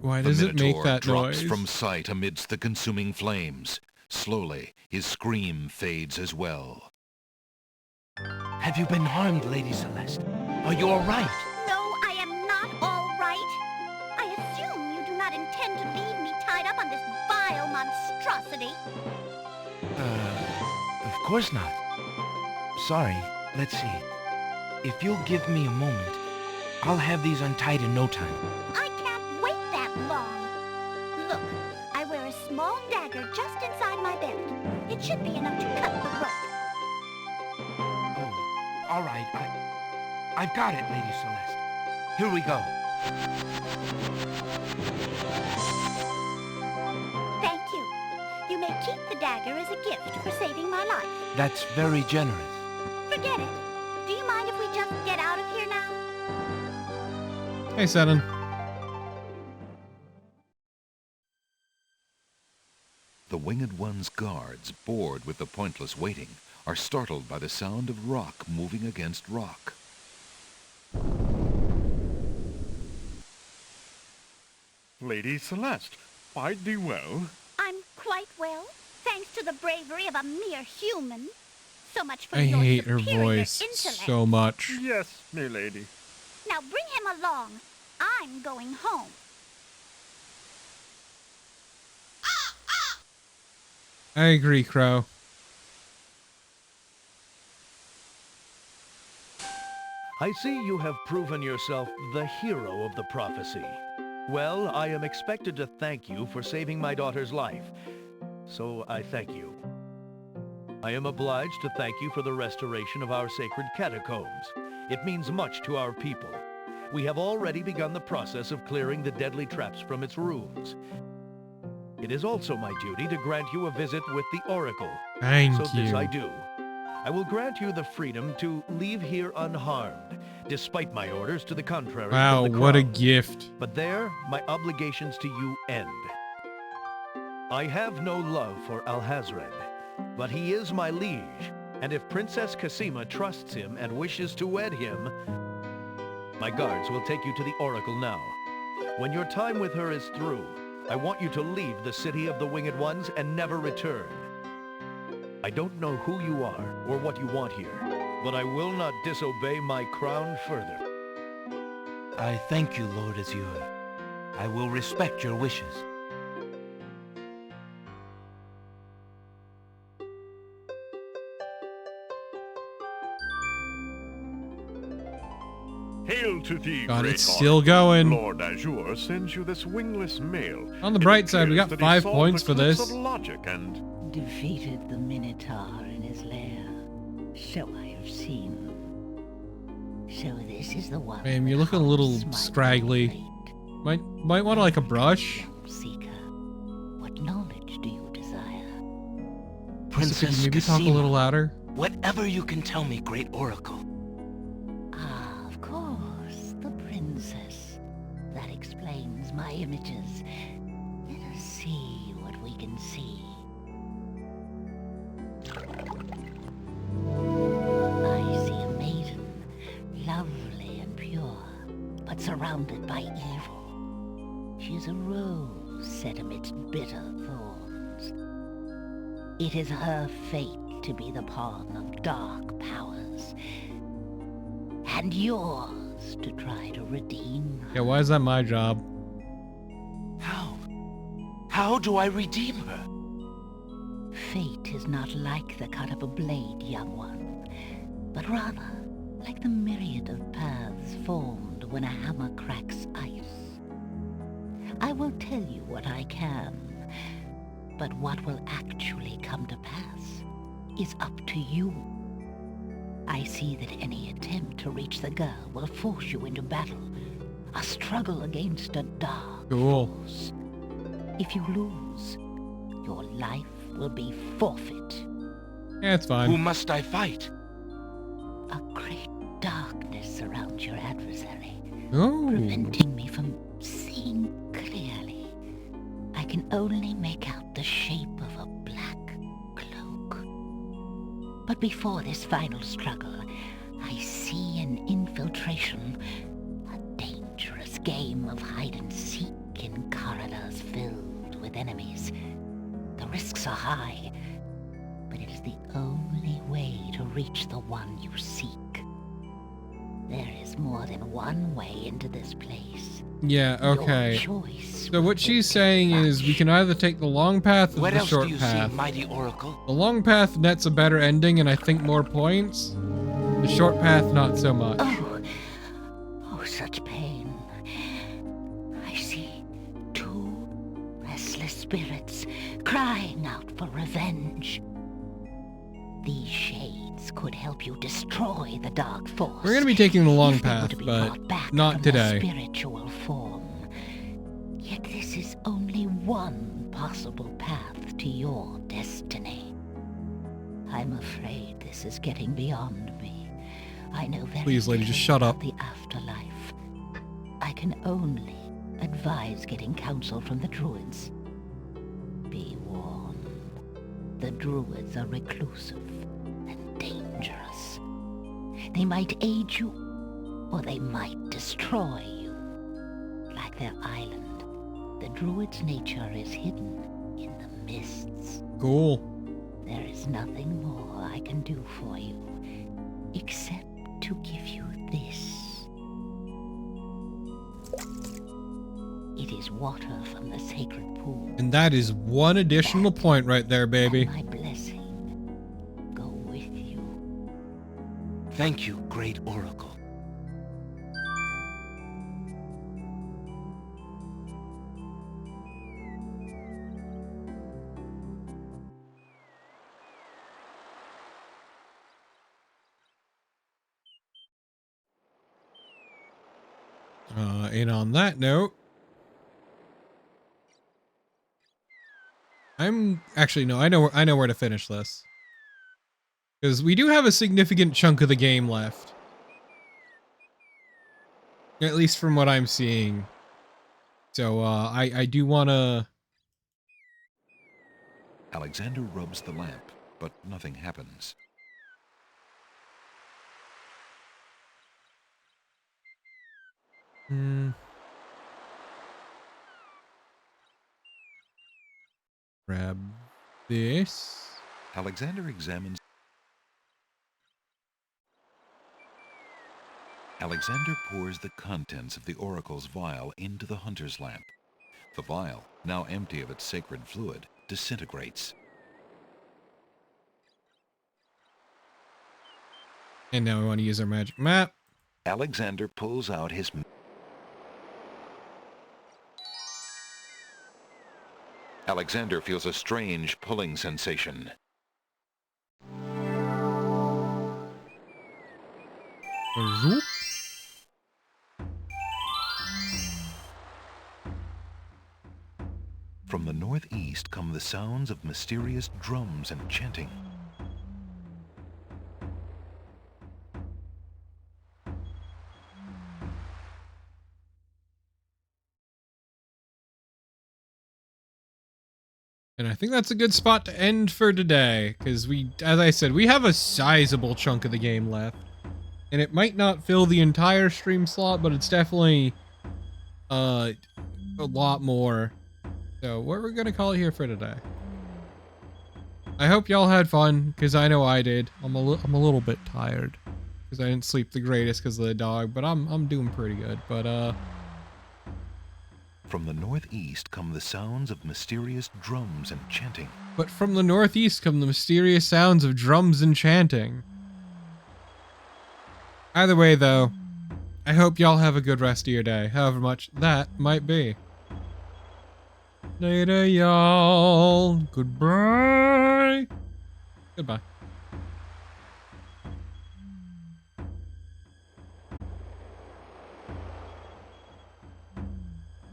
Why The does it make Minotaur that drops noise? from sight amidst the consuming flames. Slowly, his scream fades as well. Have you been harmed, Lady Celeste? Are you all right? No, I am not all right. I assume you do not intend to leave me tied up on this vile monstrosity. Of course not. Sorry, let's see. If you'll give me a moment, I'll have these untied in no time. I can't wait that long. Look, I wear a small dagger just inside my belt. It should be enough to cut the rope. Oh, all right. I've got it, Lady Celeste. Here we go. Thank you. You may keep the dagger as a gift for saving my life. That's very generous. Forget it. Do you mind if we just get out of here now? Hey, Seven. The Winged One's guards, bored with the pointless waiting, are startled by the sound of rock moving against rock. Lady Celeste, fight thee well. I'm quite well, thanks to the bravery of a mere human. So much for I your hate her superior voice intellect. so much. Yes, me lady. Now bring him along. I'm going home. I agree, Crow. I see you have proven yourself the hero of the prophecy. Well, I am expected to thank you for saving my daughter's life, so I thank you. I am obliged to thank you for the restoration of our sacred catacombs. It means much to our people. We have already begun the process of clearing the deadly traps from its rooms. It is also my duty to grant you a visit with the Oracle. Thank So this you. I do. I will grant you the freedom to leave here unharmed, despite my orders to the contrary. Wow, from the what a Crown. gift. But there, my obligations to you end. I have no love for Alhazred, but he is my liege, and if Princess Cassima trusts him and wishes to wed him, my guards will take you to the Oracle now. When your time with her is through, I want you to leave the City of the Winged Ones and never return. I don't know who you are or what you want here, but I will not disobey my crown further. I thank you, Lord Azure. I will respect your wishes. Hail to thee, God, great it's still Oracle. going. Lord Azure sends you this wingless mail. On the It bright side, we appears got that he 5 solved points the for cliffs this. of logic and Defeated the Minotaur in his lair. So I have seen. So this is the one. Man, you're looking a little scraggly. Might want like a brush. Seeker, what knowledge do you desire? Also, could Princess you maybe talk a Cassima, little louder? whatever you can tell me, Great Oracle. Ah, of course, the princess. That explains my images. Let us see what we can see. I see a maiden, lovely and pure, but surrounded by evil. She is a rose set amidst bitter thorns. It is her fate to be the pawn of dark powers, and yours to try to redeem her. Yeah, why is that my job? How do I redeem her? Fate is not like the cut of a blade, young one, but rather like the myriad of paths formed when a hammer cracks ice. I will tell you what I can, but what will actually come to pass is up to you. I see that any attempt to reach the girl will force you into battle, a struggle against a dark Cool. force. If you lose, your life will be forfeit. Yeah, it's fine. Who must I fight? A great darkness surrounds your adversary, Oh. preventing me from seeing clearly. I can only make out the shape of a black cloak. But before this final struggle, I see an infiltration, a dangerous game of hide and seek in cover. enemies. The risks are high, but it is the only way to reach the one you seek. There is more than one way into this place. Yeah, okay. Your choice So what she's saying is we can either take the long path or What the else short do you path. see, mighty oracle? The long path nets a better ending and I think more points. The short path, not so much. Oh, such pain. I see two restless spirits crying out for revenge. These shades could help you destroy the dark force. We're gonna be taking the long if they were path, to be but brought back not from today. their spiritual form. Yet this is only one possible path to your destiny. I'm afraid this is getting beyond me. I know very Please, lady, just little shut up. about the afterlife. I can only advise getting counsel from the druids. Be warned. The druids are reclusive and dangerous. They might aid you, or they might destroy you. Like their island, the druid's nature is hidden in the mists. Cool. There is nothing more I can do for you, except to give you this. It is water from the sacred pool. And that is one additional point right there, baby. My blessing go with you. Thank you, great oracle. And on that note, I'm actually no, I know where to finish this. Because we do have a significant chunk of the game left. At least from what I'm seeing. So I do wanna. Alexander rubs the lamp, but nothing happens. Grab this. Alexander examines. Alexander pours the contents of the oracle's vial into the hunter's lamp. The vial, now empty of its sacred fluid, disintegrates. And now we want to use our magic map. Alexander pulls out his... Alexander feels a strange pulling sensation. Zoop. From the northeast come the sounds of mysterious drums and chanting. And I think that's a good spot to end for today, because we, as I said, we have a sizable chunk of the game left. And it might not fill the entire stream slot, but it's definitely a lot more. So we're gonna call it here for today. I hope y'all had fun, because I know I did. I'm a little bit tired, because I didn't sleep the greatest because of the dog, but I'm doing pretty good. But From the northeast come the sounds of mysterious drums and chanting. But from the northeast come the mysterious sounds of drums and chanting. Either way, though, I hope y'all have a good rest of your day, however much that might be. Later, y'all. Goodbye. Goodbye.